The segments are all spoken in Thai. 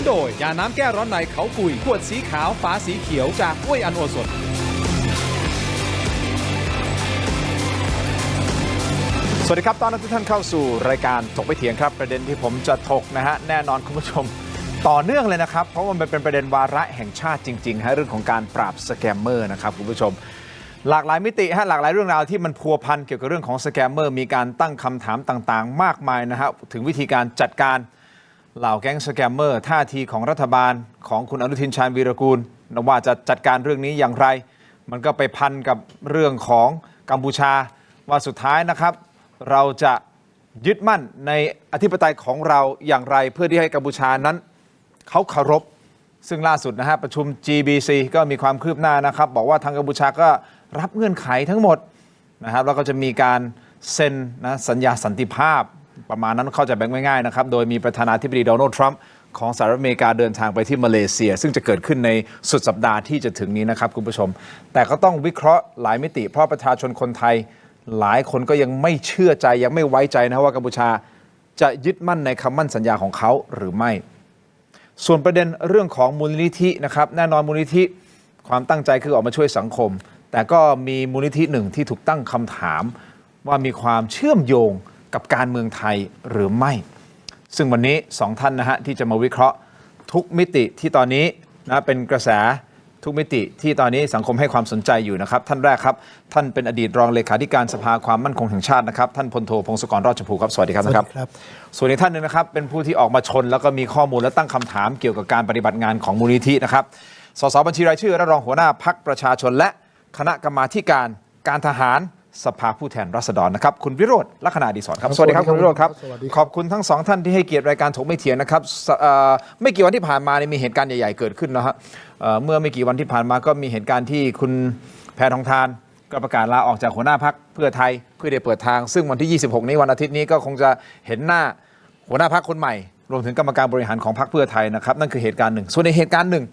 โดยยาน้ำแก้ร้อนในเขากุยขวดสีขาวฝาสีเขียวจากอ้วยอันโอสถสวัสดีครับต้อนรับทุกท่านเข้าสู่รายการถกไม่เถียงครับประเด็นที่ผมจะถกนะฮะแน่นอนคุณผู้ชมต่อเนื่องเลยนะครับเพราะว่ามันเป็นประเด็นวาระแห่งชาติจริงๆฮะเรื่องของการปราบสแกมเมอร์นะครับคุณผู้ชมหลากหลายมิติฮะหลากหลายเรื่องราวที่มันพัวพันเกี่ยวกับเรื่องของสแกมเมอร์มีการตั้งคำถามต่างๆมากมายนะฮะถึงวิธีการจัดการเหล่าแก๊งสแกมเมอร์ท่าทีของรัฐบาลของคุณอนุทินชาญวีรกูลว่าจะจัดการเรื่องนี้อย่างไรมันก็ไปพันกับเรื่องของกัมพูชาว่าสุดท้ายนะครับเราจะยึดมั่นในอธิปไตยของเราอย่างไรเพื่อที่ให้กัมพูชานั้นเขาเคารพซึ่งล่าสุดนะฮะประชุม GBC ก็มีความคืบหน้านะครับบอกว่าทางกัมพูชาก็รับเงื่อนไขทั้งหมดนะครับแล้วก็จะมีการเซ็นนะสัญญาสันติภาพประมาณนั้นเข้าใจแบบง่ายๆนะครับโดยมีประธานาธิบดีโดนัลด์ทรัมป์ของสหรัฐอเมริกาเดินทางไปที่มาเลเซียซึ่งจะเกิดขึ้นในสุดสัปดาห์ที่จะถึงนี้นะครับคุณผู้ชมแต่ก็ต้องวิเคราะห์หลายมิติเพราะประชาชนคนไทยหลายคนก็ยังไม่เชื่อใจยังไม่ไว้ใจนะว่ากัมพูชาจะยึดมั่นในคำมั่นสัญญาของเขาหรือไม่ส่วนประเด็นเรื่องของมูลนิธินะครับแน่นอนมูลนิธิความตั้งใจคือออกมาช่วยสังคมแต่ก็มีมูลนิธิหนึ่งที่ถูกตั้งคำถามว่ามีความเชื่อมโยงกับการเมืองไทยหรือไม่ซึ่งวันนี้สองท่านนะฮะที่จะมาวิเคราะห์ทุกมิติที่ตอนนี้นะเป็นกระแสทุกมิติที่ตอนนี้สังคมให้ความสนใจอยู่นะครับท่านแรกครับท่านเป็นอดีตรองเลขาธิการสภาความมั่นคงแห่งชาตินะครับท่านพลโทพงศกรรอดชมพูครับสวัสดีครับนะครับส่วนอีกท่านหนึ่งนะครับเป็นผู้ที่ออกมาชนแล้วก็มีข้อมูลและตั้งคำถามเกี่ยวกับการปฏิบัติงานของมูลนิธินะครับสสบัญชีรายชื่อและรองหัวหน้าพรรคประชาชนและคณะกรรมาธิการทหารสภาผู้แทนราษฎรนะครับคุณวิโรจน์ลักษณะอดีศรครับสวัสดีครับคุณวิโรจน์ครับขอบคุณทั้งสองท่านที่ให้เกียรติรายการถกไม่เถียงนะครับไม่กี่วันที่ผ่านมามีเหตุการณ์ใหญ่ๆเกิดขึ้นนะฮะเมื่อไม่กี่วันที่ผ่านมาก็มีเหตุการณ์ที่คุณแพทองธารก็ประกาศลาออกจากหัวหน้าพรรคเพื่อไทยเพื่อได้เปิดทางซึ่งวันที่26นี้วันอาทิตย์นี้ก็คงจะเห็นหน้าหัวหน้าพรรคคนใหม่รวมถึงกรรมการบริหารของพรรคเพื่อไทยนะครับนั่นคือเหตุการณ์หนึ่งส่วนในเหตุการณ์หนึ่ง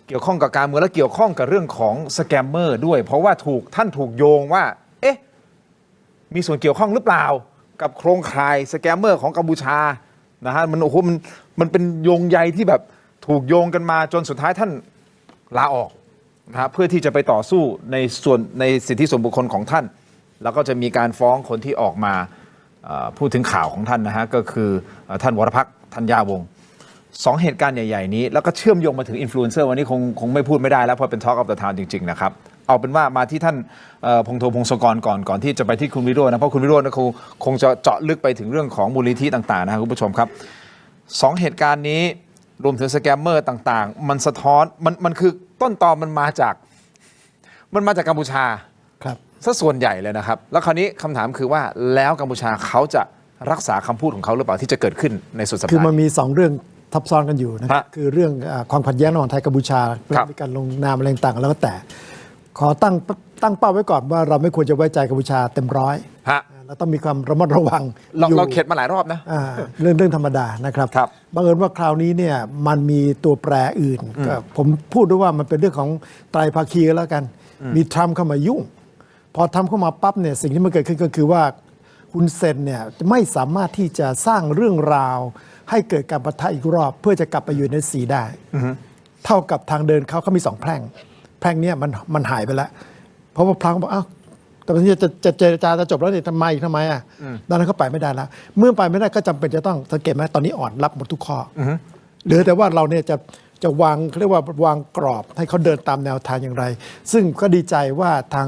เกี่ยวข้องกับการเมืองและเกี่ยวข้องกับเรื่องของสแกมเมอร์ด้วยเพราะว่าท่านถูกโยงว่ามีส่วนเกี่ยวข้องหรือเปล่ากับโครงข่ายสแกมเมอร์ของกัมพูชานะฮะมันเป็นโยงใยที่แบบถูกโยงกันมาจนสุดท้ายท่านลาออกนะฮะเพื่อที่จะไปต่อสู้ในสิทธิส่วนบุคคลของท่านแล้วก็จะมีการฟ้องคนที่ออกมาพูดถึงข่าวของท่านนะฮะก็คือท่านวรพักษ์ธัญญาวงศ์สองเหตุการณ์ใหญ่ๆนี้แล้วก็เชื่อมโยงมาถึงอินฟลูเอนเซอร์วันนี้คงไม่พูดไม่ได้แล้วเพราะเป็น Talk of the Town จริงๆนะครับเอาเป็นว่ามาที่ท่านพงษ์โทพงศกรก่อนที่จะไปที่คุณวิโรจน์นะเพราะคุณวิโรจน์คงจะเจาะลึกไปถึงเรื่องของมูลนิธิต่างๆนะครับคุณผู้ชมครับสองเหตุการณ์นี้รวมถึงสแกมเมอร์ต่างๆมันสะท้อนมันคือต้นตอมันมาจากกัมพูชาครับซะส่วนใหญ่เลยนะครับแล้วคราวนี้คำถามคือว่าแล้วกัมพูชาเขาจะรักษาคำพูดของเขาหรือเปล่าที่จะเกิดขึ้นในสุดสัปดาห์คือมันมี2เรื่องทับซ้อนกันอยู่นะครับคือเรื่องความขัดแย้งระหว่างไทยกัมพูชาเรื่องการลงนามอะไรต่างๆแล้วก็แต่ขอตั้งเป้าไว้ก่อนว่าเราไม่ควรจะไว้ใจกัมพูชาเต็มร้อยเราต้องมีความระมัดระวังเราเข็ดมาหลายรอบนะเรื่องธรรมดานะครับบังเอิญว่าคราวนี้เนี่ยมันมีตัวแปรอื่นผมพูดด้วยว่ามันเป็นเรื่องของไตรภาคีแล้วกันมีทรัมป์เข้ามายุ่งพอทำเข้ามาปั๊บเนี่ยสิ่งที่มันเกิดขึ้นก็คือว่าคุณเซนเนี่ยไม่สามารถที่จะสร้างเรื่องราวให้เกิดการปะทะอีกรอบเพื่อจะกลับไปอยู่ในสีได้เท่ากับทางเดินเขามี2แพร่งเนี่ยมันหายไปแล้วเพราะว่าพลังบอกอ้าวแต่วันนี้จะเจรจาจะจบแล้วเนี่ยทำไมอ่ะดังนั้นเขาไปไม่ได้แล้วเมื่อไปไม่ได้ก็จำเป็นจะต้องสังเกตไหมตอนนี้อ่อนรับหมดทุกข้อเหลือแต่ว่าเราเนี่ยจะวางเรียกว่าวางกรอบให้เขาเดินตามแนวทางอย่างไรซึ่งก็ดีใจว่าทา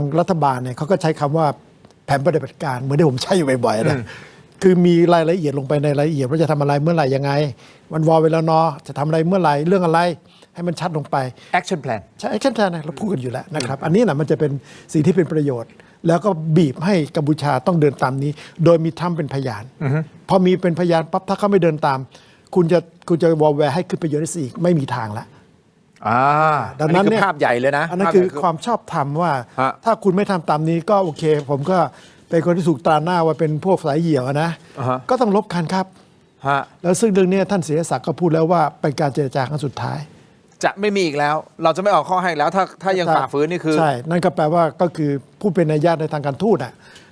งรัฐบาลเนี่ยเขาก็ใช้คำว่าแผนปฏิบัติการเหมือนที่ผมใช้อยู่บ่อยๆนะคือมีรายละเอียดลงไปในรายละเอียดว่าจะทำอะไรเมื่อไหร่ยังไงวันวอลเวลานอจะทำอะไรเมื่อไหร่เรื่องอะไรให้มันชัดลงไป action plan ใช่ action plan เราพูดกันอยู่แล้วนะครับอันนี้นะมันจะเป็นสิ่งที่เป็นประโยชน์แล้วก็บีบให้กัมพูชาต้องเดินตามนี้โดยมีทรัมป์เป็นพยานพอมีเป็นพยานปั๊บถ้าเขาไม่เดินตามคุณจะวอลแวร์ให้ขึ้นไปอยู่ในสีไม่มีทางละดังนั้นเนี่ยภาพใหญ่เลยนะอันนั้นคือความชอบธรรมว่าถ้าคุณไม่ทำตามนี้ก็โอเคผมก็เป็นคนที่ถูกตราหน้าว่าเป็นพวกสายเหี่ยวนะก็ต้องลบกันครับแล้วซึ่งเรื่องนี้ท่านเสียศักดิ์ก็พูดแล้วว่าเป็นการเจรจาครั้งสุดท้ายจะไม่มีอีกแล้วเราจะไม่ออกข้อให้แล้วถ้ายังฝ่าฝืนนี่คือใช่นั่นก็แปลว่าก็คือผู้เป็นนัยยะในทางการทูต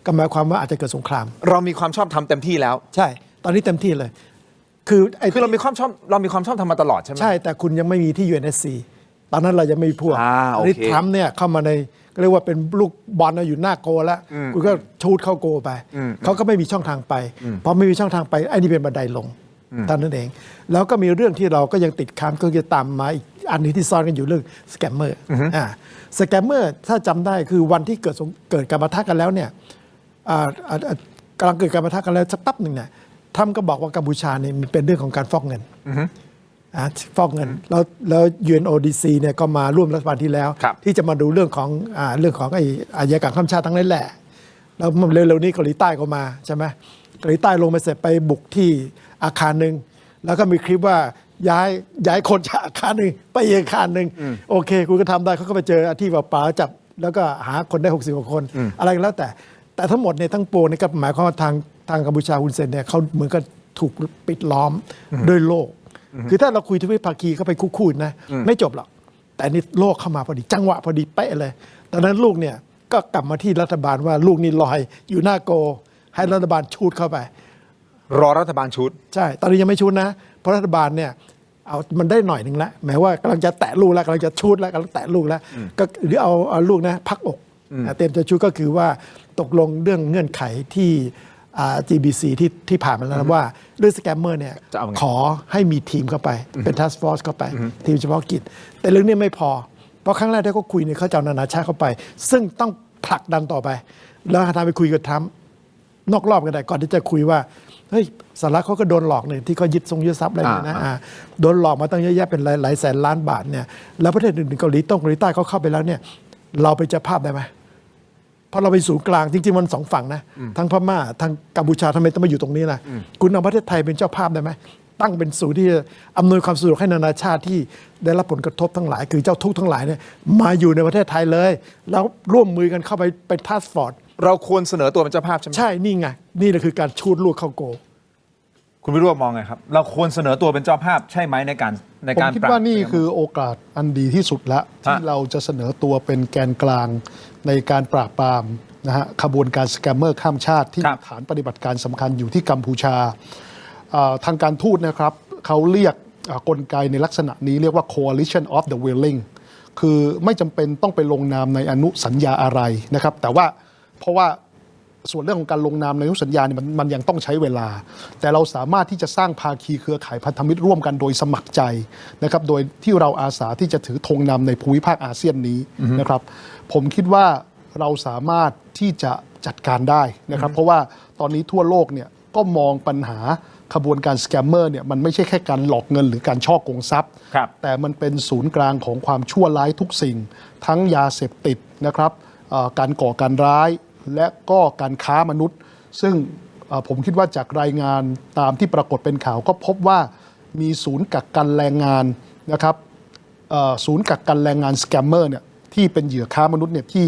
ก็หมายความว่าอาจจะเกิดสงครามเรามีความชอบธรรมเต็มที่แล้วใช่ตอนนี้เต็มที่เลย คือเรามีความชอบทำมาตลอดใช่ไหมใช่แต่คุณยังไม่มีที่ UNSC ตอนนั้นเรายังไม่มีพวก โอเค นี่ทรัมป์เนี่ยเข้ามาในก็เรียกว่าเป็นลูกบอลอยู่หน้าโกแล้วคุณก็ชูดเข้าโกไปเขาก็ไม่มีช่องทางไปพอไม่มีช่องทางไปไอ้นี่เป็นบันไดลงตอนนั้นเองแล้วก็มีเรื่องที่เราก็ยังติดค้างก็จะตามมาอีกอันนี้ที่ซ่อนกันอยู่เรื่องสแกมเมอร์สแกมเมอร์ถ้าจำได้คือวันที่เกิดการปะทะกันแล้วเนี่ยกำลังเกิดการปะทะกันแล้วสักแป๊บหนึ่งเนี่ยทรัมป์ก็บอกว่ากัมพูชาเนี่ยเป็นเรื่องของการฟอกเงินฟอกเงินแล้ว UNODC เนี่ยก็มาร่วมรัฐบาลที่แล้ว ที่จะมาดูเรื่องของไอ้อาชญากรรมข้ามชาติทั้งนั้นแหละแล้วเร็วๆนี้เกาหลีใต้ก็มาใช่ไหมเกาหลีใต้ลงไปเสร็จไปบุกที่อาคารหนึ่งแล้วก็มีคลิปว่าย้ายคนจากอาคารหนึ่งไปอีกอาคารหนึ่งโอเคคุณก็ทำได้เขาก็ไปเจอที่ป่าจับแล้วก็หาคนได้60 กว่าคนอะไรก็แล้วแต่ทั้งหมดเนี่ยทั้งปวงนี่ก็หมายความว่าทางกัมพูชาฮุนเซนเนี่ยเขาเหมือนกับถูกปิดล้อมด้วยโลกคือถ้าเราคุยทวิภาคีเข้าไปคู่ๆนะไม่จบหรอกแต่นี่โลกเข้ามาพอดีจังหวะพอดีเป๊ะเลยตอนนั้นลูกเนี่ยก็กลับมาที่รัฐบาลว่าลูกนี่ลอยอยู่หน้าโกให้รัฐบาลชูดเข้าไปรอรัฐบาลชุดใช่ตอนนี้ยังไม่ชูดนะเพราะรัฐบาลเนี่ยเอามันได้หน่อยหนึ่งแล้วแม้ว่ากำลังจะแตะลูกแล้วกำลังจะชูดแล้วกำลังแตะลูกแล้วก็หรือเอาลูกนะพักอกเต็มจะชูดก็คือว่าตกลงเรื่องเงื่อนไขที่GBC ที่ผ่านมาแล้วนะว่าเรื่องสแกมเมอร์เนี่ยขอให้มีทีมเข้าไปเป็น Task Force เข้าไปทีมเฉพาะกิจแต่เรื่องนี้ไม่พอเพราะครั้งแรกที่เขาคุยเนี่ยเขาจะเอานานาชาติเข้าไปซึ่งต้องผลักดันต่อไปแล้วทางไปคุยกับทรัมป์นอกรอบกันได้ก่อนที่จะคุยว่าเฮ้ยสหรัฐเขาก็โดนหลอกเนี่ยที่เขายึดทรัพย์อะไรเนี่ยนะโดนหลอกมาตั้งเยอะแยะเป็นหลายแสนล้านบาทเนี่ยแล้วประเทศอื่นๆเกาหลีใต้เขาเข้าไปแล้วเนี่ยเราไปจะภาพได้ไหมเพราะเราเป็นศูนย์กลางจริงๆมันสองฝั่งนะทั้งพม่าทั้งกัมพูชาทำไมต้องมาอยู่ตรงนี้ล่ะคุณเอาประเทศไทยเป็นเจ้าภาพได้ไหมตั้งเป็นศูนย์ที่อำนวยความสะดวกให้นานาชาติที่ได้รับผลกระทบทั้งหลายคือเจ้าทุกข์ทั้งหลายเนี่ยมาอยู่ในประเทศไทยเลยแล้วร่วมมือกันเข้าไปเป็นทัสฟอร์ดเราควรเสนอตัวเป็นเจ้าภาพใช่ไหมใช่นี่ไงนี่แหละคือการชูดลูกเข้าโกคุณวิโรจน์มองไงครับเราควรเสนอตัวเป็นเจ้าภาพใช่ไหมในการผมคิดว่านี่คือโอกาสอันดีที่สุดละที่เราจะเสนอตัวเป็นแกนกลางในการปราบปรามนะฮะขบวนการสแกมเมอร์ข้ามชาติที่มีฐานปฏิบัติการสำคัญอยู่ที่กัมพูชาทางการทูตนะครับเขาเรียกกลไกในลักษณะนี้เรียกว่า coalition of the willing คือไม่จำเป็นต้องไปลงนามในอนุสัญญาอะไรนะครับแต่ว่าเพราะว่าส่วนเรื่องของการลงนามในอนุสัญญาเนี่ยมันยังต้องใช้เวลาแต่เราสามารถที่จะสร้างภาคีเครือข่ายพันธมิตรร่วมกันโดยสมัครใจนะครับโดยที่เราอาสาที่จะถือธงนำในภูมิภาคอาเซียนนี้นะครับผมคิดว่าเราสามารถที่จะจัดการได้นะครับเพราะว่าตอนนี้ทั่วโลกเนี่ยก็มองปัญหาขบวนการสแกมเมอร์เนี่ยมันไม่ใช่แค่การหลอกเงินหรือการช่อโกงทรัพย์แต่มันเป็นศูนย์กลางของความชั่วร้ายทุกสิ่งทั้งยาเสพติดนะครับการก่อการร้ายและก็การค้ามนุษย์ซึ่งผมคิดว่าจากรายงานตามที่ปรากฏเป็นข่าวก็พบว่ามีศูนย์กักกันแรงงานนะครับศูนย์กักกันแรงงานสแกมเมอร์เนี่ยที่เป็นเหยื่อค้ามนุษย์เนี่ยที่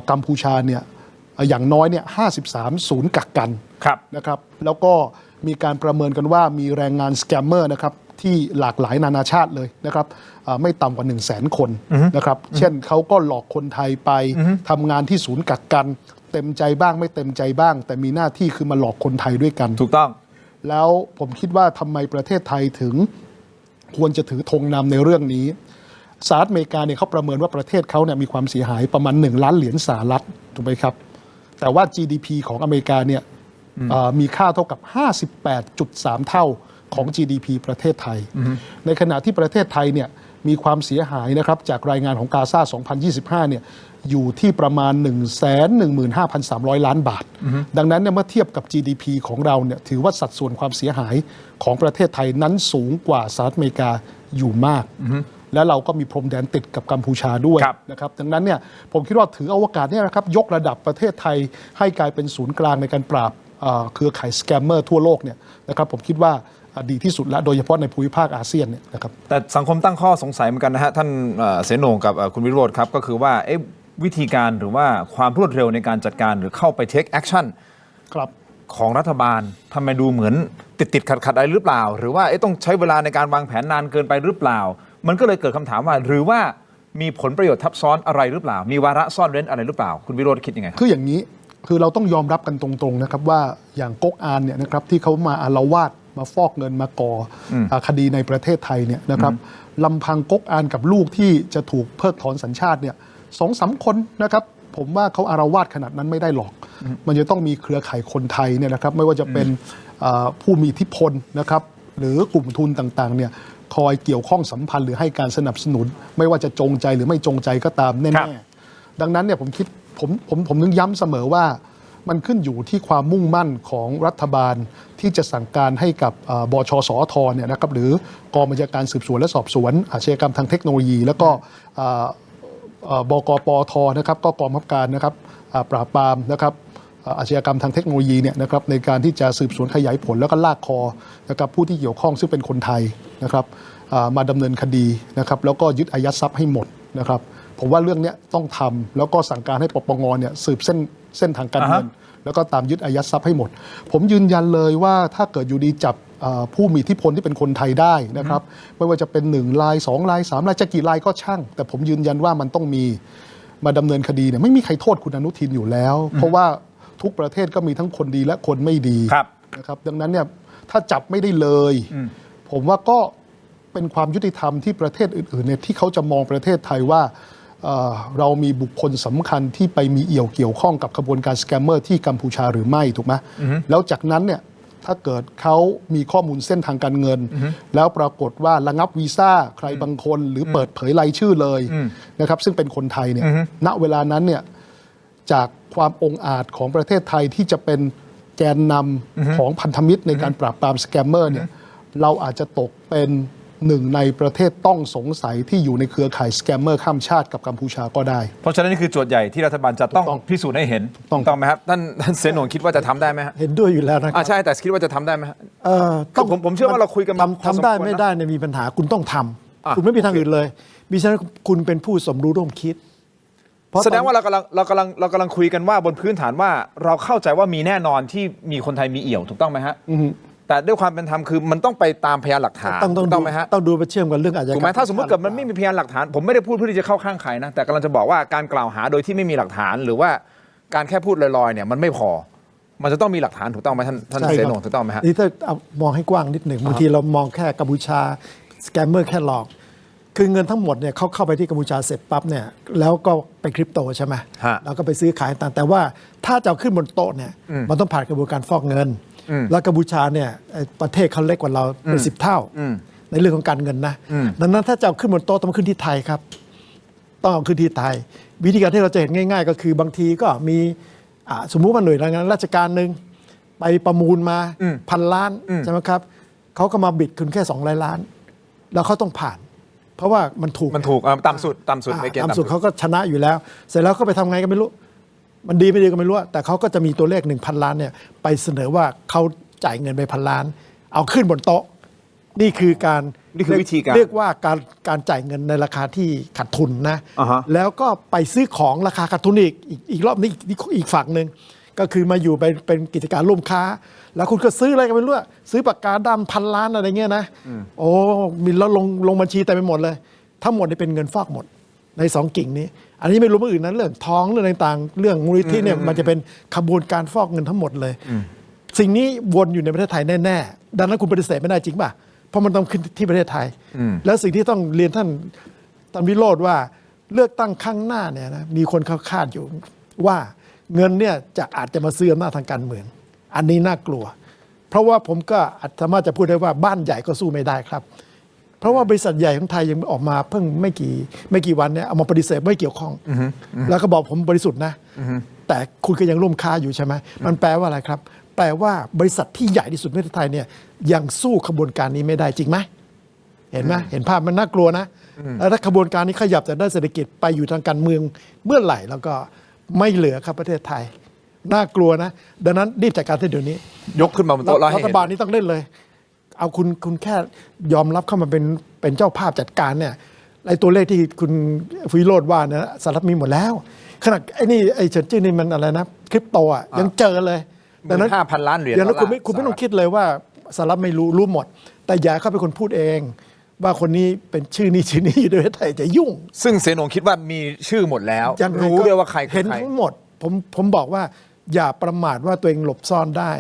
กัมพูชาเนี่ยอย่างน้อยเนี่ย53 ศูนย์กักกันนะครับแล้วก็มีการประเมินกันว่ามีแรงงานสแกมเมอร์นะครับที่หลากหลายนานาชาติเลยนะครับไม่ต่ำกว่า 100,000 คนนะครับเช่นเขาก็หลอกคนไทยไปทำงานที่ศูนย์กักกันเต็มใจบ้างไม่เต็มใจบ้างแต่มีหน้าที่คือมาหลอกคนไทยด้วยกันถูกต้องแล้วผมคิดว่าทำไมประเทศไทยถึงควรจะถือธงนำในเรื่องนี้สหรัฐอเมริกาเนี่ยเขาประเมินว่าประเทศเขาเนี่ยมีความเสียหายประมาณ1 ล้านเหรียญสหรัฐถูกไหมครับแต่ว่า GDP ของอเมริกาเนี่ยมีค่าเท่ากับ 58.3 เท่าของ GDP ประเทศไทยในขณะที่ประเทศไทยเนี่ยมีความเสียหายนะครับจากรายงานของกาซา2025เนี่ยอยู่ที่ประมาณ 115,300 ล้านบาทดังนั้นเนี่ยเมื่อเทียบกับ GDP ของเราเนี่ยถือว่าสัดส่วนความเสียหายของประเทศไทยนั้นสูงกว่าสหรัฐอเมริกาอยู่มากและเราก็มีพรมแดนติดกับกัมพูชาด้วยนะครับดังนั้นเนี่ยผมคิดว่าถือโอกาสนี้นะครับยกระดับประเทศไทยให้กลายเป็นศูนย์กลางในการปราบเครือข่ายสแกมเมอร์ทั่วโลกเนี่ยนะครับผมคิดว่าดีที่สุดและโดยเฉพาะในภูมิภาคอาเซียนเนี่ยนะครับแต่สังคมตั้งข้อสงสัยเหมือนกันนะฮะท่านเสนงกับคุณวิโรจน์ครับก็คือว่าวิธีการหรือว่าความรวดเร็วในการจัดการหรือเข้าไป take action ของรัฐบาลทำไมดูเหมือนติดขัดอะไรหรือเปล่าหรือว่าต้องใช้เวลาในการวางแผนนานเกินไปหรือเปล่ามันก็เลยเกิดคำถามว่าหรือว่ามีผลประโยชน์ทับซ้อนอะไรหรือเปล่ามีวาระซ่อนเร้นอะไรหรือเปล่าคุณวิโรจน์คิดยังไงคืออย่างนี้คือเราต้องยอมรับกันตรงๆนะครับว่าอย่างก๊กอานเนี่ยนะครับที่เขามาอาละวาด มาฟอกเงินมาก่อคดีในประเทศไทยเนี่ยนะครับลำพังก๊กอานกับลูกที่จะถูกเพิกถอนสัญชาติเนี่ย2-3 คนนะครับผมว่าเขาอารวาสขนาดนั้นไม่ได้หรอกมันจะต้องมีเครือข่ายคนไทยเนี่ยนะครับไม่ว่าจะเป็นผู้มีอิทธิพลนะครับหรือกลุ่มทุนต่างๆเนี่ยคอยเกี่ยวข้องสัมพันธ์หรือให้การสนับสนุนไม่ว่าจะจงใจหรือไม่จงใจก็ตามแน่ๆดังนั้นเนี่ยผมคิดผมนึกย้ำเสมอว่ามันขึ้นอยู่ที่ความมุ่งมั่นของรัฐบาลที่จะสั่งการให้กับบชสทเนี่ยนะครับหรือกองบัญชาการสืบสวนและสอบสวนอาชญากรรมทางเทคโนโลยีแล้วก็บกปทนะครับก็กองบังคับการนะครับปราบปรามนะครับอาชญากรรมทางเทคโนโลยีเนี่ยนะครับในการที่จะสืบสวนขยายผลแล้วก็ลากคอนะครับผู้ที่เกี่ยวข้องซึ่งเป็นคนไทยนะครับมาดำเนินคดีนะครับแล้วก็ยึดอายัดทรัพย์ให้หมดนะครับผมว่าเรื่องนี้ต้องทำแล้วก็สั่งการให้ปปงเนี่ยสืบเส้นทางการเงินแล้วก็ตามยึดอายัดทรัพย์ให้หมดผมยืนยันเลยว่าถ้าเกิดอยู่ดีจับผู้มีอิทธิพลที่เป็นคนไทยได้นะครับไม่ว่าจะเป็น1 ราย 2 ราย 3 รายจะกี่รายก็ช่างแต่ผมยืนยันว่ามันต้องมีมาดำเนินคดีเนี่ยไม่มีใครโทษคุณอนุทินอยู่แล้วเพราะว่าทุกประเทศก็มีทั้งคนดีและคนไม่ดีนะครับดังนั้นเนี่ยถ้าจับไม่ได้เลยผมว่าก็เป็นความยุติธรรมที่ประเทศอื่นๆเนี่ยที่เขาจะมองประเทศไทยว่าเรามีบุคคลสำคัญที่ไปมีเกี่ยวข้องกับขบวนการสแกมเมอร์ที่กัมพูชาหรือไม่ถูกไหมแล้วจากนั้นเนี่ยถ้าเกิดเขามีข้อมูลเส้นทางการเงินแล้วปรากฏว่าระงับวีซ่าใครบางคนหรือเปิดเผยรายชื่อเลยนะครับซึ่งเป็นคนไทยเนี่ยณเวลานั้นเนี่ยจากความองอาจของประเทศไทยที่จะเป็นแกนนำของพันธมิตรในการปราบปรามสแกมเมอร์เนี่ยเราอาจจะตกเป็นหนึ่งในประเทศต้องสงสัยที่อยู่ในเครือข่ายสแกมเมอร์ข้ามชาติกับกัมพูชาก็ได้เพราะฉะนั้นนี่คือโจทย์ใหญ่ที่รัฐบาลจะต้องพิสูจน์ให้เห็นต้องไหมครับท่านเสนงคิดว่าจะทำได้ไหมฮะเห็นด้วยอยู่แล้วนะครับใช่แต่คิดว่าจะทำได้ไหมฮะผมเชื่อว่าเราคุยกันทำได้ไม่ได้เนี่ยมีปัญหาคุณต้องทำคุณไม่มีทางอื่นเลยมิฉะนั้นคุณเป็นผู้สมรู้ร่วมคิดแสดงว่าเรากำลังคุยกันว่าบนพื้นฐานว่าเราเข้าใจว่ามีแน่นอนที่มีคนไทยมีเอี่ยวถูกต้องไหมฮะแต่ด้วยความเป็นธรรมคือมันต้องไปตามพยานหลักฐานต้องไหมฮะต้องดูไปเชื่อมกันเรื่องอาชญากรรมถูกไหมถ้าสมมติเกิดมันไม่มีพยานหลักฐานผมไม่ได้พูดเพื่อที่จะเข้าข้างใครนะแต่กำลังจะบอกว่าการกล่าวหาโดยที่ไม่มีหลักฐานหรือว่าการแค่พูดลอยๆเนี่ยมันไม่พอมันจะต้องมีหลักฐานถูกต้องไหมท่านเสนงถูกต้องไหมฮะนี่ถ้าเอามองให้กว้างนิดหนึ่งบางทีเรามองแค่กัมพูชาสแกมเมอร์แค่หลอกคือเงินทั้งหมดเนี่ยเขาเข้าไปที่กัมพูชาเสร็จปั๊บเนี่ยแล้วก็ไปคริปโตใช่ไหมแล้วก็ไปซื้อขายต่างแต่ว่าถ้าจะเอาขึ้นบนโต๊ะเนี่ยมันต้องผ่านกระบวนการฟอกเงินแล้วกัมพูชาเนี่ยประเทศเขาเล็กกว่าเราเป็น10 เท่าในเรื่องของการเงินนะดังนั้นถ้าจะเอาขึ้นบนโต๊ะต้องขึ้นที่ไทยครับต้องเอาขึ้นที่ไทยวิธีการที่เราจะเห็นง่ายๆก็คือบางทีก็มีสมมุติว่าหน่วยงานราชการหนึ่งไปประมูลมา1,000 ล้านใช่ไหมครับเขาก็มาบิดคุณแค่200 ล้านแล้วเขาต้องผ่านเพราะว่ามันถูกต่ำสุดในเกณฑ์ต่ำสุดเขาก็ชนะอยู่แล้วเสร็จแล้วก็ไปทำไงก็ไม่รู้มันดีไม่ดีก็ไม่รู้แต่เขาก็จะมีตัวเลข 1,000 ล้านเนี่ยไปเสนอว่าเขาจ่ายเงินไป1,000 ล้านเอาขึ้นบนโต๊ะนี่คือวิธีการเรียกว่าการจ่ายเงินในราคาที่ขาดทุนนะแล้วก็ไปซื้อของราคาขาดทุนอีกรอบนี้อีกฝั่งหนึ่งก็คือมาอยู่เป็นกิจการร่วมค้าแล้วคุณก็ซื้ออะไรกันไม่รู้ซื้อปากกาดำ1,000 ล้านอะไรเงี้ยนะโอ้มีแล้วลงบัญชีแต่ไปหมดเลยทั้งหมดนี่เป็นเงินฟอกหมดใน2 กิ่งนี้อันนี้ไม่รู้เรื่องอื่นนั้นเรื่องท้องเรื่องต่างๆเรื่องมูลนิธิเนี่ยมันจะเป็นขบวนการฟอกเงินทั้งหมดเลยสิ่งนี้วนอยู่ในประเทศไทยแน่ๆดังนั้นคุณปฏิเสธไม่ได้จริงป่ะเพราะมันต้องขึ้นที่ประเทศไทยแล้วสิ่งที่ต้องเรียนท่านวิโรจน์ว่าเลือกตั้งข้างหน้าเนี่ยนะมีคนคาดอยู่ว่าเงินเนี่ยอาจจะมาซื้ออำนาจทางการเมืองอันนี้น่ากลัวเพราะว่าผมก็สามารถจะพูดได้ว่าบ้านใหญ่ก็สู้ไม่ได้ครับเพราะว่าบริษัทใหญ่ของไทยยังออกมาเพิ่งไม่กี่วันเนี่ยเอามาปฏิเสธไม่เกี่ยวข้องแล้วก็บอกผมบริสุทธิ์นะแต่คุณก็ยังร่วมค้าอยู่ใช่ไหมมันแปลว่าอะไรครับแปลว่าบริษัทที่ใหญ่ที่สุดในประเทศไทยเนี่ยยังสู้ขบวนการนี้ไม่ได้จริงไหมเห็นไหมเห็นภาพมันน่ากลัวนะแล้วถ้าขบวนการนี้ขยับจากด้านเศรษฐกิจไปอยู่ทางการเมืองเมื่อไหร่แล้วก็ไม่เหลือครับประเทศไทยน่ากลัวนะดังนั้นรีบจัดการเดี๋ยวนี้ยกขึ้นมาบนโต๊ะรัฐบาลนี้ต้องเล่นเลยเอาคุณแค่ยอมรับเข้ามาเป็นเจ้าภาพจัดการเนี่ยไอ้ตัวเลขที่คุณวิโรจน์ว่าเนี่ยสหรัฐมีหมดแล้วขนาดไอ้เฉินจี้นี่มันอะไรนะคริปโตยังเจอเลยดังนั้น 5,000 ล้านเหรียญอย่างนั้นคุณไม่ต้องคิดเลยว่าสหรัฐไม่รู้หมดแต่อย่าเขาเป็นคนพูดเองว่าคนนี้เป็นชื่อนี้อยู่ในประเทศไทยจะยุ่งซึ่งเสนงคิดว่ามีชื่อหมดแล้วรู้ด้วยว่าใครเห็นทั้งหมดผมบอกว่าอย่าประมาทว่าตัวเองหลบซ่อนได้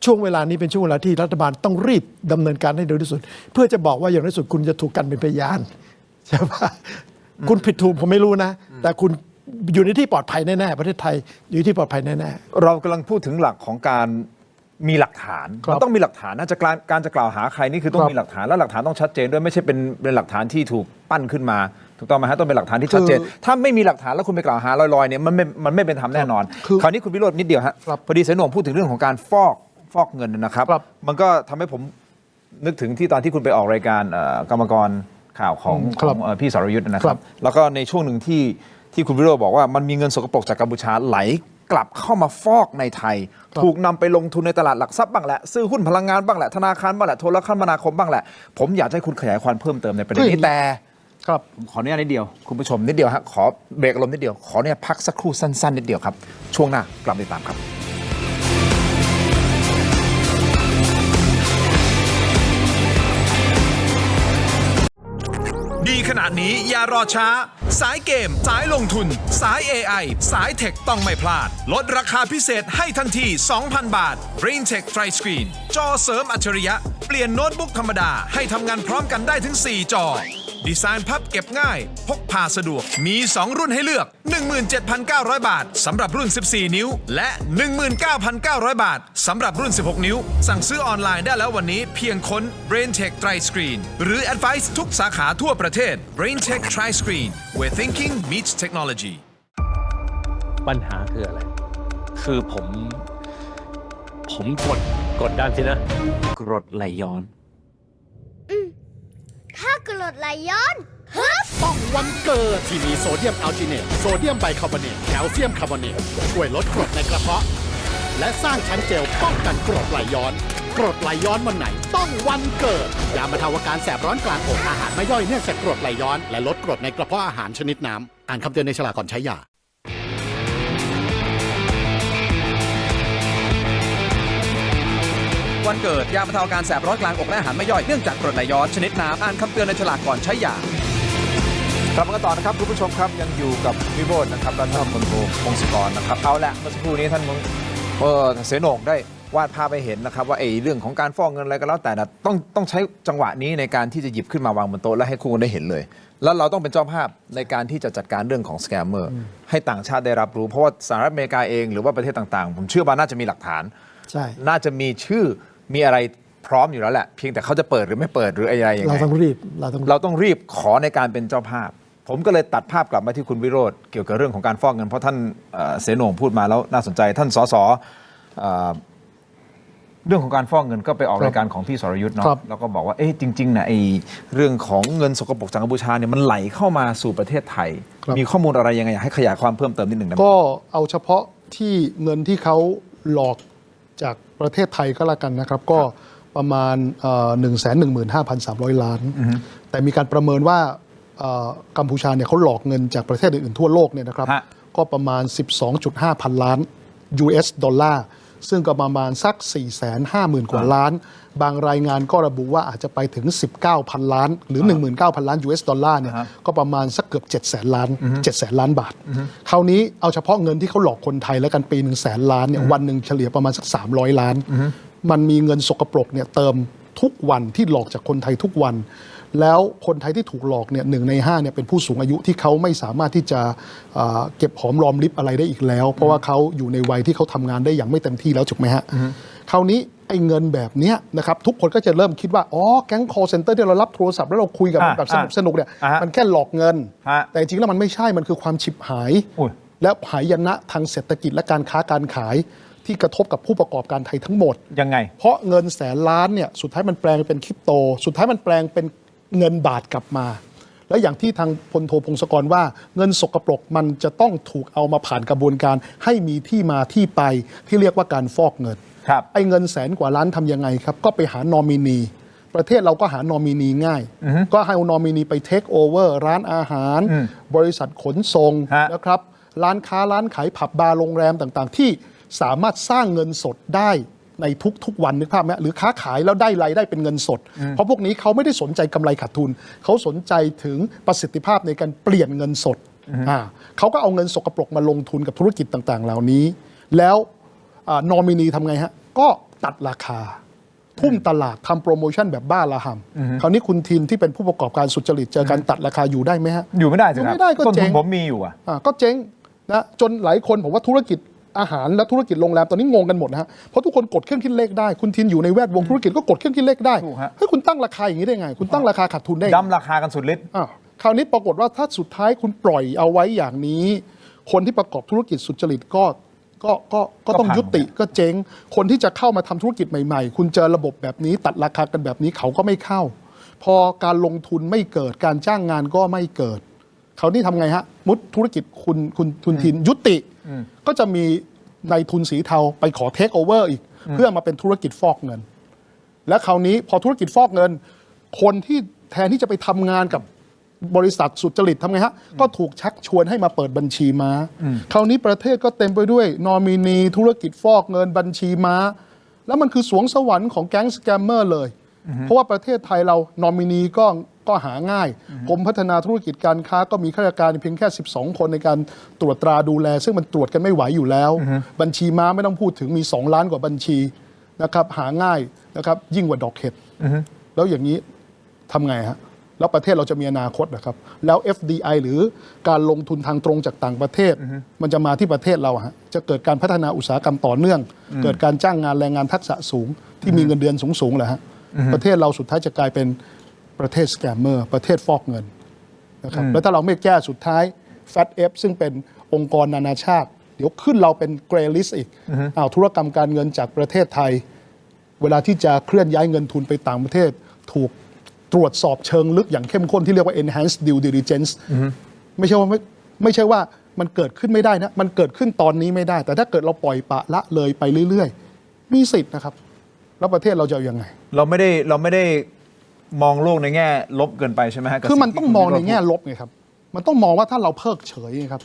ช่วงเวลานี้เป็นช่วงเวลาที่รัฐบาลต้องรีบดำเนินการให้เร็วที่สุด เพื่อจะบอกว่าอย่างน้อยสุดคุณจะถูกกันเป็นพยานใช่ปะคุณผิดถูกผมไม่รู้นะ แต่คุณอยู่ในที่ปลอดภัยแน่ๆประเทศไทยอยู่ในที่ปลอดภัยแน่ๆ เรากำลังพูดถึงหลักของการมีหลักฐาน ครับ มันต้องมีหลักฐานนะการจะกล่าวหาใครนี่คือต้องมีหลักฐานและหลักฐานต้องชัดเจนด้วยไม่ใช่เป็นหลักฐานที่ถูกปั้นขึ้นมาถูกต้องไหมฮะต้องเป็นหลักฐานที่ชัดเจน ถ้าไม่มีหลักฐานแล้วคุณไปกล่าวหาลอยๆเนี่ยมันไม่เป็นธรรมแน่นอน คราวนี้คุณวิโรจน์นิดเดียวฮะ ครับ พอดีเสนหน่วงพูดถึงเรื่องของการฟอกเงินนะครับ ครับ มันก็ทำให้ผมนึกถึงที่ตอนที่คุณไปออกรายการกรรมกรข่าวของ ครับ พี่สรยุทธ์นะค ครั รับบ แล้วก็ในช่วงหนึ่งที่คุณวิโรจน์บอกว่ามันมีเงินสกปรกจากกัมพูชาไหลกลับเข้ามาฟอกในไทย ถูกนำไปลงทุนในตลาดหลักทรัพย์บ้างแหละซื้อหุ้นพลังงานบ้างแหละธนาคารบ้างแหละโทรคมนาคมบ้างแหละผมอยากให้คุณขยายความเพิ่มเติมในประเด็นนี้แต่ ครับ ผมขออนุญาตนิดเดียวคุณผู้ชมนิดเดียวฮะขอเบรกอารมณ์นิดเดียวขอเนี่ยพักสักครู่สั้นๆนิดเดียวครับช่วงหน้ากลับติดตามครับ ดีขนาดนี้อย่ารอช้า สายเกม สายลงทุน สาย AI สายเทคต้องไม่พลาด ลดราคาพิเศษให้ทันที 2,000 บาท BrainTech Tri Screen จอเสริมอัจฉริยะ เปลี่ยนโน้ตบุ๊กธรรมดาให้ทำงานพร้อมกันได้ถึง 4 จอ ดีไซน์พับเก็บง่าย พกพาสะดวก มี 2 รุ่นให้เลือก 17,900 บาทสำหรับรุ่น 14 นิ้ว และ 19,900 บาทสำหรับรุ่น 16 นิ้ว สั่งซื้อออนไลน์ได้แล้ววันนี้เพียงค้น BrainTech Tri Screen หรือ Advice ทุกสาขาทั่วประเทศ BrainTech Tri Screen where thinking meets technology ปัญหาคืออะไร คือผมกดดันสินะ กรดไหลย้อน ถ้ากรดไหลย้อนฮึบ ป้องวันเกิดที่มีโซเดียมอัลจิเนต โซเดียมไบคาร์บอเนต แคลเซียมคาร์บอเนต ช่วยลดกรดในกระเพาะ และสร้างชั้นเจลป้องกันกรดไหลย้อน กรดไหลย้อนวันไหน ต้องวันเกิด ยาบรรเทาอาการแสบร้อนกลางอกอาหารไม่ย่อยเนื่องจากกรดไหลย้อน และลดกรดในกระเพาะอาหารชนิดน้ำอ่านคำเตือนในฉลากก่อนใช้ยา วันเกิดยาบรรเทาอาการแสบร้อนกลางอกและอาหารไม่ย่อยเนื่องจากกรดไหลย้อนชนิดน้ำอ่านคำเตือนในฉลากก่อนใช้ยา กลับมากันต่อนะครับคุณผู้ชมครับยังอยู่กับวิโรจน์นะครับและท่านพลโทพงศกรนะครับเอาละเมื่อสักครู่นี้ท่านเสนงได้วาดภาพไปเห็นนะครับว่าเรื่องของการฟอกเงินอะไรก็แล้วแต่นะต้องใช้จังหวะนี้ในการที่จะหยิบขึ้นมาวางบนโต๊ะและให้คุณได้เห็นเลย แล้วเราต้องเป็นเจ้าภาพในการที่จะจัดการเรื่องของสแกมเมอร์ให้ต่างชาติได้รับรู้เพราะว่าสหรัฐอเมริกาเองหรือว่าประเทศต่างๆผมเชื่อว่าน่าจะมีหลักฐาน ใช่ น่าจะมีชื่อมีอะไรพร้อมอยู่แล้วแหละเพียงแต่เขาจะเปิดหรือไม่เปิดหรืออะไรยังไง เราต้องรีบ เราต้องรีบขอในการเป็นเจ้าภาพ ผมก็เลยตัดภาพกลับมาที่คุณวิโรจน์เกี่ยวกับเรื่องของการฟอกเงินเพราะท่านเสนงพูดมาแล้วน่าสนใจท่านสสเรื่องของการฟอกเงินก็ไปออกรายการของพี่สรยุทธ์เนาะ ครับ แล้วก็บอกว่าจริงๆนะเรื่องของเงินสกปรกจากกัมพูชาเนี่ยมันไหลเข้ามาสู่ประเทศไทย ครับ มีข้อมูลอะไรยังไงอยากให้ขยายความเพิ่มเติมนิดหนึ่งได้ไหม ก็เอาเฉพาะที่เงินที่เขาหลอกจากประเทศไทยก็แล้วกันนะครับ ก็ประมาณ115,300 ล้าน แต่มีการประเมินว่ากัมพูชาเนี่ยเขาหลอกเงินจากประเทศอื่นๆทั่วโลกเนี่ยนะครับ ฮะ ก็ประมาณ 12.5 พันล้าน US ดอลลาร์ซึ่งก็ประมาณสัก 450,000 กว่าล้าน บางรายงานก็ระบุว่าอาจจะไปถึง 19,000 ล้าน หรือ 19,000 ล้าน US ดอลลาร์เนี่ยก็ประมาณสักเกือบ 700,000 ล้าน 700,000 ล้านบาท คราวนี้เอาเฉพาะเงินที่เขาหลอกคนไทยแล้วกันปี100,000 ล้านเนี่ยวันหนึ่งเฉลี่ยประมาณสัก300 ล้าน มันมีเงินสกปรกเนี่ยเติมทุกวันที่หลอกจากคนไทยทุกวัน แล้วคนไทยที่ถูกหลอกเนี่ย1 ใน 5เนี่ยเป็นผู้สูงอายุที่เขาไม่สามารถที่จะเก็บหอมรอมริบอะไรได้อีกแล้ว เพราะว่าเขาอยู่ในวัยที่เขาทำงานได้อย่างไม่เต็มที่แล้วถูกไหมฮะคราวนี้ไอ้เงินแบบเนี้ยนะครับทุกคนก็จะเริ่มคิดว่าอ๋อแก๊ง call center ที่เรารับโทรศัพท์แล้วเราคุยกับมันแบบสนุกๆเนี่ยมันแค่หลอกเงิน แต่จริงๆแล้วมันไม่ใช่มันคือความฉิบหาย อุ้ย และหายนะทางเศรษฐกิจและการค้าการขายที่กระทบกับผู้ประกอบการไทยทั้งหมด ยังไง เพราะเงินแสนล้านเนี่ยสุดท้ายมันแปลงเป็นคริปโต สุดท้ายมันแปลงเป็นเงินบาทกลับมา แล้วอย่างที่ทางพลโทพงศกรว่าเงินสกปรกมันจะต้องถูกเอามาผ่านกระบวนการให้มีที่มาที่ไปที่เรียกว่าการฟอกเงิน ครับ ไอ้เงินแสนกว่าล้านทำยังไงครับ ก็ไปหานอมินี ประเทศเราก็หานอมินีง่าย ก็ให้เอานอมินีไปเทคโอเวอร์ร้านอาหาร บริษัทขนส่ง ฮะ นะครับร้านค้าร้านขายผับบาร์โรงแรมต่างๆ ที่สามารถสร้างเงินสดได้ในทุกๆวันนึกภาพไหมหรือค้าขายแล้วได้รายได้เป็นเงินสด เพราะพวกนี้เขาไม่ได้สนใจกำไรขาดทุน เขาสนใจถึงประสิทธิภาพในการเปลี่ยนเงินสดเขาก็เอาเงินสกปรกมาลงทุนกับธุรกิจต่างๆ เหล่านี้ แล้วนอมินีทำไงฮะก็ ตัดราคา ทุ่มตลาดทำโปรโมชั่นแบบบ้าระห่ำคราวนี้คุณทินที่เป็นผู้ประกอบการสุจริตเจอการตัดราคาอยู่ได้ไหมฮะ อยู่ไม่ได้สิครับ ไม่ได้ก็ ต้น เจ๊ ทุน ง ผมมีอยู่อ่ะ ก็เจ๊งนะจนหลายคนผมว่าธุรกิจอาหารและธุรกิจโรงแรมตอนนี้งงกันหมดนะฮะเพราะทุกคนกดเครื่องคิดเลขได้คุณทินอยู่ในแวดวงธุรกิจก็กดเครื่องคิดเลขได้ ถูกฮะ เฮ้ยคุณตั้งราคาอย่างนี้ได้ไง คุณตั้งราคาขาดทุนได้ไง ดำราคากันสุดฤทธิ์ คราวนี้ปรากฏว่าถ้าสุดท้ายคุณปล่อยเอาไว้อย่างนี้ คนที่ประกอบธุรกิจสุจริตก็ต้องยุติก็เจ๊งคนที่จะเข้ามาทำธุรกิจใหม่ๆ คุณเจอระบบแบบนี้ตัดราคากันแบบนี้เขาก็ไม่เข้า พอการลงทุนไม่เกิดการจ้างงานก็ไม่เกิดเขานี่ทำไงฮะมุดธุรกิจคุณทินยุติก็จะมีนายทุนสีเทาไปขอเทคโอเวอร์อีกเพื่อมาเป็นธุรกิจฟอกเงิน และคราวนี้พอธุรกิจฟอกเงิน คนที่แทนที่จะไปทำงานกับบริษัทสุจริตทำไงฮะก็ถูกชักชวนให้มาเปิดบัญชีม้าคราวนี้ประเทศก็เต็มไปด้วยนอมินีธุรกิจฟอกเงินบัญชีม้าแล้วมันคือสวงสวรรค์ของแก๊งสแกมเมอร์เลยเพราะว่าประเทศไทยเรานอมินีก็หาง่ายกรมพัฒนาธุรกิจการค้าก็มีข้าราชการเพียงแค่12 คนในการตรวจตราดูแลซึ่งมันตรวจกันไม่ไหวอยู่แล้วบัญชีม้าไม่ต้องพูดถึงมี2 ล้านกว่าบัญชีนะครับหาง่ายนะครับยิ่งกว่าดอกเห็ดแล้วอย่างนี้ทำไงฮะแล้วประเทศเราจะมีอนาคตนะครับแล้ว FDI หรือการลงทุนทางตรงจากต่างประเทศมันจะมาที่ประเทศเราฮะจะเกิดการพัฒนาอุตสาหกรรมต่อเนื่องเกิดการจ้างงานแรงงานทักษะสูงที่มีเงินเดือนสูงๆแหละฮะประเทศเราสุดท้ายจะกลายเป็นประเทศสแกมเมอร์ประเทศฟอกเงินนะครับแล้วถ้าเราไม่แก้สุดท้าย FATF ซึ่งเป็นองค์กรนานาชาติเดี๋ยวขึ้นเราเป็นเกรลิสอีกธุรกรรมการเงินจากประเทศไทยเวลาที่จะเคลื่อนย้ายเงินทุนไปต่างประเทศถูกตรวจสอบเชิงลึกอย่างเข้มข้นที่เรียกว่า enhanced due diligence ไม่ใช่ว่ามันเกิดขึ้นไม่ได้นะมันเกิดขึ้นตอนนี้ไม่ได้แต่ถ้าเกิดเราปล่อยปะละเลยไปเรื่อยๆมีสิทธิ์นะครับแล้วประเทศเราจะยังไงเราไม่ได้มองโลกในแง่ลบเกินไปใช่ไหมฮะ คือมันต้องมองในแง่ลบไงครับมันต้องมองว่าถ้าเราเพิกเฉยครับ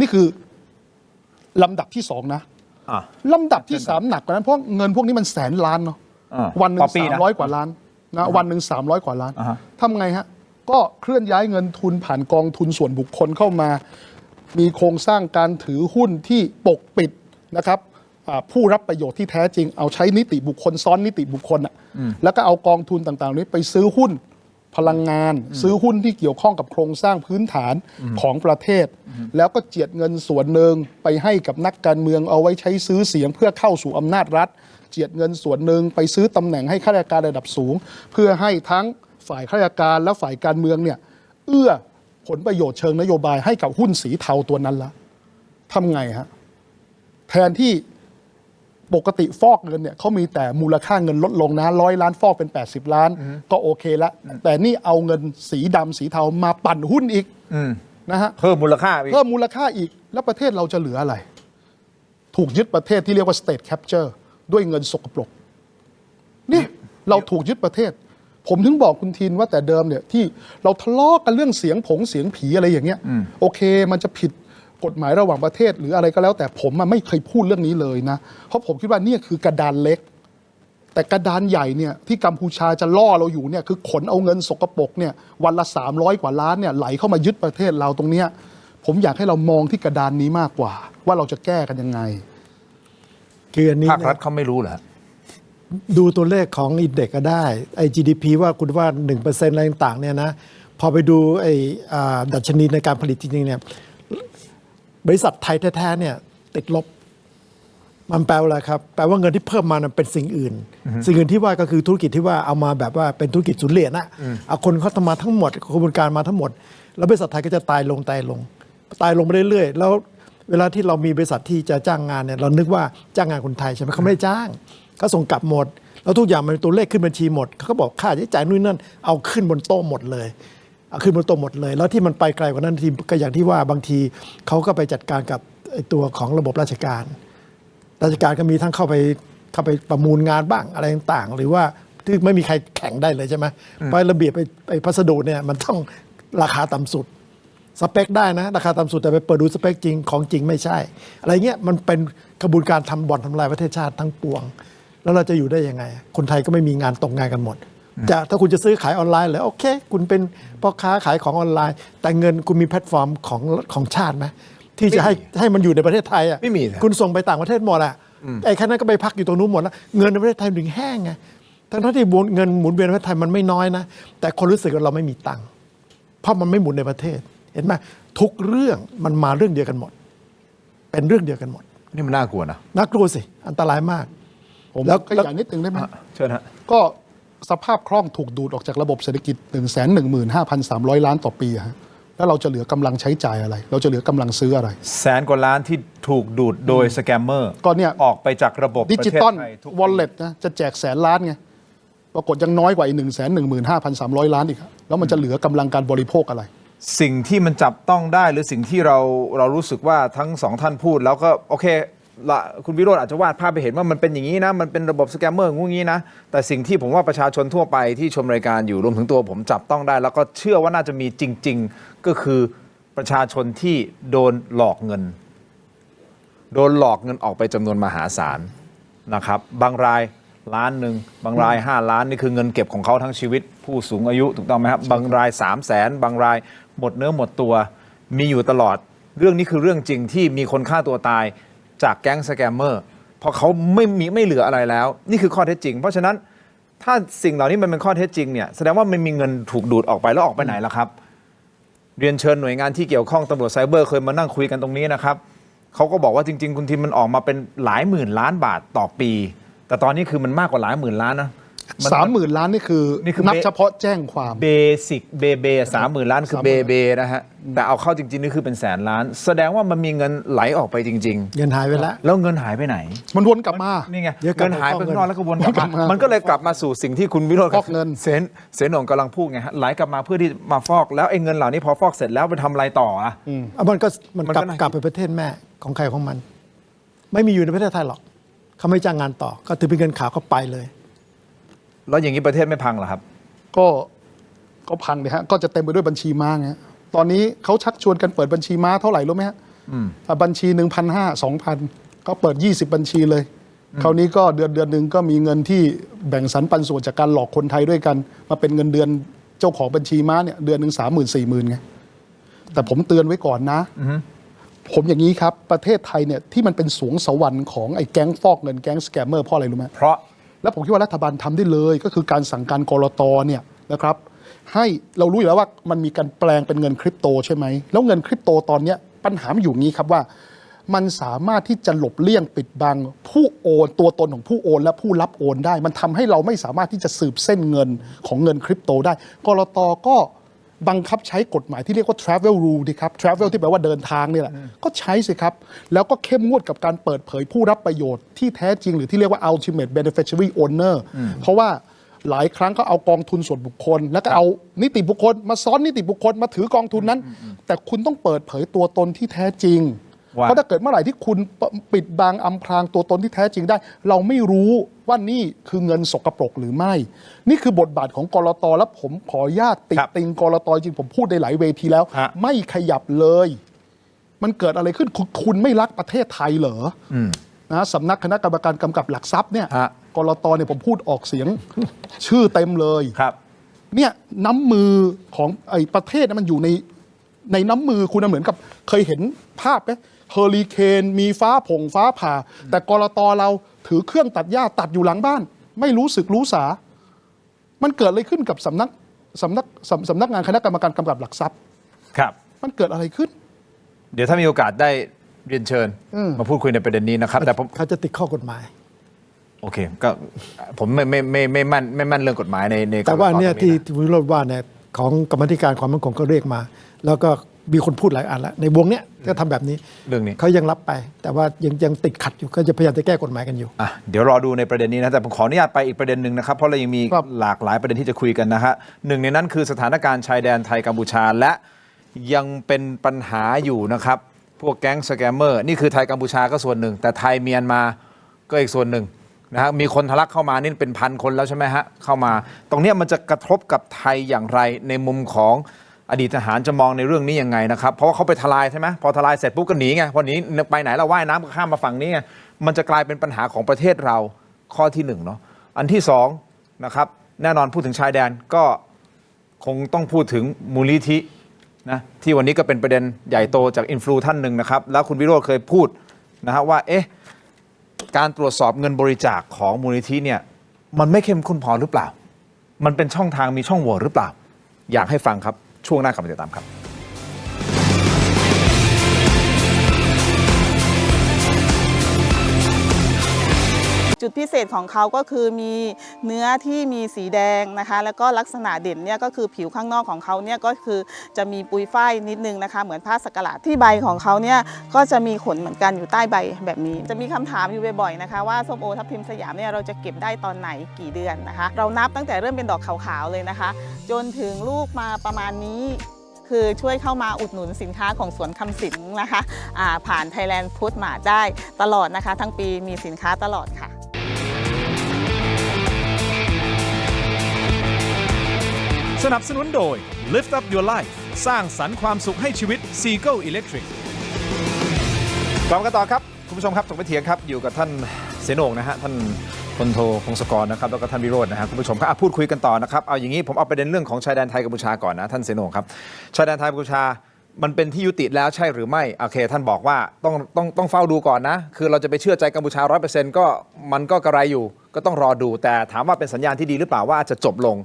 นี่คือลำดับที่2นะลำดับที่3หนักกว่านั้นเพราะเงินพวกนี้มันแสนล้านเนาะวันหนึ่ง300 กว่าล้านนะวันหนึ่ง300 กว่าล้านทำไงฮะก็เคลื่อนย้ายเงินทุนผ่านกองทุนส่วนบุคคลเข้ามามีโครงสร้างการถือหุ้นที่ปกปิดนะครับผู้รับประโยชน์ที่แท้จริงเอาใช้นิติบุคคลซ้อนนิติบุคคลแล้วก็เอากองทุนต่างๆนี้ไปซื้อหุ้นพลังงานซื้อหุ้นที่เกี่ยวข้องกับโครงสร้างพื้นฐานของประเทศแล้วก็เจียดเงินส่วนหนึ่งไปให้กับนักการเมืองเอาไว้ใช้ซื้อเสียงเพื่อเข้าสู่อำนาจรัฐเจียดเงินส่วนหนึ่งไปซื้อตำแหน่งให้ข้าราชการระดับสูงเพื่อให้ทั้งฝ่ายข้าราชการและฝ่ายการเมืองเนี่ยเอื้อผลประโยชน์เชิงนโยบายให้กับหุ้นสีเทาตัวนั้นละทำไงฮะแทนที่ปกติฟอกเงินเนี่ยเขามีแต่มูลค่าเงินลดลงนะ100 ล้านฟอกเป็น80 ล้านก็โอเคละแต่นี่เอาเงินสีดำสีเทามาปั่นหุ้นอีกนะฮะเพิ่มมูลค่าอีกแล้วประเทศเราจะเหลืออะไรถูกยึดประเทศที่เรียกว่า state capture ด้วยเงินสกปรกนี่เราถูกยึดประเทศผมถึงบอกคุณทินว่าแต่เดิมเนี่ยที่เราทะเลาะกันเรื่องเสียงผีอะไรอย่างเงี้ยโอเคมันจะผิดกฎหมายระหว่างประเทศหรืออะไรก็แล้วแต่ผมไม่เคยพูดเรื่องนี้เลยนะเพราะผมคิดว่านี่คือกระดานเล็กแต่กระดานใหญ่เนี่ยที่กัมพูชาจะล่อเราอยู่เนี่ยคือขนเอาเงินสกปรกเนี่ยวันละ300 กว่าล้านเนี่ยไหลเข้ามายึดประเทศเราตรงเนี้ยผมอยากให้เรามองที่กระดานนี้มากกว่าว่าเราจะแก้กันยังไงคืออันนี้ภาครัฐเขาไม่รู้เหรอดูตัวเลขของอินเด็กซ์ก็ได้ไอ้ GDP ว่าคุณว่า 1% อะไรต่างๆเนี่ยนะพอไปดูไอ้ดัชนีในการผลิตจริงๆเนี่ยบริษัทไทยแท้ๆเนี่ยติดลบมันแปลว่าอะไรครับแปลว่าเงินที่เพิ่มมาเป็นสิ่งอื่นสิ่งอื่นที่ว่าก็คือธุรกิจที่ว่าเอามาแบบว่าเป็นธุรกิจสุนเหรียญนะเอาคนเขาทำมาทั้งหมดกระบวนการมาทั้งหมดแล้วบริษัทไทยก็จะตายลงไปเรื่อยๆแล้วเวลาที่เรามีบริษัทที่จะจ้างงานเนี่ยเรานึกว่าจ้างงานคนไทยใช่ไหมเขาไม่ได้จ้างเขาส่งกลับหมดแล้วทุกอย่างมันตัวเลขขึ้นบัญชีหมดเขาก็บอกค่าใช้จ่ายนู่นนั่นเอาขึ้นบนโต๊ะหมดเลยเอาขึ้นบนโต๊ะหมดเลยแล้วที่มันไปไกลกว่านั้นทีก็อย่างที่ว่าบางทีเขาก็ไปจัดการกับตัวของระบบราชการก็มีทั้งเข้าไปประมูลงานบ้างอะไรต่างๆหรือว่าที่ไม่มีใครแข่งได้เลยใช่ไหมเพราะระเบียบไอ้พัสดุเนี่ยมันต้องราคาต่ำสุดสเปคได้นะราคาต่ำสุดแต่ไปเปิดดูสเปคจริงของจริงไม่ใช่อะไรเงี้ยมันเป็นกระบวนการทำบ่อนทำลายประเทศชาติทั้งปวงแล้วเราจะอยู่ได้ยังไงคนไทยก็ไม่มีงานตกงานกันหมดถ้าคุณจะซื้อขายออนไลน์เลยโอเคคุณเป็นพ่อค้าขายของออนไลน์แต่เงินคุณมีแพลตฟอร์มของชาติไหมที่จะให้มันอยู่ในประเทศไทยอ่ะไม่มีคุณส่งไปต่างประเทศหมดอ่ะ ไอ้แค่นั้นก็ไปพักอยู่ตรงนู้นหมดแล้วเงินในประเทศไทยถึงแห้งไงทั้งที่เงินหมุนเวียนในประเทศไทยมันไม่น้อยนะแต่คนรู้สึกว่าเราไม่มีตังค์เพราะมันไม่หมุนในประเทศเห็นไหมทุกเรื่องมันมาเรื่องเดียวกันหมดเป็นเรื่องเดียวกันหมดนี่มันน่ากลัวนะน่ากลัวสิอันตรายมาก ผมแล้วก็อย่างนิดนึงได้ไหม เชิญฮะก็สภาพคล่องถูกดูดออกจากระบบเศรษฐกิจ 115,300 ล้านต่อปีฮะแล้วเราจะเหลือกำลังใช้จ่ายอะไรเราจะเหลือกำลังซื้ออะไรแสนกว่าล้านที่ถูกดูดโดยสแกมเมอร์ก็เนี่ยออกไปจากระบบดิจิตอลวอลเล็ตนะจะแจกแสนล้านไงปรากฏยังน้อยกว่าอีก 115,300 ล้านอีกแล้วมันจะเหลือกำลังการบริโภคอะไรสิ่งที่มันจับต้องได้หรือสิ่งที่เรารู้สึกว่าทั้งสองท่านพูดแล้วก็โอเคละคุณวิโรจน์อาจจะวาดภาพไปเห็นว่ามันเป็นอย่างนี้นะมันเป็นระบบสแกมเมอร์งูงี้นะแต่สิ่งที่ผมว่าประชาชนทั่วไปที่ชมรายการอยู่รวมถึงตัวผมจับต้องได้แล้วก็เชื่อว่าน่าจะมีจริงๆก็คือประชาชนที่โดนหลอกเงินออกไปจำนวนมหาศาลนะครับบางรายล้านหนึ่งบางราย5 ล้านนี่คือเงินเก็บของเขาทั้งชีวิตผู้สูงอายุถูกต้องไหมครับบางราย300,000บางรายหมดเนื้อหมดตัวมีอยู่ตลอดเรื่องนี้คือเรื่องจริงที่มีคนฆ่าตัวตายจากแก๊งสแกมเมอร์เพราะเขาไม่เหลืออะไรแล้วนี่คือข้อเท็จจริงเพราะฉะนั้นถ้าสิ่งเหล่านี้มันเป็นข้อเท็จจริงเนี่ยแสดงว่ามันมีเงินถูกดูดออกไปแล้วออกไปไหนล่ะครับเรียนเชิญหน่วยงานที่เกี่ยวข้องตำรวจไซเบอร์เคยมานั่งคุยกันตรงนี้นะครับเขาก็บอกว่าจริงๆคุณทิมมันออกมาเป็นหลายหมื่นล้านบาทต่อปีแต่ตอนนี้คือมันมากกว่าหลายหมื่นล้านนะ30,000 ล้านนี่คือนับเฉพาะแจ้งความเบสิกเบ30,000 ล้านคือเบนะฮะแต่เอาเข้าจริงๆนี่คือเป็นแสนล้านแสดงว่ามันมีเงินไหลออกไปจริงๆเงินหายไปแล้วเงินหายไปไหนมันวนกลับมานี่ไงเงินหายไปข้างนอกแล้วก็วนกลับมามันก็เลยกลับมาสู่สิ่งที่คุณวิโรจน์เสนหงกำลังพูดไงฮะไหลกลับมาเพื่อที่มาฟอกแล้วไอ้เงินเหล่านี้พอฟอกเสร็จแล้วไปทำอะไรต่ออ่ะมันกลับไปประเทศแม่ของใครของมันไม่มีอยู่ในประเทศไทยหรอกเขาไม่จ้างงานต่อก็ถือเป็นเงินขาวก็ไปเลยแล้วอย่างนี้ประเทศไม่พังเหรอครับก็พังเลยฮะก็จะเต็มไปด้วยบัญชีม้าไงตอนนี้เขาชักชวนกันเปิดบัญชีม้าเท่าไหร่รู้ไหมฮะบัญชี 1,500 2,000 ก็เปิด20บัญชีเลยคราวนี้ก็เดือนหนึ่งก็มีเงินที่แบ่งสรรปันส่วนจากการหลอกคนไทยด้วยกันมาเป็นเงินเดือนเจ้าของบัญชีม้าเนี่ยเดือนหนึ่ง 30,000-40,000 ไงแต่ผมเตือนไว้ก่อนนะผมอย่างนี้ครับประเทศไทยเนี่ยที่มันเป็นสวงสวรรค์ของไอ้แก๊งฟอกเงินแก๊งสแกมเมอร์เพราะอะไรรู้ไหมเพราะแล้วผมคิดว่ารัฐบาลทำได้เลยก็คือการสั่งการกลตเนี่ยนะครับให้เรารู้อยู่แล้วว่ามันมีการแปลงเป็นเงินคริปโตใช่ไหมแล้วเงินคริปโตตอนนี้ปัญหามันอยู่งี้ครับว่ามันสามารถที่จะหลบเลี่ยงปิดบังผู้โอนตัวตนของผู้โอนและผู้รับโอนได้มันทำให้เราไม่สามารถที่จะสืบเส้นเงินของเงินคริปโตได้กลตก็บังคับใช้กฎหมายที่เรียกว่า travel rule ดีครับ travel ที่แปลว่าเดินทางนี่แหละก็ใช้สิครับแล้วก็เข้มงวดกับการเปิดเผยผู้รับประโยชน์ที่แท้จริงหรือที่เรียกว่า ultimate beneficiary owner เพราะว่าหลายครั้งก็เอากองทุนส่วนบุคคลแล้วก็เอานิติบุคคลมาซ้อนนิติบุคคลมาถือกองทุนนั้นแต่คุณต้องเปิดเผยตัวตนที่แท้จริงเพราะถ้าเกิดเมื่อไหร่ที่คุณปิดบังอำพรางตัวตนที่แท้จริงได้เราไม่รู้ว่านี่คือเงินสกปรกหรือไม่นี่คือบทบาทของกลตและผมขออนุญาตติติงกลตจริงผมพูดในหลายเวทีแล้วไม่ขยับเลยมันเกิดอะไรขึ้นคุณไม่รักประเทศไทยเหรอนะสำนักคณะกรรมการกำกับหลักทรัพย์เนี่ยกลตเนี่ยผมพูดออกเสียง ชื่อเต็มเลยเนี่ยน้ำมือของไอ้ประเทศมันอยู่ในน้ำมือคุณเหมือนกับเคยเห็นภาพไหมเฮอริเคนมีฟ้าผ่าแต่กลตเราถือเครื่องตัดหญ้าตัดอยู่หลังบ้านไม่รู้สึกรู้สามันเกิดอะไรขึ้นกับสำนักงานคณะกรรมการกำกับหลักทรัพย์ครับมันเกิดอะไรขึ้นเดี๋ยวถ้ามีโอกาสได้เรียนเชิญมาพูดคุยในประเด็นนี้นะครับแต่ผมเขาจะติดข้อกฎหมายโอเคก็ผมไม่มั่นเรื่องกฎหมายในแต่ว่าเนี่ยที่วิโรจน์ว่าเนี่ยของกรรมธิการความมั่นคงก็เรียกมาแล้วก็มีคนพูดหลายอันแล้วในวงเนี้ยก็ทำแบบนี้เรื่องนี้เขายังรับไปแต่ว่ายังติดขัดอยู่ก็จะพยายามจะแก้กฎหมายกันอยู่เดี๋ยวรอดูในประเด็นนี้นะแต่ผมขออนุญาตไปอีกประเด็นหนึ่งนะครับเพราะเรายังมีหลากหลายประเด็นที่จะคุยกันนะฮะหนึ่งในนั้นคือสถานการณ์ชายแดนไทยกัมพูชาและยังเป็นปัญหาอยู่นะครับพวกแก๊งสแกมเมอร์นี่คือไทยกัมพูชาก็ส่วนหนึ่งแต่ไทยเมียนมาก็อีกส่วนหนึ่งนะฮะมีคนทะลักเข้ามานี่เป็นพันคนแล้วใช่ไหมฮะเข้ามาตรงนี้มันจะกระทบกับไทยอย่างไรในมุมของอดีตทหารจะมองในเรื่องนี้ยังไงนะครับเพราะว่าเขาไปทลายใช่ไหมพอทลายเสร็จปุ๊บก็หนีไงพอหนีไปไหนเราว่ายน้ำก็ข้ามมาฝั่งนี้ไงมันจะกลายเป็นปัญหาของประเทศเราข้อที่1เนาะอันที่2นะครับแน่นอนพูดถึงชายแดนก็คงต้องพูดถึงมูลนิธินะที่วันนี้ก็เป็นประเด็นใหญ่โตจากอินฟลูท่านหนึ่งนะครับแล้วคุณวิโรจน์เคยพูดนะฮะว่า การตรวจสอบเงินบริจาคของมูลนิธิเนี่ยมันไม่เข้มข้นพอหรือเปล่ามันเป็นช่องทางมีช่องโหว่หรือเปล่าอยากให้ฟังครับช่วงหน้ากลับมาติดตามครับจุดพิเศษของเขาก็คือมีเนื้อที่มีสีแดงนะคะแล้วก็ลักษณะเด่นเนี่ยก็คือผิวข้างนอกของเขาเนี่ยก็คือจะมีปุยฝ้ายนิดนึงนะคะเหมือนผ้าสักหลาดที่ใบของเขาเนี่ยก็จะมีขนเหมือนกันอยู่ใต้ใบแบบนี้จะมีคำถามอยู่บ่อยๆนะคะว่าส้มโอทับทิมสยามเนี่ยเราจะเก็บได้ตอนไหนกี่เดือนนะคะเรานับตั้งแต่เริ่มเป็นดอกขาวๆเลยนะคะจนถึงลูกมาประมาณนี้คือช่วยเข้ามาอุดหนุนสินค้าของสวนคำสิงนะคะผ่าน Thailand Food Mart ได้ตลอดนะคะทั้งปีมีสินค้าตลอดค่ะสนับสนุนโดย Lift Up Your Life สร้างสรรค์ความสุขให้ชีวิต Seagull Electric กลับมากันต่อครับคุณผู้ชมครับถกไปเถียงครับอยู่กับท่านเสนงนะฮะท่านพลโทพงศกรนะครับแล้วก็ท่านวิโรจน์นะฮะคุณผู้ชมครับพูดคุยกันต่อนะครับเอาอย่างนี้ผมเอาประเด็นเรื่องของชายแดนไทยกัมพูชาก่อนนะท่านเสนงครับชายแดนไทยกัมพูชามันเป็นที่ยุติแล้วใช่หรือไม่โอเคท่านบอกว่าต้องเฝ้าดูก่อนนะคือเราจะไปเชื่อใจกัมพูชา 100% ก็มันก็กระไรอยู่ก็ต้องรอดูแต่ถามว่าเป็นสัญญาณที่ดีหรือเปล่าว่าจะจบลง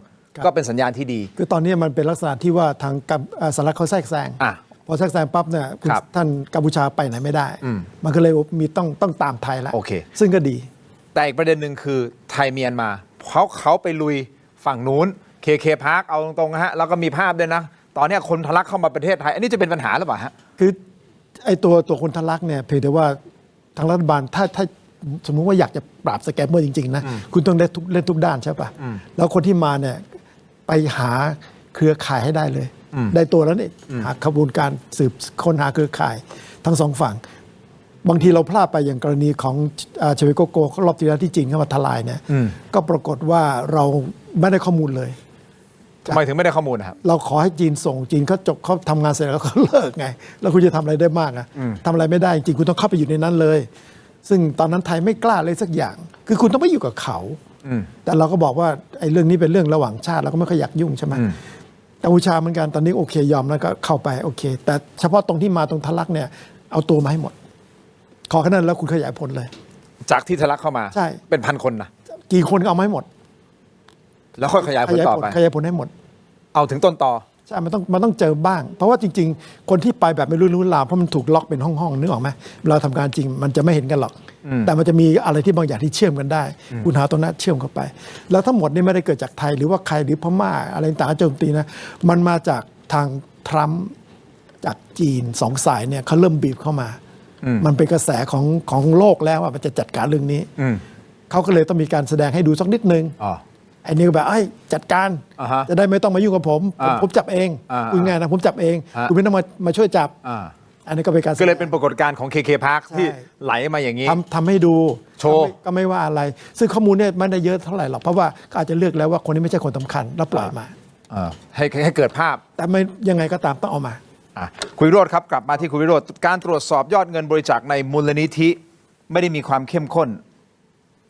ก็เป็นสัญญาณที่ดีคือตอนนี้มันเป็นลักษณะที่ว่าทางสหรัฐเขาแทรกแซงพอแทรกแซงปั๊บเนี่ยท่านกัมพูชาไปไหนไม่ได้มันก็เลยมีต้องตามไทยแล้วโอเคซึ่งก็ดีแต่อีกประเด็นหนึ่งคือไทยเมียนมาเขาไปลุยฝั่งนู้นเคพาร์คเอาตรงๆนะฮะแล้วก็มีภาพด้วยนะตอนนี้คนทะลักเข้ามาประเทศไทยอันนี้จะเป็นปัญหาหรือเปล่าฮะคือไอ้ตัวคนทะลักเนี่ยเพียงแต่ว่าทางรัฐบาลถ้าสมมุติว่าอยากจะปราบสแกมเมอร์จริงๆนะคุณต้องเล่นทุกด้านใช่ป่ะแล้วคนที่มาเนี่ยไปหาเครือข่ายให้ได้เลยได้ตัวแล้วนี่หาขบวนการสืบค้นหาเครือข่ายทั้งสองฝั่งบางทีเราพลาดไปอย่างกรณีของเชเวโกโกรอบที่แล้วที่จีนเข้ามาทลายเนี่ยก็ปรากฏว่าเราไม่ได้ข้อมูลเลยทำไมถึงไม่ได้ข้อมูลนะครับเราขอให้จีนส่งจีนเขาจบเขาทำงานเสร็จแล้วเขาเลิกไงแล้วคุณจะทำอะไรได้มากอะทำอะไรไม่ได้จริงคุณต้องเข้าไปอยู่ในนั้นเลยซึ่งตอนนั้นไทยไม่กล้าเลยสักอย่างคือคุณต้องไม่อยู่กับเขาแต่เราก็บอกว่าไอ้เรื่องนี้เป็นเรื่องระหว่างชาติเราก็ไม่ค่อยอยากยุ่งใช่ไหมกัมพูชาเหมือนกันตอนนี้โอเคยอมแล้วก็เข้าไปโอเคแต่เฉพาะตรงที่มาตรงทะลักเนี่ยเอาตัวมาให้หมดขอแค่นั้นแล้วคุณขยายผลเลยจากที่ทะลักเข้ามาใช่เป็นพันคนนะกี่คนก็เอามาให้หมดแล้วค่อยขยายผลต่อไปขยายผลให้หมดเอาถึงต้นต่อใช่มันต้องเจอบ้างเพราะว่าจริงๆคนที่ไปแบบไม่รู้ราวเพราะมันถูกล็อกเป็นห้องนึกออกไหมเราทำการจริงมันจะไม่เห็นกันหรอกแต่มันจะมีอะไรที่บางอย่างที่เชื่อมกันได้คุณหาตรงนั้นเชื่อมเข้าไปแล้วทั้งหมดนี่ไม่ได้เกิดจากไทยหรือว่าใครหรือพม่าอะไรต่างๆโจมตีนะมันมาจากทางทรัมป์จากจีนสองสายเนี่ยเขาเริ่มบีบเข้ามามันเป็นกระแสของโลกแล้วว่ามันจะจัดการเรื่องนี้เขาก็เลยต้องมีการแสดงให้ดูสักนิดนึงไอ้นี่ก็แบบจัดการจะได้ไม่ต้องมายุ่งกับผมจับเองคุณไงนะผมจับเองคุณไม่ต้องมาช่วยจับอันนี้ก็เป็นการก็เลยเป็นปรากฏการณ์ของเคพาร์คที่ไหลมาอย่างนี้ทำให้ดูโชว์ก็ไม่ว่าอะไรซึ่งข้อมูลเนี่ยไม่ได้เยอะเท่าไหร่หรอกเพราะว่าก็อาจจะเลือกแล้วว่าคนนี้ไม่ใช่คนสำคัญแล้วปล่อยมาให้เกิดภาพแต่ไม่ยังไงก็ตามต้องเอามาคุณวิโรจน์ครับกลับมาที่คุณวิโรจน์การตรวจสอบยอดเงินบริจาคในมูลนิธิไม่ได้มีความเข้มข้น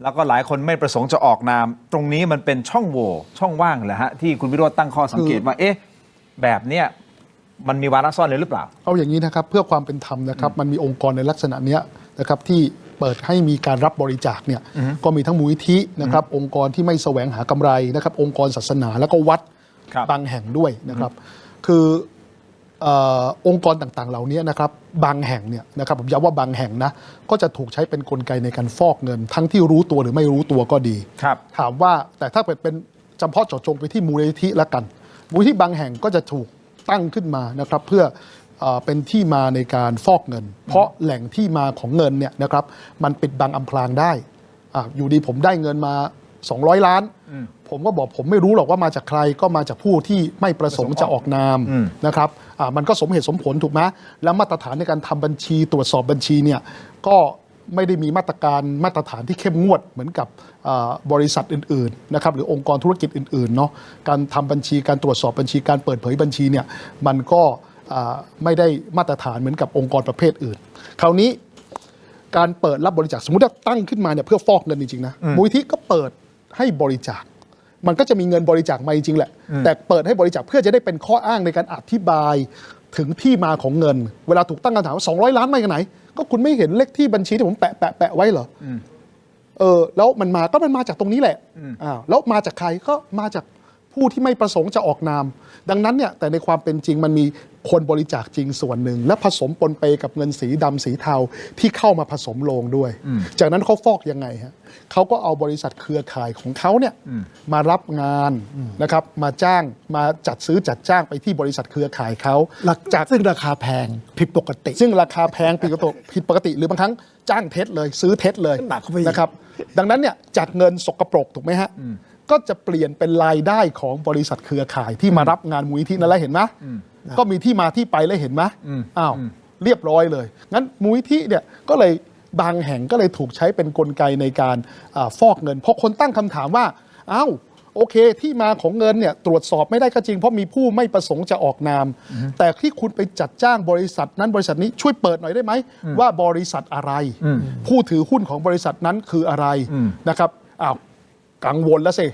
แล้วก็หลายคนไม่ประสงค์จะออกนามตรงนี้มันเป็นช่องโหว่ช่องว่างเหรอฮะที่คุณวิโรจน์ตั้งข้อสังเกตว่าแบบเนี้ยมันมีวาระซ่อนเลยหรือเปล่าเอาอย่างนี้นะครับเพื่อความเป็นธรรมนะครับมันมีองค์กรในลักษณะนี้นะครับที่เปิดให้มีการรับบริจาคเนี่ยก็มีทั้งมูลนิธินะครับองค์กรที่ไม่แสวงหากำไรนะครับองค์กรศาสนาแล้วก็วัดบางแห่งด้วยนะครับคือองค์กรต่างๆเหล่านี้นะครับบางแห่งเนี่ยนะครับผมย้ำว่าบางแห่งนะก็จะถูกใช้เป็นกลไกในการฟอกเงินทั้งที่รู้ตัวหรือไม่รู้ตัวก็ดีถามว่าแต่ถ้าเป็นเฉพาะเจาะจงไปที่มูลนิธิละกันมูลนิธิบางแห่งก็จะถูกตั้งขึ้นมานะครับเพื่อเป็นที่มาในการฟอกเงินเพราะแหล่งที่มาของเงินเนี่ยนะครับมันปิดบังอำพรางได้อยู่ดีผมได้เงินมา200 ล้านผมก็บอกผมไม่รู้หรอกว่ามาจากใครก็มาจากผู้ที่ไม่ประสงค์จะออกนามนะครับมันก็สมเหตุสมผลถูกไหมแล้วมาตรฐานในการทำบัญชีตรวจสอบบัญชีเนี่ยก็ไม่ได้มีมาตรฐานที่เข้มงวดเหมือนกับบริษัทอื่นๆนะครับหรือองค์กรธุรกิจอื่นๆเนาะการทำบัญชีการตรวจสอบบัญชีการเปิดเผยบัญชีเนี่ยมันก็ไม่ได้มาตรฐานเหมือนกับองค์กรประเภทอื่นคราวนี้การเปิดรับบริจาคสมมติว่าตั้งขึ้นมาเนี่ยเพื่อฟอกเงินจริงๆนะมูลนิธิก็เปิดให้บริจาคมันก็จะมีเงินบริจาคมาจริงๆแหละแต่เปิดให้บริจาคเพื่อจะได้เป็นข้ออ้างในการอธิบายถึงที่มาของเงินเวลาถูกตั้งคำถามว่า200 ล้านมาจากไหนก็คุณไม่เห็นเลขที่บัญชีที่ผมแปะไว้เหรอ แล้วมันมาจากตรงนี้แหละแล้วมาจากใครก็มาจากผู้ที่ไม่ประสงค์จะออกนามดังนั้นเนี่ยแต่ในความเป็นจริงมันมีคนบริจาคจริงส่วนหนึ่งและผสมปนเปกับเงินสีดำสีเทาที่เข้ามาผสมลงด้วยจากนั้นเขาฟอกยังไงฮะเขาก็เอาบริษัทเครือข่ายของเขาเนี่ยมารับงานนะครับมาจ้างมาจัดซื้อจัดจ้างไปที่บริษัทเครือข่ายเขาจากซึ่งราคาแพงผิดปกติซึ่งราคาแพงผิดปกติหรือบางครั้งจ้างเท็จเลยซื้อเท็จเลยนะครับดังนั้นเนี่ยจากเงินสกปรกถูกไหมฮะก็จะเปลี่ยนเป็นรายได้ของบริษัทเครือข่ายที่มารับงานมูลนิธินั่นแหละเห็นไหมก็มีที่มาที่ไปแล้วเห็นไหมเรียบร้อยเลยงั้นมูลนิธิเนี่ยก็เลยบางแห่งก็เลยถูกใช้เป็นกลไกในการฟอกเงินเพราะคนตั้งคำถามว่าโอเคที่มาของเงินเนี่ยตรวจสอบไม่ได้ก็จริงเพราะมีผู้ไม่ประสงค์จะออกนามแต่ที่คุณไปจัดจ้างบริษัทนั้นบริษัทนี้ช่วยเปิดหน่อยได้ไหมว่าบริษัทอะไรผู้ถือหุ้นของบริษัทนั้นคืออะไรนะครับกังวลแล้วสิ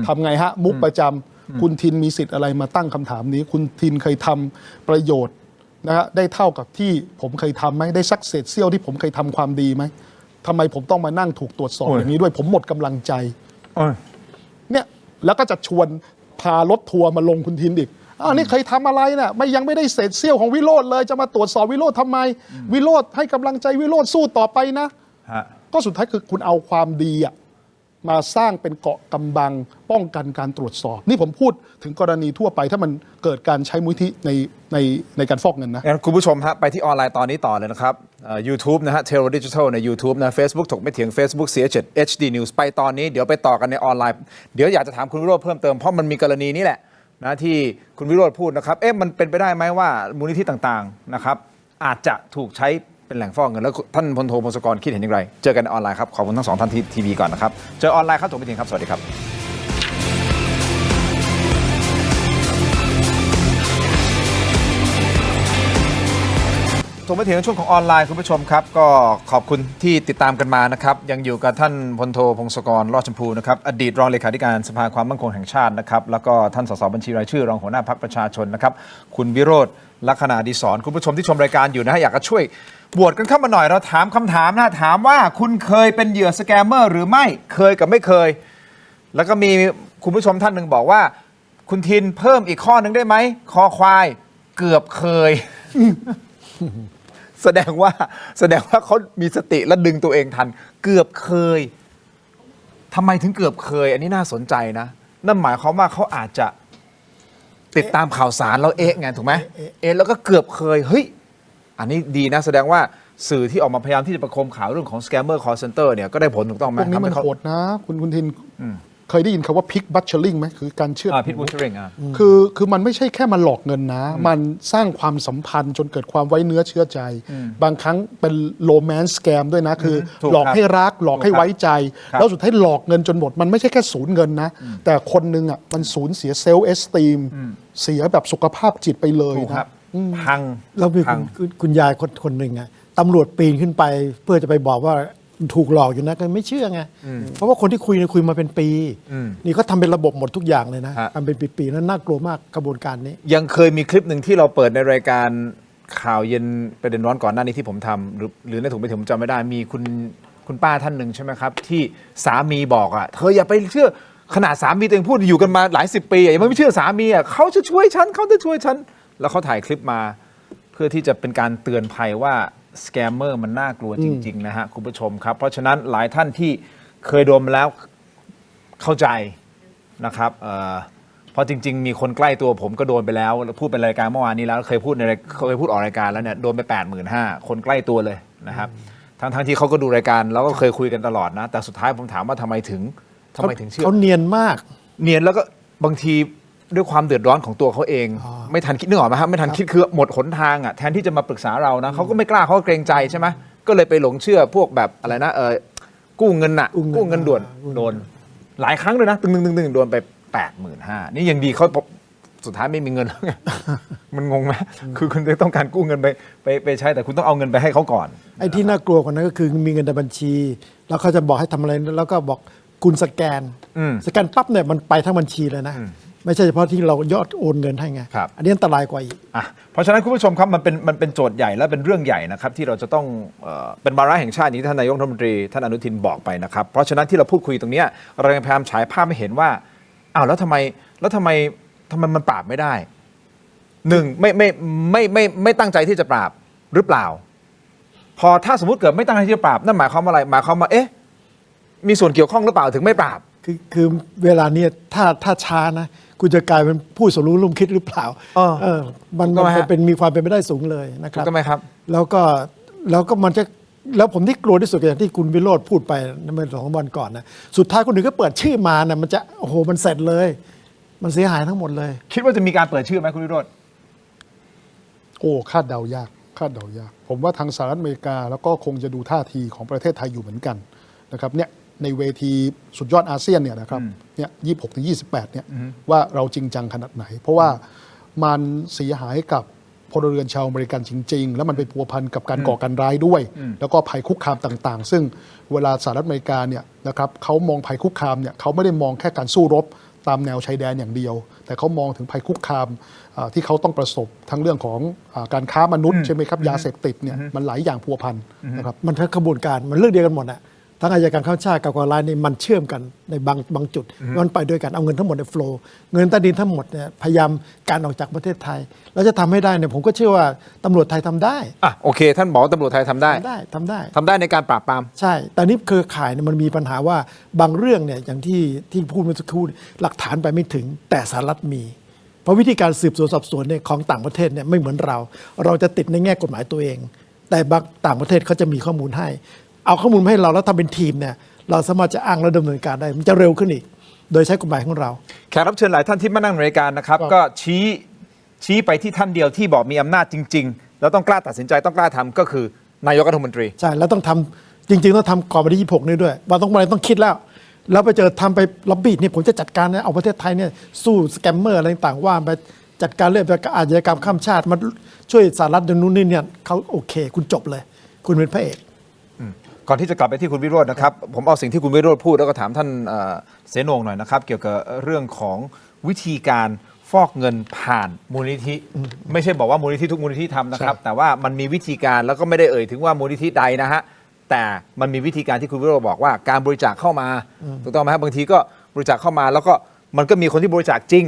ทำไงฮะมุกประจำคุณทินมีสิทธิ์อะไรมาตั้งคำถามนี้คุณทินเคยทำประโยชน์นะฮะได้เท่ากับที่ผมเคยทำไหมได้สักเศษเสี้ยวที่ผมเคยทำความดีไหมทำไมผมต้องมานั่งถูกตรวจสอบอย่างนี้ด้วยผมหมดกำลังใจเนี่ยแล้วก็จะชวนพารถทัวร์มาลงคุณทินอีกนี่เคยทำอะไรน่ะยังไม่ได้เศษเสี้ยวของวิโรจน์เลยจะมาตรวจสอบวิโรจน์ทำไมวิโรจน์ให้กำลังใจวิโรจน์สู้ต่อไปนะก็สุดท้ายคือคุณเอาความดีมาสร้างเป็นเกราะกำบังป้องกันการตรวจสอบนี่ผมพูดถึงกรณีทั่วไปถ้ามันเกิดการใช้มูลนิธิในการฟอกเงินนะงั้นคุณผู้ชมฮะไปที่ออนไลน์ตอนนี้ต่อเลยนะครับYouTube นะฮะ Terror Digital ใน YouTube นะ Facebook ถกไม่เถียง Facebook CH7 HD News ไปตอนนี้เดี๋ยวไปต่อกันในออนไลน์เดี๋ยวอยากจะถามคุณวิโรจน์เพิ่มเติมเพราะมันมีกรณีนี้แหละนะที่คุณวิโรจน์พูดนะครับมันเป็นไปได้ไหมว่ามูลนิธิต่างๆนะครับอาจจะถูกใช้เป็นแหล่งฟอกเงินแล้วท่านพลโทพงศกรคิดเห็นอย่างไรเจอกันในออนไลน์ครับขอบคุณทั้งสองท่านที่ทีวีก่อนนะครับเจอออนไลน์ครับถกไม่เถียงครับสวัสดีครับถกไม่เถียงช่วงของออนไลน์คุณผู้ชมครับก็ขอบคุณที่ติดตามกันมานะครับยังอยู่กับท่านพลโทพงศกรรอดชมพูนะครับอดีตรองเลขาธิการสภาความมั่นคงแห่งชาตินะครับแล้วก็ท่านสสบัญชีรายชื่อรองหัวหน้าพรรคประชาชนนะครับคุณวิโรจน์ลักษณะอดิศรคุณผู้ชมที่ชมรายการอยู่นะฮะอยากจะช่วยบวชกันเข้ามาหน่อยเราถามคำถามนะถามว่าคุณเคยเป็นเหยื่อสแกมเมอร์หรือไม่เคยกับไม่เคยแล้วก็มีคุณผู้ชมท่านหนึ่งบอกว่าคุณทินเพิ่มอีกข้อหนึ่งได้ไหมคอควายเกือบเคย แสดงว่าเขามีสติและดึงตัวเองทันเกือบเคยทำไมถึงเกือบเคยอันนี้น่าสนใจนะนั่นหมายความว่าเขาอาจจะติดตามข่าวสารแล้วไงถูกไหมแล้วก็เกือบเคยเฮ้ยอันนี้ดีนะแสดงว่าสื่อที่ออกมาพยายามที่จะประโคมข่าวเรื่องของ scammer call center เนี่ยก็ได้ผลถูกต้องไหมพวกนี้มันโหดนะคุณทินเคยได้ยินคำว่า pick butchering ไหมคือการเชื่อดpick butchering คือมันไม่ใช่แค่มาหลอกเงินนะมันสร้างความสัมพันธ์จนเกิดความไว้เนื้อเชื่อใจบางครั้งเป็น romance scam ด้วยนะคือหลอกให้รักหลอกให้ไว้ใจแล้วสุดท้ายหลอกเงินจนหมดมันไม่ใช่แค่สูญเงินนะแต่คนนึงมันสูญเสีย self esteem เสียแบบสุขภาพจิตไปเลยนะพังเรามีคุณยายคนหนึ่งตำรวจปีนขึ้นไปเพื่อจะไปบอกว่าถูกหลอกอยู่นะกันไม่เชื่อไงเพราะว่าคนที่คุยมาเป็นปีนี่เขาทำเป็นระบบหมดทุกอย่างเลยนะทำเป็นปีๆนั้นน่ากลัวมากกระบวนการนี้ยังเคยมีคลิปหนึ่งที่เราเปิดในรายการข่าวเย็นประเด็นร้อนก่อนหน้านี้ที่ผมทำหรือในถุงไปผมจำไม่ได้มีคุณป้าท่านหนึ่งใช่ไหมครับที่สามีบอกเธออย่าไปเชื่อขนาดสามีตัวเองพูดอยู่กันมาหลาย10 ปียังไม่เชื่อสามีเขาจะช่วยฉันแล้วเขาถ่ายคลิปมาเพื่อที่จะเป็นการเตือนภัยว่าสแกมเมอร์มันน่ากลัวจริงๆนะฮะคุณผู้ชมครับเพราะฉะนั้นหลายท่านที่เคยโดนมาแล้วเข้าใจนะครับเพราะจริงๆมีคนใกล้ตัวผมก็โดนไปแล้วพูดเป็นรายการเมื่อวานนี้แล้วเคยพูดออกรายการแล้วเนี่ยโดนไป 85,000 คนใกล้ตัวเลยนะครับทั้งที่เขาก็ดูรายการแล้วก็เคยคุยกันตลอดนะแต่สุดท้ายผมถามว่าทำไมถึงเชื่อเขาเนียนมากเนียนแล้วก็บางทีด้วยความเดือดร้อนของตัวเขาเองไม่ทันคิดนึกออกไหมครับไม่ทันคิดคือหมดหนทางแทนที่จะมาปรึกษาเรานะเขาก็ไม่กล้าเขาก็เกรงใจใช่ไหมก็เลยไปหลงเชื่อพวกแบบอะไรนะกู้เงินด่วนโดนหลายครั้งเลยนะตึงโดนไป 85,000 นี่ยังดีเขาสุดท้ายไม่มีเงินแล้วไงมันงงไหมคือคุณต้องการกู้เงินไปใช้แต่คุณต้องเอาเงินไปให้เขาก่อนไอ้ที่น่ากลัวกว่านั้นก็คือมีเงินในบัญชีแล้วเขาจะบอกให้ทำอะไรแล้วก็บอกคุณสแกนปั๊บเนี่ยมันไปทั้งบัญชีเลยนะ ไม่ใช่เฉพาะที่เรายอดโอนเงินให้ไง ครับ อันนี้อันตรายกว่าอีก อ่ะเพราะฉะนั้นคุณผู้ชมครับมันเป็นโจทย์ใหญ่และเป็นเรื่องใหญ่นะครับที่เราจะต้องเป็นวาระแห่งชาติอย่างที่ท่านนายกรัฐมนตรีท่านอนุทินบอกไปนะครับเพราะฉะนั้นที่เราพูดคุยตรงเนี้ยเราพยายามฉายภาพให้เห็นว่าอ้าวแล้วทำไมมันปราบไม่ได้หนึ่งไม่ตั้งใจที่จะปราบหรือเปล่าพอถ้าสมมติเกิดไม่ตั้งใจที่จะปราบนั่นหมายความว่าอะไรหมายความว่ามีส่วนเกี่ยวข้องหรือเปล่าถึงไม่ปราบคือเวลาเนี้ยถ้าช้านะคุณจะกลายเป็นผู้สมรู้ร่วมคิดหรือเปล่ามันเป็นมีความเป็นไปได้สูงเลยนะครับถูกไหมครับแล้วก็มันจะแล้วผมที่กลัวที่สุดอย่างที่คุณวิโรจน์พูดไปเมื่อ2 วันก่อนนะสุดท้ายคนอื่นก็เปิดชื่อมานะมันจะโอ้โหมันเสร็จเลยมันเสียหายทั้งหมดเลยคิดว่าจะมีการเปิดชื่อไหมคุณวิโรจน์คาดเดายากผมว่าทางสหรัฐอเมริกาแล้วก็คงจะดูท่าทีของประเทศไทยอยู่เหมือนกันนะครับเนี่ยในเวทีสุดยอดอาเซียนเนี่ยนะครับเนี่ย26-28เนี่ยว่าเราจริงจังขนาดไหนเพราะว่ามันเสียหายกับพลเรือนชาวอเมริกันจริงๆแล้วมันไปพัวพันกับการก่อการร้ายด้วยแล้วก็ภัยคุกคามต่างๆซึ่งเวลาสหรัฐอเมริกาเนี่ยนะครับเขามองภัยคุกคามเนี่ยเขาไม่ได้มองแค่การสู้รบตามแนวชายแดนอย่างเดียวแต่เขามองถึงภัยคุกคามที่เขาต้องประสบทั้งเรื่องของการค้ามนุษย์ใช่ไหมครับยาเสพติดเนี่ยมันหลายอย่างพัวพันนะครับมันทั้งกระบวนการมันเรื่องเดียวกันหมดอะทั้งอัยการข้ามชาติกับก่อการร้ายนี่มันเชื่อมกันในบางจุดมันไปด้วยกันเอาเงินทั้งหมดในโฟลว์เงินใต้ดินทั้งหมดเนี่ยพยายามการออกจากประเทศไทยแล้วจะทำให้ได้เนี่ยผมก็เชื่อว่าตำรวจไทยทำได้โอเคท่านบอกว่าตำรวจไทยทำได้ทำได้ในการปราบปรามใช่แต่นี่เครือข่ายเนี่ยมันมีปัญหาว่าบางเรื่องเนี่ยอย่างที่พูดเมื่อสักครู่หลักฐานไปไม่ถึงแต่สหรัฐมีเพราะวิธีการสืบสวนสอบสวนเนี่ยของต่างประเทศเนี่ยไม่เหมือนเราจะติดในแง่กฎหมายตัวเองแต่บางต่างประเทศเขาจะมีข้อมูลให้เอาข้อมูลมาให้เราแล้วทำเป็นทีมเนี่ยเราสามารถจะอ้างและดำเนินการได้มันจะเร็วขึ้นอีกโดยใช้กฎหมายของเราแขกรับเชิญหลายท่านที่มานั่งในรายการนะครับก็ชี้ไปที่ท่านเดียวที่บอกมีอำนาจจริงๆแล้วต้องกล้าตัดสินใจต้องกล้าทำก็คือนายกรัฐมนตรีใช่แล้วต้องทำจริงๆต้องทำก่อนวันที่26นี้ด้วยว่าต้องคิดแล้วไปเจอทำไปล็อบบี้นี่ผมจะจัดการนะเอาประเทศไทยเนี่ยสู้สแกมเมอร์อะไรต่างๆว่าไปจัดการเรื่องอาชญากรรมข้ามชาติมาช่วยสหรัฐอย่างนู้นนี่เนี่ยเขาโอเคคุณจบเลยคุณเป็นพระเอกก่อนที่จะกลับไปที่คุณวิโรจน์นะครับผมเอาสิ่งที่คุณวิโรจน์พูดแล้วก็ถามท่านเสนงหน่อยนะครับเกี่ยวกับเรื่องของวิธีการฟอกเงินผ่านมูลนิธิไม่ใช่บอกว่ามูลนิธิทุกมูลนิธิทำนะครับแต่ว่ามันมีวิธีการแล้วก็ไม่ได้เอ่ยถึงว่ามูลนิธิใดนะฮะแต่มันมีวิธีการที่คุณวิโรจน์บอกว่าการบริจาคเข้ามาถูกต้องไหมครับบางทีก็บริจาคเข้ามาแล้วก็มันก็มีคนที่บริจาคจริง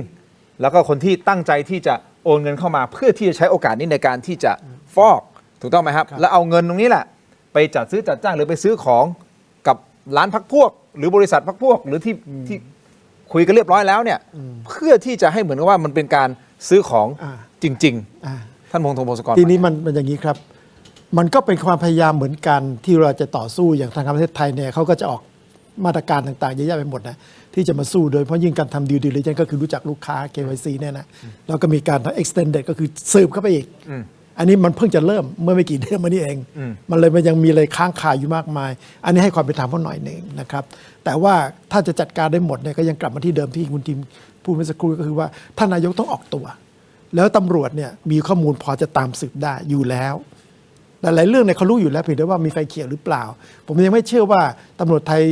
แล้วก็คนที่ตั้งใจที่จะโอนเงินเข้ามาเพื่อที่จะใช้โอกาสนี้ในการที่จะฟอกถูกต้องไหมครับแล้วเอาเงินตรงนี้แหละไปจัดซื้อจัดจ้างหรือไปซื้อของกับร้านพักพวกหรือบริษัทพักพวกหรือที่คุยกันเรียบร้อยแล้วเนี่ยเพื่อที่จะให้เหมือนกับว่ามันเป็นการซื้อของจริงๆท่านพงษ์ธง พงศกรทีนี้มันอย่างนี้ครับมันก็เป็นความพยายามเหมือนกันที่เราจะต่อสู้อย่างทางการประเทศไทยเนี่ยเขาก็จะออกมาตรการต่างๆเยอะแยะไปหมดนะที่จะมาสู้โดยเพราะยิ่งการทำ due diligence ก็คือรู้จักลูกค้า KYC เนี่ยนะแล้วก็มีการ extended ก็คือสืบเข้าไปอีกอันนี้มันเพิ่งจะเริ่มเมื่อไม่กี่เดือนมานี้เองมันเลยมันยังมีอะไรค้างคาอยู่มากมายอันนี้ให้ความเป็นธรรมเขาหน่อยหนึ่งนะครับแต่ว่าถ้าจะจัดการได้หมดเนี่ยก็ยังกลับมาที่เดิมที่คุณทีมพูดเมื่อสักครู่ก็คือว่าท่านนายกต้องออกตัวแล้วตำรวจเนี่ยมีข้อมูลพอจะตามสืบได้อยู่แล้วแต่หลายเรื่องเนี่ยเขารู้อยู่แล้วเพียงแต่ว่ามีไฟเขียวหรือเปล่าผมยังไม่เชื่อว่าตำรวจไทย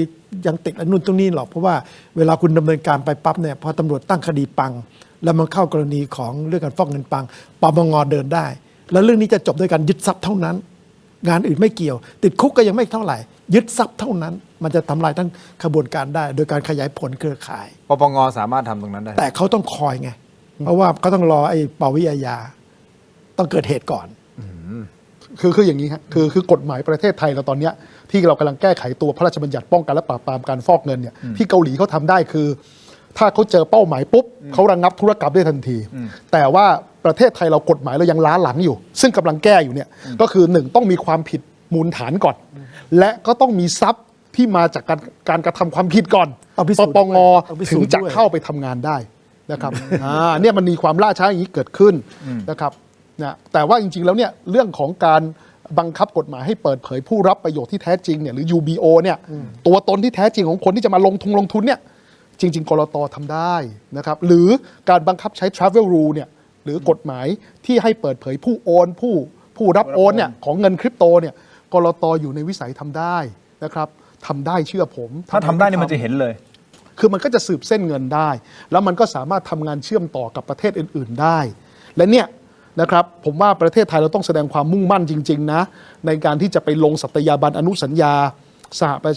ยังติดอันนู่นตรงนี้หรอกเพราะว่าเวลาคุณดำเนินการไปปั๊บเนี่ยพอตำรวจตั้งคดีปังแล้วมันเข้ากรณีของเรื่องการฟอกเงินปังปปง.เดินได้แล้วเรื่องนี้จะจบด้วยการยึดทรัพย์เท่านั้นงานอื่นไม่เกี่ยวติดคุกก็ยังไม่เท่าไหร่ยึดทรัพย์เท่านั้นมันจะทำลายทั้งขบวนการได้โดยการขยายผลเครือข่ายปปง.สามารถทำตรงนั้นได้แต่เขาต้องคอยไงเพราะว่าเขาต้องรอไอ้ปวิอาญาต้องเกิดเหตุก่อนคืออย่างนี้ครับคือกฎหมายประเทศไทยเราตอนนี้ที่เรากำลังแก้ไขตัวพระราชบัญญัติป้องกันและปราบปรามการฟอกเงินเนี่ยที่เกาหลีเขาทำได้คือถ้าเขาเจอเป้าหมายปุ๊บเขาระงับธุรกรรมได้ทันทีแต่ว่าประเทศไทยเรากฎหมายเรายังล้าหลังอยู่ซึ่งกำลังแก้อยู่เนี่ยก็คือ1ต้องมีความผิดมูลฐานก่อนและก็ต้องมีทรัพย์ที่มาจากการกระทำความผิดก่อนปปง.ถึงจะเข้าไปทำงานได้นะครับเนี่ยมันมีความล่าช้าอย่างนี้เกิดขึ้นนะครับนะแต่ว่าจริงๆแล้วเนี่ยเรื่องของการบังคับกฎหมายให้เปิดเผยผู้รับประโยชน์ที่แท้จริงเนี่ยหรือ UBO เนี่ยตัวตนที่แท้จริงของคนที่จะมาลงทุนเนี่ยจริงๆกลต.ทำได้นะครับหรือการบังคับใช้ Travel Rule เนี่ยหรือกฎหมายที่ให้เปิดเผยผู้โอนผู้รับโอนเนี่ยของเงินคริปโตเนี่ยกลต.อยู่ในวิสัยทำได้นะครับทำได้เชื่อผมถ้าทำได้นี่มันจะเห็นเลย คือมันก็จะสืบเส้นเงินได้ แล้วมันก็สามารถทำงานเชื่อมต่อกับประเทศอื่นๆได้ และเนี่ยนะครับผมว่าประเทศไทยเราต้องแสดงความมุ่งมั่นจริงๆนะในการที่จะไปลงสัตยาบันอนุสัญญาสหปร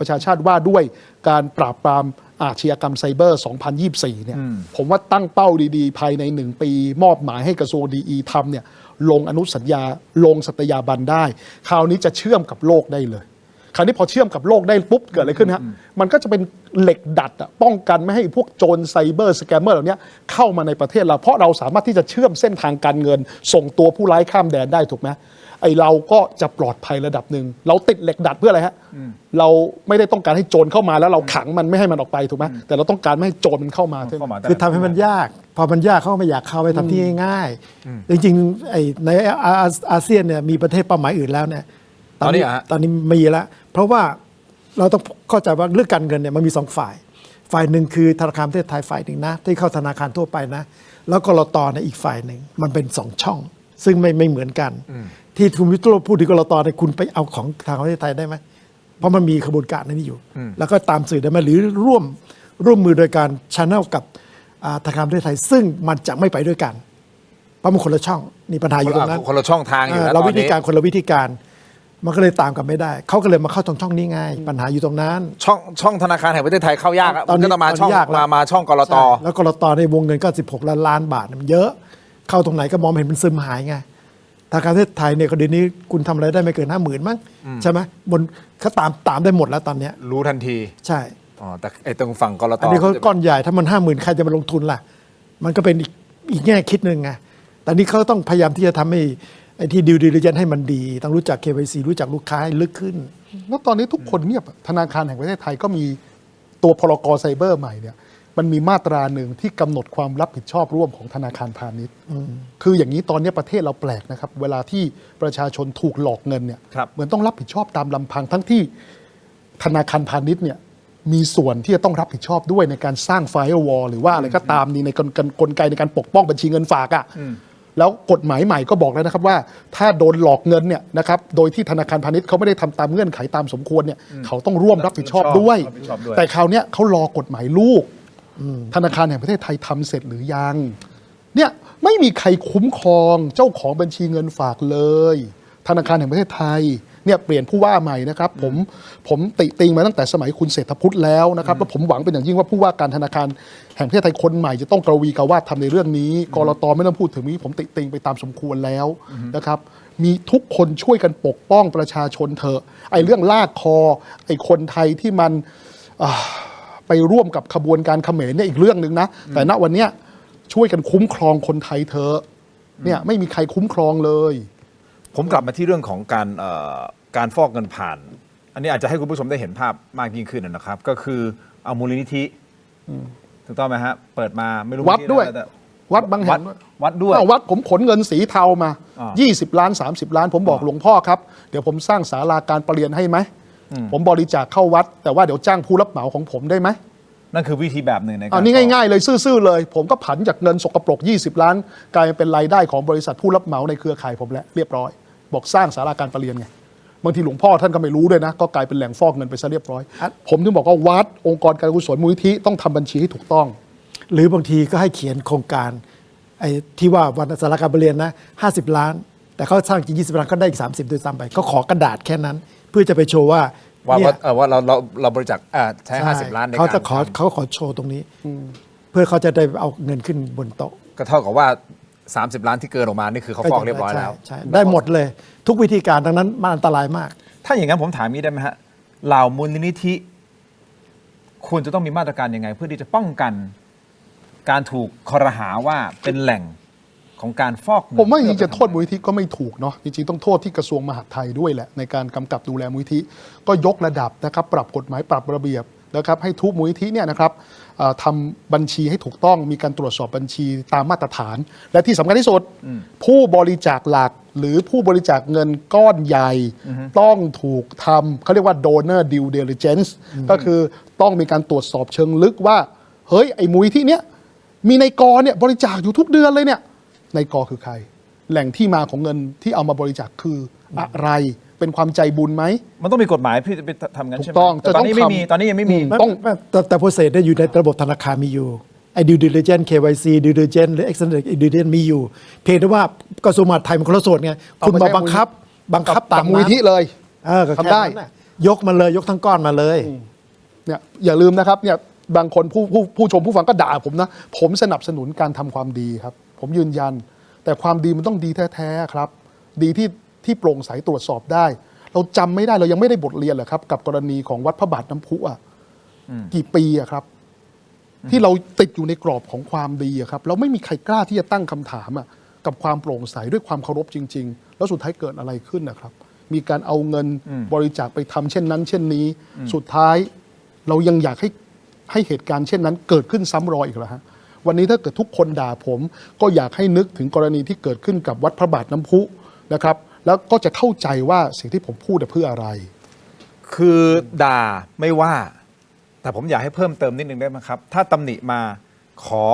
ะชาชาติว่าด้วยการปราบปรามอาชญากรรมไซเบอร์ 2024 เนี่ยผมว่าตั้งเป้าดีๆภายใน1 ปีมอบหมายให้กระทรวงดีทำเนี่ยลงอนุสัญญาลงสัตยาบันได้คราวนี้จะเชื่อมกับโลกได้เลยคราวนี้พอเชื่อมกับโลกได้ปุ๊บเกิดอะไรขึ้นฮะมันก็จะเป็นเหล็กดัดป้องกันไม่ให้พวกโจรไซเบอร์สแกมเมอร์เหล่านี้เข้ามาในประเทศเราเพราะเราสามารถที่จะเชื่อมเส้นทางการเงินส่งตัวผู้ร้ายข้ามแดนได้ถูกไหมไอเราก็จะปลอดภัยระดับหนึ่งเราติดเหล็กดัดเพื่ออะไรฮะเราไม่ได้ต้องการให้โจรเข้ามาแล้วเราขังมันไม่ให้มันออกไปถูกไหมแต่เราต้องการไม่ให้โจรมันเข้ามาคือทำให้มันยากพอมันยากเขาก็ไม่อยากเข้าไปทำที่ง่ายๆจริงๆไอในอาเซียนเนี่ยมีประเทศเป้าหมายอื่นแล้วเนี่ยตอนนี้มีแล้วเพราะว่าเราต้องเข้าใจว่าเรื่องการเงินเนี่ยมันมี2 ฝ่ายหนึ่งคือธนาคารประเทศไทยฝ่ายหนึ่งนะที่เข้าธนาคารทั่วไปนะแล้วกลตเนี่ยอีกฝ่ายหนึ่งมันเป็น2 ช่องซึ่งไม่เหมือนกันที่คุณวิโรจน์พูดถึงกลตเนี่ยคุณไปเอาของทางประเทศไทยได้ไหมเพราะมันมีขบวนการนี้อยู่แล้วก็ตามสื่อได้ไหมหรือร่วมมือโดยการchannelกับธนาคารประเทศไทยซึ่งมันจะไม่ไปด้วยกันเพราะมันคนละช่องนี่ปัญหาอยู่ตรงนั้นคนละช่องทางอยู่แล้วเราวิธีการคนละวิธีการมันก็เลยตามกันไม่ได้เขาก็เลยมาเข้าช่องนี้ไงปัญหาอยู่ตรงนั้นช่องธนาคารแห่งประเทศไทยเข้ายากตอนนี้ก็ต้องมาช่องมาช่องกลต.แล้วกลต.ในวงเงินก็16 ล้านบาทมันเยอะเข้าตรงไหนก็มองเห็นมันซึมหายไงธนาคารประเทศไทยเนี่ยก็เดี๋ยวนี้คุณทำอะไรได้ไม่เกิน 50,000 มั้งใช่ไหมบนเขาตามได้หมดแล้วตอนนี้รู้ทันทีใช่แต่ไอ้ตรงฝั่งกลต.อันนี้เขาก้อนใหญ่ถ้ามัน 50,000 ใครจะมาลงทุนล่ะมันก็เป็นอีกแง่คิดนึงไงแต่นี่เขาต้องพยายามที่จะทำให้ไอ้ที่ดิวดิลิเจนให้มันดีต้องรู้จัก KYC รู้จักลูกค้าให้ลึกขึ้นแล้วตอนนี้ทุกคนเงียบธนาคารแห่งประเทศไทยก็มีตัวพรก.ไซเบอร์ใหม่เนี่ยมันมีมาตราหนึ่งที่กำหนดความรับผิดชอบร่วมของธนาคารพาณิชย์คืออย่างนี้ตอนนี้ประเทศเราแปลกนะครับเวลาที่ประชาชนถูกหลอกเงินเนี่ยเหมือนต้องรับผิดชอบตามลำพังทั้งที่ธนาคารพาณิชย์เนี่ยมีส่วนที่จะต้องรับผิดชอบด้วยในการสร้างไฟร์วอลหรือว่าอะไรก็ตามนี่ในกลไกในการปกป้องบัญชีเงินฝากอ่ะแล้วกฎหมายใหม่ก็บอกแล้วนะครับว่าถ้าโดนหลอกเงินเนี่ยนะครับโดยที่ธนาคารพาณิชย์เขาไม่ได้ทำตามเงื่อนไขตามสมควรเนี่ยเขาต้องร่วมรับผิดชอบด้วยแต่คราวนี้เขารอกฎหมายลูกธนาคารแห่งประเทศไทยทำเสร็จหรือยังเนี่ยไม่มีใครคุ้มครองเจ้าของบัญชีเงินฝากเลยธนาคารแห่งประเทศไทยเนี่ยเปลี่ยนผู้ว่าใหม่นะครับผมติติงมาตั้งแต่สมัยคุณเศรษฐพุทธแล้วนะครับแล้วผมหวังเป็นอย่างยิ่งว่าผู้ว่าการธนาคารแห่งประเทศไทยคนใหม่จะต้องกระวีกระวาดทำในเรื่องนี้กลต.ไม่ต้องพูดถึงนี้ผมติติงไปตามสมควรแล้วนะครับมีทุกคนช่วยกันปกป้องประชาชนเถอะไอ้เรื่องลากคอไอ้คนไทยที่มันไปร่วมกับขบวนการเขมรเนี่ยอีกเรื่องหนึ่งนะแต่ณวันนี้ช่วยกันคุ้มครองคนไทยเถอะเนี่ยไม่มีใครคุ้มครองเลยผมกลับมาที่เรื่องของการฟอกเงินผ่านอันนี้อาจจะให้คุณผู้ชมได้เห็นภาพมากยิ่งขึ้นนะครับก็คือเอามูลนิธิถูกต้องไหมฮะเปิดมาไม่รู้วัดด้วยวัดบางแห่งวัดด้วยวัดผมขนเงินสีเทามา20 ล้าน30 ล้านผมบอกหลวงพ่อครับเดี๋ยวผมสร้างศาลาการประเรียนให้ไหมผมบริจาคเข้าวัดแต่ว่าเดี๋ยวจ้างผู้รับเหมาของผมได้ไหมนั่นคือวิธีแบบหนึ่งในการนี่ง่ายๆเลยซื่อๆเลยผมก็ผันจากเงินสกปรก20 ล้านกลายเป็นรายได้ของบริษัทผู้รับเหมาในเครือข่ายผมแล้วเรียบร้อยบอกสร้างศาลาการประเรียนไงบางทีหลวงพ่อท่านก็ไม่รู้ด้วยนะก็กลายเป็นแหล่งฟอกเงินไปซะเรียบร้อยผมถึงบอกว่าวัดองค์กรการกุศลมูลนิธิต้องทำบัญชีให้ถูกต้องหรือบางทีก็ให้เขียนโครงการไอ้ที่ว่าวันศาลาการประเรียนนะ50 ล้านแต่เขาสร้างจริง20 ล้านก็ได้อีก30ด้วยซ้ำไปก็ขอกระดาษแค่นั้นเพื่อจะไปโชว์ว่าเราบริจาคใช้50 ล้านในการเขาจะขอโชว์ตรงนี้เพื่อเขาจะได้เอาเงินขึ้นบนโต๊ะก็เท่ากับว่า30 ล้านที่เกินออกมานี่คือเขาฟอกเรียบร้อยแล้วได้หมดเลยทุกวิธีการดังนั้นมันอันตรายมากถ้าอย่างนั้นผมถามนี้ได้ไหมฮะเหล่ามูลนิธิควรจะต้องมีมาตรการยังไงเพื่อที่จะป้องกันการถูกครหาว่าเป็นแหล่งของการฟอกเงินผมว่าจริงๆจะโทษมูลนิธิก็ไม่ถูกเนาะจริงๆต้องโทษที่กระทรวงมหาดไทยด้วยแหละในการกำกับดูแลมูลนิธิก็ยกระดับนะครับปรับกฎหมายปรับระเบียบนะครับให้ทุกมูลนิธิเนี่ยนะครับทำบัญชีให้ถูกต้องมีการตรวจสอบบัญชีตามมาตรฐานและที่สำคัญที่สุดผู้บริจาคหลักหรือผู้บริจาคเงินก้อนใหญ่ต้องถูกทำเขาเรียกว่า donor due diligence ก็คือต้องมีการตรวจสอบเชิงลึกว่าเฮ้ยไอ้มูลนิธิเนี้ยมีนายกเนี่ยบริจาคอยู่ทุกเดือนเลยเนี่ยนายกคือใครแหล่งที่มาของเงินที่เอามาบริจาคคืออะไร เป็นความใจบุญไหม มันต้องมีกฎหมายพี่จะไปทำงั้นใช่ไหม ถูกต้อง แต่ตอนนี้ จะต้อง ไม่มี ทำ ตอนนี้ยังไม่มี ต้อง แต่โปรเซสเนี่ยอยู่ในระบบธนาคารมีอยู่ไอ้ due diligence KYC due diligence หรือ extended due diligence มีอยู่ เพียงแต่ว่ากระทรวงมหาดไทยมันคนละส่วนไง เอา คุณ มา มา ใช้ บังคับตาม มูลนิธิเลย ก็ ทำได้ แค่นั้นน่ะยกมาเลยยกทั้งก้อนมาเลย เนี่ยอย่าลืมนะครับเนี่ยบางคนผู้ชมผู้ฟังก็ด่าผมนะ ผมสนับสนุนการทำความดีครับ ผมยืนยัน แต่ความดีมันต้องดีแท้ๆครับ ดีที่โปร่งใสตรวจสอบได้ เราจำไม่ได้เรายังไม่ได้บทเรียนเหรอครับ กับกรณีของวัดพระบาทน้ำพุอ่ะกี่ปีอะครับ ที่เราติดอยู่ในกรอบของความดีอะครับเราไม่มีใครกล้าที่จะตั้งคำถามอะกับความโปร่งใสด้วยความเคารพจริง ๆ แล้วสุดท้ายเกิดอะไรขึ้นนะครับ มีการเอาเงินบริจาคไปทำเช่นนั้น เช่นนี้ สุดท้ายเรายังอยากให้เหตุการณ์เช่นนั้นเกิดขึ้นซ้ำรอยอีกเหรอฮะวันนี้ถ้าเกิดทุกคนด่าผม ก็อยากให้นึกถึงกรณีที่เกิดขึ้นกับวัดพระบาทน้ำพุนะครับ แล้วก็จะเข้าใจว่าสิ่งที่ผมพูดเพื่ออะไร คือด่าไม่ว่า แต่ผมอยากให้เพิ่มเติมนิดนึงได้ไหมครับ ถ้าตำหนิมาขอ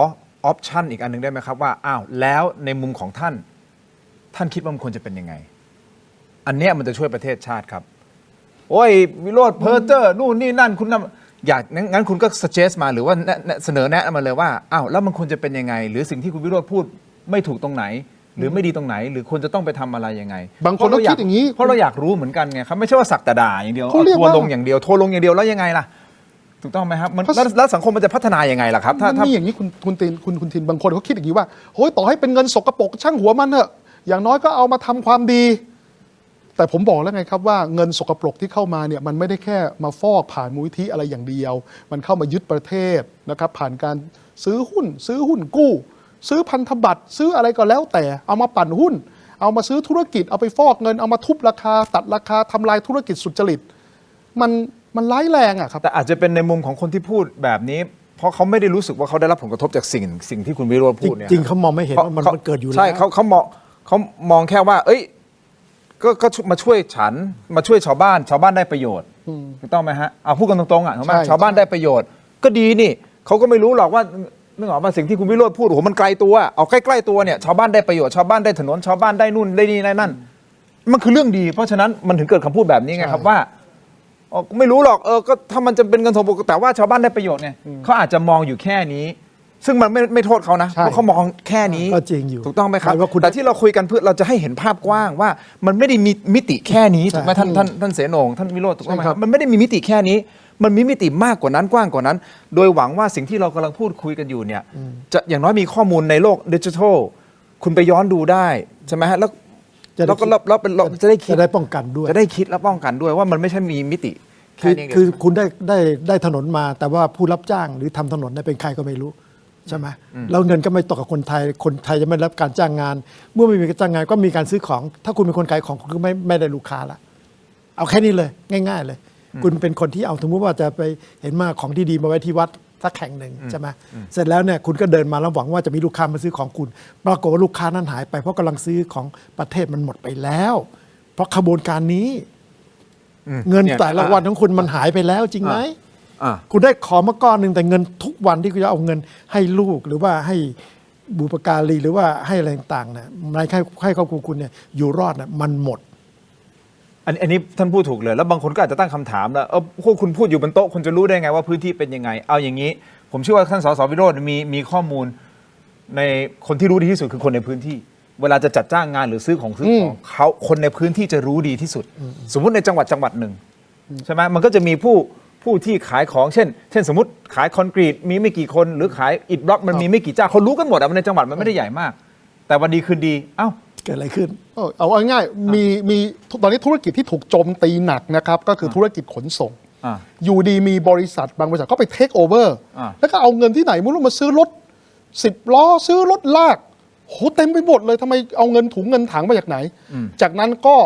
ออปชันอีกอันหนึงได้ไหมครับว่าอ้าวแล้วในมุมของท่านคิดว่ามันควรจะเป็นยังไง อันเนี้ยมันจะช่วยประเทศชาติครับ โอ้ยวิโรจน์เพอร์เจอร์นู่นนี่นั่นคุณอยากงั้นคุณก็ suggest มาหรือว่าเสนอแนะมาเลยว่าอ้าวแล้วมันควรจะเป็นยังไง หรือสิ่งที่คุณวิโรจน์พูดไม่ถูกตรงไหน หรือไม่ดีตรงไหน หรือควรจะต้องไปทำอะไรยังไง บางคนก็คิดอย่างนี้ เพราะเราอยากรู้เหมือนกันไงครับไม่ใช่ว่าสักแต่ด่าอย่างเดียว เขาเรียก ทัว ว่า ร์ลงอย่างเดียวทัวร์ลงอย่างเดียวแล้วยังไงล่ะถูกต้องไหมครับมันแล้วสังคมมันจะพัฒนายังไงล่ะครับถ้า มันมีอย่างนี้คุณทินบางคนเขาคิดอย่างนี้ว่าโอ้ยต่อให้เป็นเงินสกปรกช่างหัวมันเถอะอย่างน้อยก็เอามาทำความดี แต่ผมบอกแล้วไงครับว่าเงินสกปรกที่เข้ามาเนี่ยมันไม่ได้แค่มาฟอกผ่านมูลนิธิอะไรอย่างเดียว มันเข้ามายึดประเทศนะครับผ่านการซื้อหุ้นกู้ ซื้อพันธบัตรซื้ออะไรก็แล้วแต่เอามาปั่นหุ้น เอามาซื้อธุรกิจเอาไปฟอกเงินเอามาทุบราคาตัดราคาทำลายธุรกิจสุจริตมันร้ายแรงอะครับ แต่อาจจะเป็นในมุมของคนที่พูดแบบนี้ เพราะเขาไม่ได้รู้สึกว่าเขาได้รับผลกระทบจากสิ่งที่คุณวิโรจน์พูดเนี่ย จริงๆเขามองไม่เห็นว่ามันเกิดอยู่แล้ว ใช่เขามองแค่ว่า เอ้ยก็มาช่วยฉันมาช่วยชาวบ้านได้ประโยชน์ถูกต้องไหมฮะเอาพูดกันตรงๆอ่ะถูกไหม ใช่ ชาวบ้านได้ประโยชน์ ก็ดีนี่เขาก็ไม่รู้หรอกว่านึกออกว่าสิ่งที่คุณวิโรจน์พูดโอ้โหมันไกลตัวเอาใกล้ๆตัวเนี่ยชาวบ้านได้ประโยชน์ชาวบ้านได้ถนนชาวบ้านได้นู่นได้นี่ได้นั่นมันคือเรื่องดี เพราะฉะนั้นมันถึงเกิดคำพูดแบบนี้ไงครับว่าไม่รู้หรอกก็ถ้ามันจะเป็นเงินสกปรกแต่ว่าชาวบ้านได้ประโยชน์ไงเขาอาจจะมองอยู่แค่นี้ ซึ่งมันไม่โทษเขานะ ใช่ เพราะเขามองแค่นี้ ก็จริงอยู่ ถูกต้องไหมครับ หมายว่าคุณ แต่ที่เราคุยกันเพื่อเราจะให้เห็นภาพกว้างว่ามันไม่ได้มีมิติแค่นี้ถูกไหมท่านเสโหนงท่านวิโรจน์ถูกไหมครับมันไม่ได้มีมิติแค่นี้ มันมีมิติมากกว่านั้นกว้างกว่านั้น โดยหวังว่าสิ่งที่เรากำลังพูดคุยกันอยู่เนี่ยจะอย่างน้อยมีข้อมูลในโลกดิจิทัลคุณไปย้อนดูได้ใช่ไหมฮะแล้วก็เราจะได้คิด จะได้ป้องกันด้วย จะได้คิดและป้องกันด้วยว่ามันไม่ใช่มีมิติแค่นี้เดียว คือคุณได้ถนนมาแต่ว่าผู้รับจ้างหรือทำถนนเนี่ยเป็นใครก็ไม่รู้ใช่ไหมแล้วเงินก็ไม่ตกกับคนไทยจะไม่รับการจ้างงาน เมื่อไม่มีการจ้างงานก็มีการซื้อของ ถ้าคุณเป็นคนขายของคุณก็ไม่ได้ลูกค้าละเอาแค่นี้เลยง่าย ๆ เลย คุณเป็นคนที่เอาสมมติว่าจะไปเห็นมาของที่ดีมาไว้ที่วัดสักแห่งหนึ่งใช่ไหมเสร็จแล้วเนี่ยคุณก็เดินมาแล้วหวังว่าจะมีลูกค้ามาซื้อของคุณปรากฏว่าลูกค้านั้นหายไปเพราะกำลังซื้อของประเทศมันหมดไปแล้ว เพราะขบวนการนี้ เงินแต่ละวันของคุณมันหายไปแล้วจริงไหมคุณได้ขอมาก้อนหนึ่งแต่เงินทุกวันที่คุณจะเอาเงินให้ลูกหรือว่าให้บุปการีหรือว่าให้อะไรต่างๆเนี่ยให้ครอบครัวคุณเนี่ยอยู่รอดเนี่ยมันหมด อันนี้ท่านพูดถูกเลยแล้วบางคนก็อาจจะตั้งคำถามแล้วพวกคุณพูดอยู่บนโต๊ะคุณจะรู้ได้ไงว่าพื้นที่เป็นยังไงเอาอย่างนี้ผมเชื่อว่าท่านสสวิโรจน์มีข้อมูลในคนที่รู้ดีที่สุดคือคนในพื้นที่เวลาจะจัดจ้างงานหรือซื้อของเขาคนในพื้นที่จะรู้ดีที่สุด สมมุติในจังหวัดหนึ่งใช่ไหมมันก็จะมีผู้ที่ขายของเช่นสมมติขายคอนกรีตมีไม่กี่คนหรือขายอิฐบล็อกมันมีไม่กี่เจ้าเขารู้กันหมดในจังหวัดมันไม่ได้ใหญ่มาก แต่วันดีคืนดีเอ้าเกิดอะไรขึ้นเอาง่ายๆมีตอนนี้ธุรกิจที่ถูกโจมตีหนักนะครับก็คือธุรกิจขนส่งอยู่ดีมีบริษัทบางบริษัทก็ไปเทคโอเวอร์แล้วก็เอาเงินที่ไหนไม่รู้มาซื้อรถ10 ล้อซื้อรถลากโหเต็มไปหมดเลยทำไมเอาเงินถุงเงินถังมาจากไหนจากนั้นก็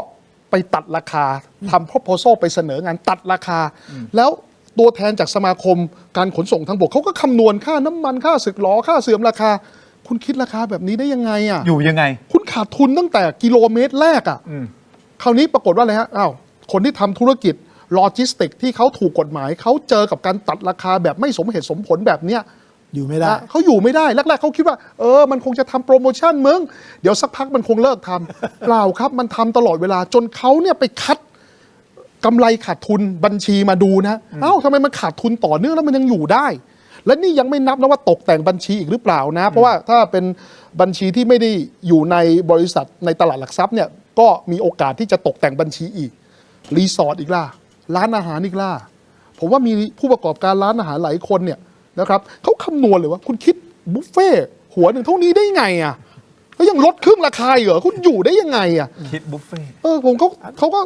ไปตัดราคาทำ proposal ไปเสนองานตัดราคาแล้วตัวแทนจากสมาคมการขนส่งทางบกเขาก็คำนวณค่าน้ำมันค่าสึกล้อค่าเสื่อมราคาคุณคิดราคาแบบนี้ได้ยังไงอ่ะอยู่ยังไงคุณขาดทุนตั้งแต่กิโลเมตรแรกอ่ะคราวนี้ปรากฏว่าอะไรฮะคนที่ทำธุรกิจโลจิสติกที่เขาถูกกฎหมายเขาเจอกับการตัดราคาแบบไม่สมเหตุสมผลแบบเนี้ยอยู่ไม่ได้เขาอยู่ไม่ได้แรกๆเขาคิดว่ามันคงจะทำโปรโมชั่นมึงเดี๋ยวสักพักมันคงเลิกทำ เปล่าครับมันทำตลอดเวลาจนเขาเนี่ยไปคัด กำไรขาดทุนบัญชีมาดูนะเอ้าทำไมมันขาดทุนต่อเนื่องแล้วมันยังอยู่ได้ และนี่ยังไม่นับนะว่าตกแต่งบัญชีอีกหรือเปล่านะเพราะว่าถ้าเป็นบัญชีที่ไม่ได้อยู่ในบริษัทในตลาดหลักทรัพย์เนี่ยก็มีโอกาสที่จะตกแต่งบัญชีอีกรีสอร์ทอีกล่ะร้านอาหารอีกล่ะผมว่ามีผู้ประกอบการร้านอาหารหลายคนเนี่ยนะครับเขาคำนวณเลยว่าคุณคิดบุฟเฟ่หัวหนึ่งเท่านี้ได้ไงอ่ะแล้วยังลดครึ่งราคาเหรอคุณอยู่ได้ยังไงอ่ะ คิดบุฟเฟ่ ผมเขาก็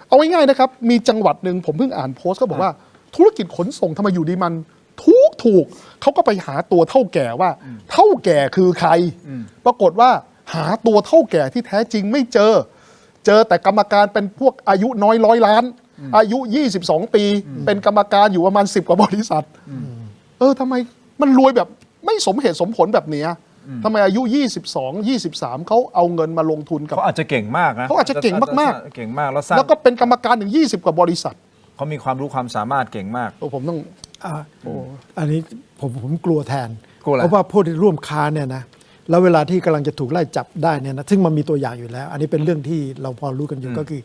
เอาง่ายๆนะครับมีจังหวัดหนึ่งผมเพิ่งอ่านโพสต์ก็บอกว่าธุรกิจขนส่งทำไมอยู่ดีมันถูกเขาก็ไปหาตัวเท่าแก่ว่าเท่าแก่คือใครปรากฏว่าหาตัวเท่าแก่ที่แท้จริงไม่เจอแต่กรรมการเป็นพวกอายุน้อย100 ล้านอายุ22 ปีเป็นกรรมการอยู่ประมาณ10 กว่าบริษัททำไมมันรวยแบบไม่สมเหตุสมผลแบบนี้ทำไมอายุ22 23เขาเอาเงินมาลงทุนกับเขาอาจจะเก่งมากนะเขาอาจจะเก่งมากเก่งมากแล้วก็เป็นกรรมการถึง20 กว่าบริษัทเขามีความรู้ความสามารถเก่งมากผมต้องอันนี้ผมกลัวแทน กลัวอะไร เพราะว่าผู้ที่ร่วมค้าเนี่ยนะแล้วเวลาที่กำลังจะถูกไล่จับได้เนี่ยนะซึ่งมันมีตัวอย่างอยู่แล้ว อันนี้เป็นเรื่องที่เราพอรู้กันอยู่ก็คือ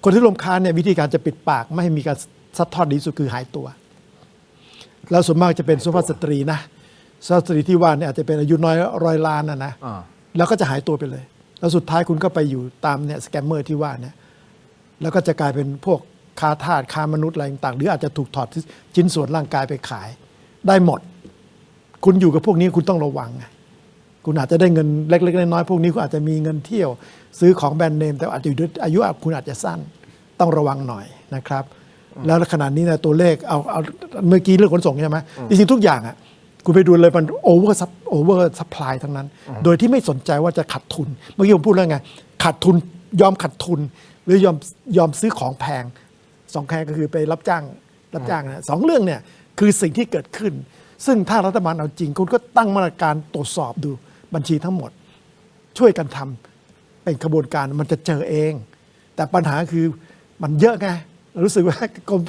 คนที่ร่วมค้าเนี่ยวิธีการจะปิดปากไม่ให้มีการซัดทอดดีสุดคือหายตัวแล้วส่วนมากจะเป็นสุภาพสตรีนะสุภาพสตรีที่ว่าเนี่ยอาจจะเป็นอายุน้อย100 ล้านนะแล้วก็จะหายตัวไปเลยแล้วสุดท้ายคุณก็ไปอยู่ตามเนี่ยสแกมเมอร์ที่ว่าเนี่ยแล้วก็จะกลายเป็นพวกค้าทาสค้ามนุษย์อะไรต่างๆหรืออาจจะถูกถอดชิ้นส่วนร่างกายไปขายได้หมดคุณอยู่กับพวกนี้คุณต้องระวังไงคุณอาจจะได้เงินเล็กๆน้อยๆพวกนี้คุณอาจจะมีเงินเที่ยวซื้อของแบรนด์เนมแต่อาจจะอยู่ด้วยอายุคุณอาจจะสั้นต้องระวังหน่อยนะครับแล้วขนาดนี้นะตัวเลขเอาเมื่อกี้เรื่องขนส่งใช่ไหมจริงๆทุกอย่างอ่ะคุณไปดูเลยมันโอเวอร์ซัพพลายทั้งนั้นโดยที่ไม่สนใจว่าจะขาดทุนเมื่อกี้ผมพูดแล้วไงขาดทุนยอมขาดทุนหรือยอมซื้อของแพง2แพงก็คือไปรับจ้างนะ2เรื่องเนี่ยคือสิ่งที่เกิดขึ้นซึ่งถ้ารัฐบาลเอาจริงคุณก็ตั้งมาตรการตรวจสอบดูบัญชีทั้งหมดช่วยกันทำเป็นกระบวนการมันจะเจอเองแต่ปัญหาคือมันเยอะไงรู้สึกว่ากรม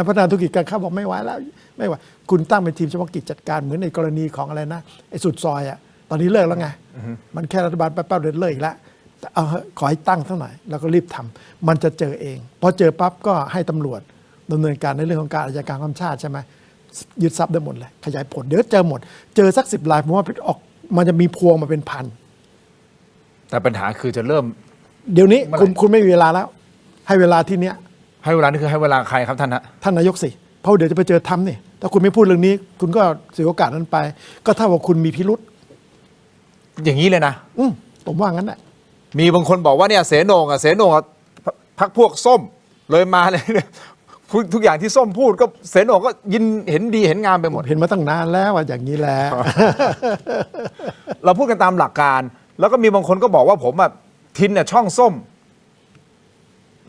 พัฒนาธุรกิจการค้าบอกไม่ไหวแล้วไม่ไหวคุณตั้งเป็นทีมเฉพาะกิจจัดการเหมือนในกรณีของอะไรนะไอ้สุดซอยอ่ะตอนนี้เลิกแล้วไงมันแค่รัฐบาลแป๊บๆเดินเลิกอีกแล้วเอาขอให้ตั้งเท่าไหร่แล้วก็รีบทำมันจะเจอเองพอเจอปั๊บก็ให้ตำรวจดำเนินการในเรื่องของการอาชญากรรมข้ามชาติใช่ไหมยึดทรัพย์ได้หมดเลยขยายผลเดี๋ยวเจอหมดเจอสัก10 รายผมว่าออกมันจะมีพวงมาเป็นพันแต่ปัญหาคือจะเริ่มเดี๋ยวนี้คุณไม่มีเวลาแล้วให้เวลาที่เนี้ยให้เวลานี่คือให้เวลาใครครับท่านฮะท่านนายกสิเพราะเดี๋ยวจะไปเจอทำนี่ถ้าคุณไม่พูดเรื่องนี้คุณก็เสียโอกาสนั้นไปก็เท่ากับคุณมีพิรุษอย่างนี้เลยนะผมว่างั้นแหละมีบางคนบอกว่าเนี่ยเสโหน่งพักพวกส้มเลยมาเลยทุกอย่างที่ส้มพูดก็เสโหน่งก็ยินเห็นดีเห็นงามไปหมดเห็นมาตั้งนานแล้วว่าอย่างนี้แหละ เราพูดกันตามหลักการแล้วก็มีบางคนก็บอกว่าผมอ่ะทินเนี่ยช่องส้ม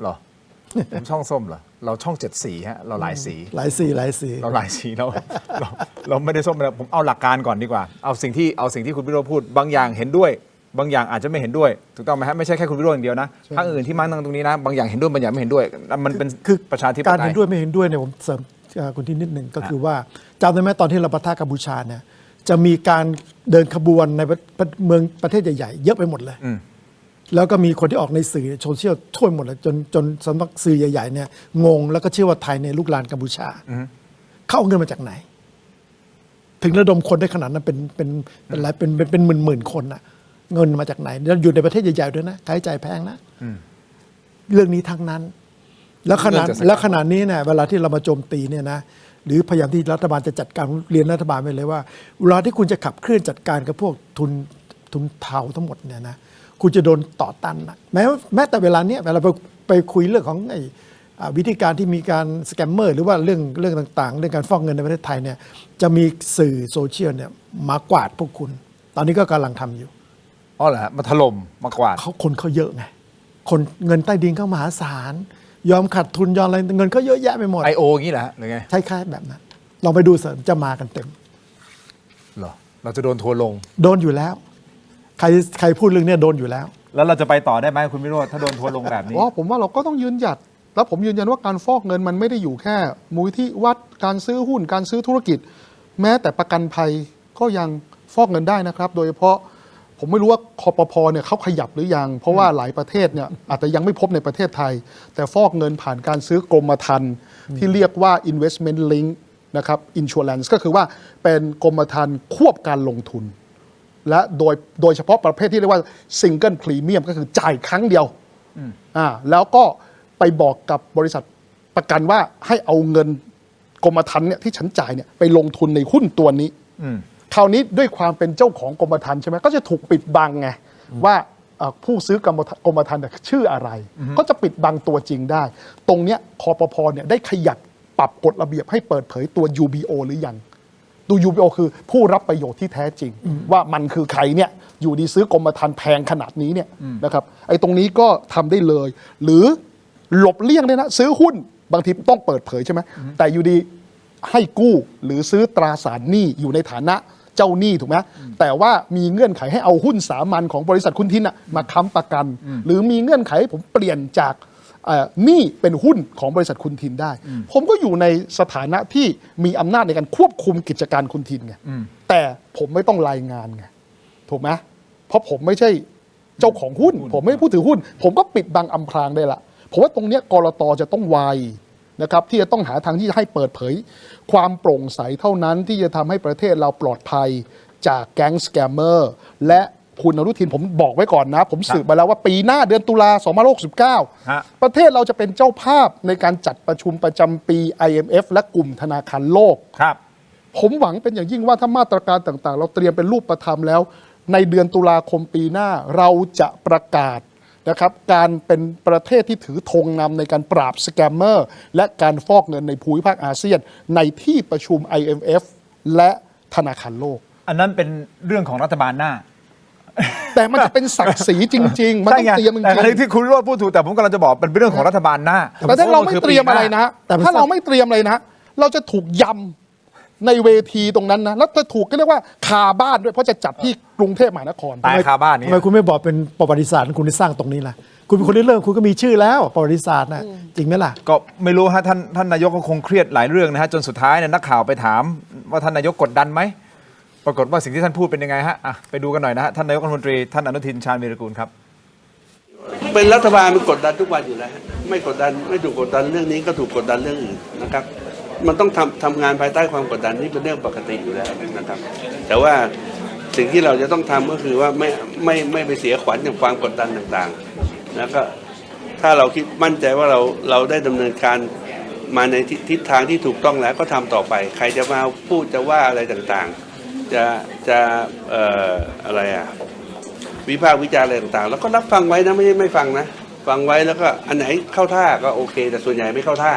เหรอผมช่องส้มเหรอเราช่อง7 สีฮะเราหลายสีเราหลายสีเราไม่ได้ส้มนะผมเอาหลักการก่อนดีกว่าเอาสิ่งที่คุณวิโรจน์พูดบางอย่างเห็นด้วยบางอย่างอาจจะไม่เห็นด้วยถูกต้องไหมฮะไม่ใช่แค่คุณวิโรจน์อย่างเดียวนะพรรคอื่นที่มานั่งตรงนี้นะบางอย่างเห็นด้วยบางอย่างไม่เห็นด้วยมันเป็นคือประชาธิปไตยการเห็นด้วยไม่เห็นด้วยเนี่ยผมเสริมคุณที่นิดหนึ่งก็คือว่าจำได้ไหมตอนที่เราปะทะกัมพูชาเนี่ยจะมีการเดินขบวนในเมืองประเทศใหญ่ๆเยอะไปหมดเลยแล้วก็มีคนที่ออกในสื่อโซเชียลทั่วหมดเลยจนสำนักสื่อใหญ่ๆเนี่ยงงแล้วก็เชื่อว่าไทยในลูกหลานกัมพูชาเข้าเอาเงินมาจากไหนถึงระดมคนได้ขนาดนั้นเป็นหมื่นคนน่ะเงินมาจากไหนแล้วอยู่ในประเทศใหญ่ๆด้วยนะค่าใช้จ่ายแพงนะเรื่องนี้ทั้งนั้นแล้วขนาดนี้เนี่ยเวลาที่เรามาโจมตีเนี่ยนะหรือพยายามที่รัฐบาลจะจัดการเรียนรัฐบาลไปเลยว่าเวลาที่คุณจะขับเคลื่อนจัดการกับพวกทุนเทาทั้งหมดเนี่ยนะคุณจะโดนต่อต้านนะแม้แต่เวลาเนี้ยเวลาไปคุยเรื่องของวิธีการที่มีการสแกมเมอร์หรือว่าเรื่องต่างๆเรื่องการฟอกเงินในประเทศไทยเนี่ยจะมีสื่อโซเชียลเนี่ยมากวาดพวกคุณตอนนี้ก็กำลังทำอยู่อ๋อเหรอฮะมาถล่มมากวาดคนเขาเยอะไงคนเงินใต้ดินเข้ามหาศาลยอมขาดทุนยอมอะไรเงินเขาเยอะแยะไปหมด IO อย่างนี้เหรอหรือไงใช่ๆแบบนั้นลองไปดูเสริมจะมากันเต็มเหรอเราจะโดนทัวลงโดนอยู่แล้วใครพูดเรื่องนี้โดนอยู่แล้วแล้วเราจะไปต่อได้ไหมคุณวิโรจน์ถ้าโดนทัวลงแบบนี้ผมว่าเราก็ต้องยืนหยัดแล้วผมยืนยันว่าการฟอกเงินมันไม่ได้อยู่แค่มูลที่วัดการซื้อหุ้นการซื้อธุรกิจแม้แต่ประกันภัยก็ยังฟอกเงินได้นะครับโดยเฉพาะ ผมไม่รู้ว่าคปพเนี่ยเขาขยับหรือยัง เพราะว่าหลายประเทศเนี่ยอาจจะยังไม่พบในประเทศไทย แต่ฟอกเงินผ่านการซื้อกรมธรรม์ที่เรียกว่า investment link นะครับ insurance ก็คือว่าเป็นกรมธรรม์ควบการลงทุน และโดยเฉพาะประเภทที่เรียกว่า single premium ก็คือจ่ายครั้งเดียวแล้วก็ไปบอกกับบริษัทประกันว่าให้เอาเงินกรมธรรม์เนี่ยที่ฉันจ่ายเนี่ยไปลงทุนในหุ้นตัวนี้คราวนี้ด้วยความเป็นเจ้าของกรมธรรม์ใช่ไหมก็จะถูกปิดบังไงว่าผู้ซื้อกรมธรรม์ชื่ออะไร ก็จะปิดบังตัวจริงได้ ตรงเนี้ยคปพเนี่ยได้ขยับปรับกฎระเบียบให้เปิดเผยตัว UBO หรือยังตัว UBO คือผู้รับประโยชน์ที่แท้จริง ว่ามันคือใครเนี่ยอยู่ดีซื้อกรมธรรม์แพงขนาดนี้เนี่ยนะครับไอ้ตรงนี้ก็ทำได้เลย หรือหลบเลี่ยงเลยนะซื้อหุ้นบางทีต้องเปิดเผยใช่ไหมแต่อยู่ดีให้กู้หรือซื้อตราสารหนี้อยู่ในฐานะเจ้าหนี้ถูกไหมแต่ว่ามีเงื่อนไขให้เอาหุ้นสามัญของบริษัทคุณทินมาค้ำประกัน หรือมีเงื่อนไขให้ผมเปลี่ยนจากหนี้เป็นหุ้นของบริษัทคุณทินได้ ผมก็อยู่ในสถานะที่มีอำนาจในการควบคุมกิจการคุณทินไงแต่ผมไม่ต้องรายงานไงถูกไหมเพราะผมไม่ใช่เจ้าของหุ้น ผมไม่ผู้ถือหุ้น ผมก็ปิดบังอำพรางได้ละผมว่าตรงเนี้ยกลต.จะต้องไวนะครับที่จะต้องหาทางที่จะให้เปิดเผยความโปร่งใสเท่านั้นที่จะทำให้ประเทศเราปลอดภัยจากแก๊งสแกมเมอร์และคุณอนุทินผมบอกไว้ก่อนนะผมสืบมาแล้วว่าปีหน้าเดือนตุลา2569ประเทศเราจะเป็นเจ้าภาพในการจัดประชุมประจำปี IMF และกลุ่มธนาคารโลกผมหวังเป็นอย่างยิ่งว่าถ้ามาตรการต่างๆเราเตรียมเป็นรูปธรรมแล้วในเดือนตุลาคมปีหน้าเราจะประกาศนะครับการเป็นประเทศที่ถือธงนำในการปราบสแกมเมอร์และการฟอกเงินในภูมิภาคอาเซียนในที่ประชุม IMF และธนาคารโลกอันนั้นเป็นเรื่องของรัฐบาลหน้าแต่มันจะเป็นศักดิ์ศรีจริงๆมันต้องเตรียมจริงๆแต่ที่คุณโรจน์พูดถูกแต่ผมกำลังจะบอกเป็นเรื่องของรัฐบาลหน้าแต่ถ้าเราไม่เตรียมอะไรนะถ้าเราไม่เตรียมอะไรนะเราจะถูกยำในเวทีตรงนั้นนะแล้วจะถูกก็เรียกว่าคาบ้านด้วยเพราะจะจัดที่กรุงเทพมหานครตายคาบ้านนี้ทำไมคุณไม่บอกเป็นประวัติศาสตร์คุณได้สร้างตรงนี้ล่ะคุณเป็นคนที่เริ่มคุณก็มีชื่อแล้วประวัติศาสตร์นะจริงไหมล่ะก็ไม่รู้ฮะท่านนายกก็คงเครียดหลายเรื่องนะฮะจนสุดท้ายเนี่ยนักข่าวไปถามว่าท่านนายกกดดันไหมปรากฏว่าสิ่งที่ท่านพูดเป็นยังไงฮะไปดูกันหน่อยนะฮะท่านนายกรัฐมนตรีท่านอนุทินชาญวีรกูลครับเป็นรัฐบาลมันกดดันทุกวันอยู่แล้วไม่กดดันไม่ถูกกดดันเรื่องนี้ก็ถูกกดดันเรื่องอื่นนะครับมันต้องทำงานภายใต้ความกดดันนี่เป็นเรื่องปกติอยู่แล้วนะครับแต่ว่าสิ่งที่เราจะต้องทำก็คือว่าไม่ไปเสียขวัญจากความกดดันต่างๆแล้วก็ถ้าเราคิดมั่นใจว่าเราได้ดำเนินการมาในทิศทางที่ถูกต้องแล้วก็ทำต่อไปใครจะมาพูดจะว่าอะไรต่างๆจะอะไรวิพากษ์วิจารณ์อะไรต่างๆแล้วก็รับฟังไว้นะไม่ฟังนะฟังไว้แล้วก็อันไหนเข้าท่าก็โอเคแต่ส่วนใหญ่ไม่เข้าท่า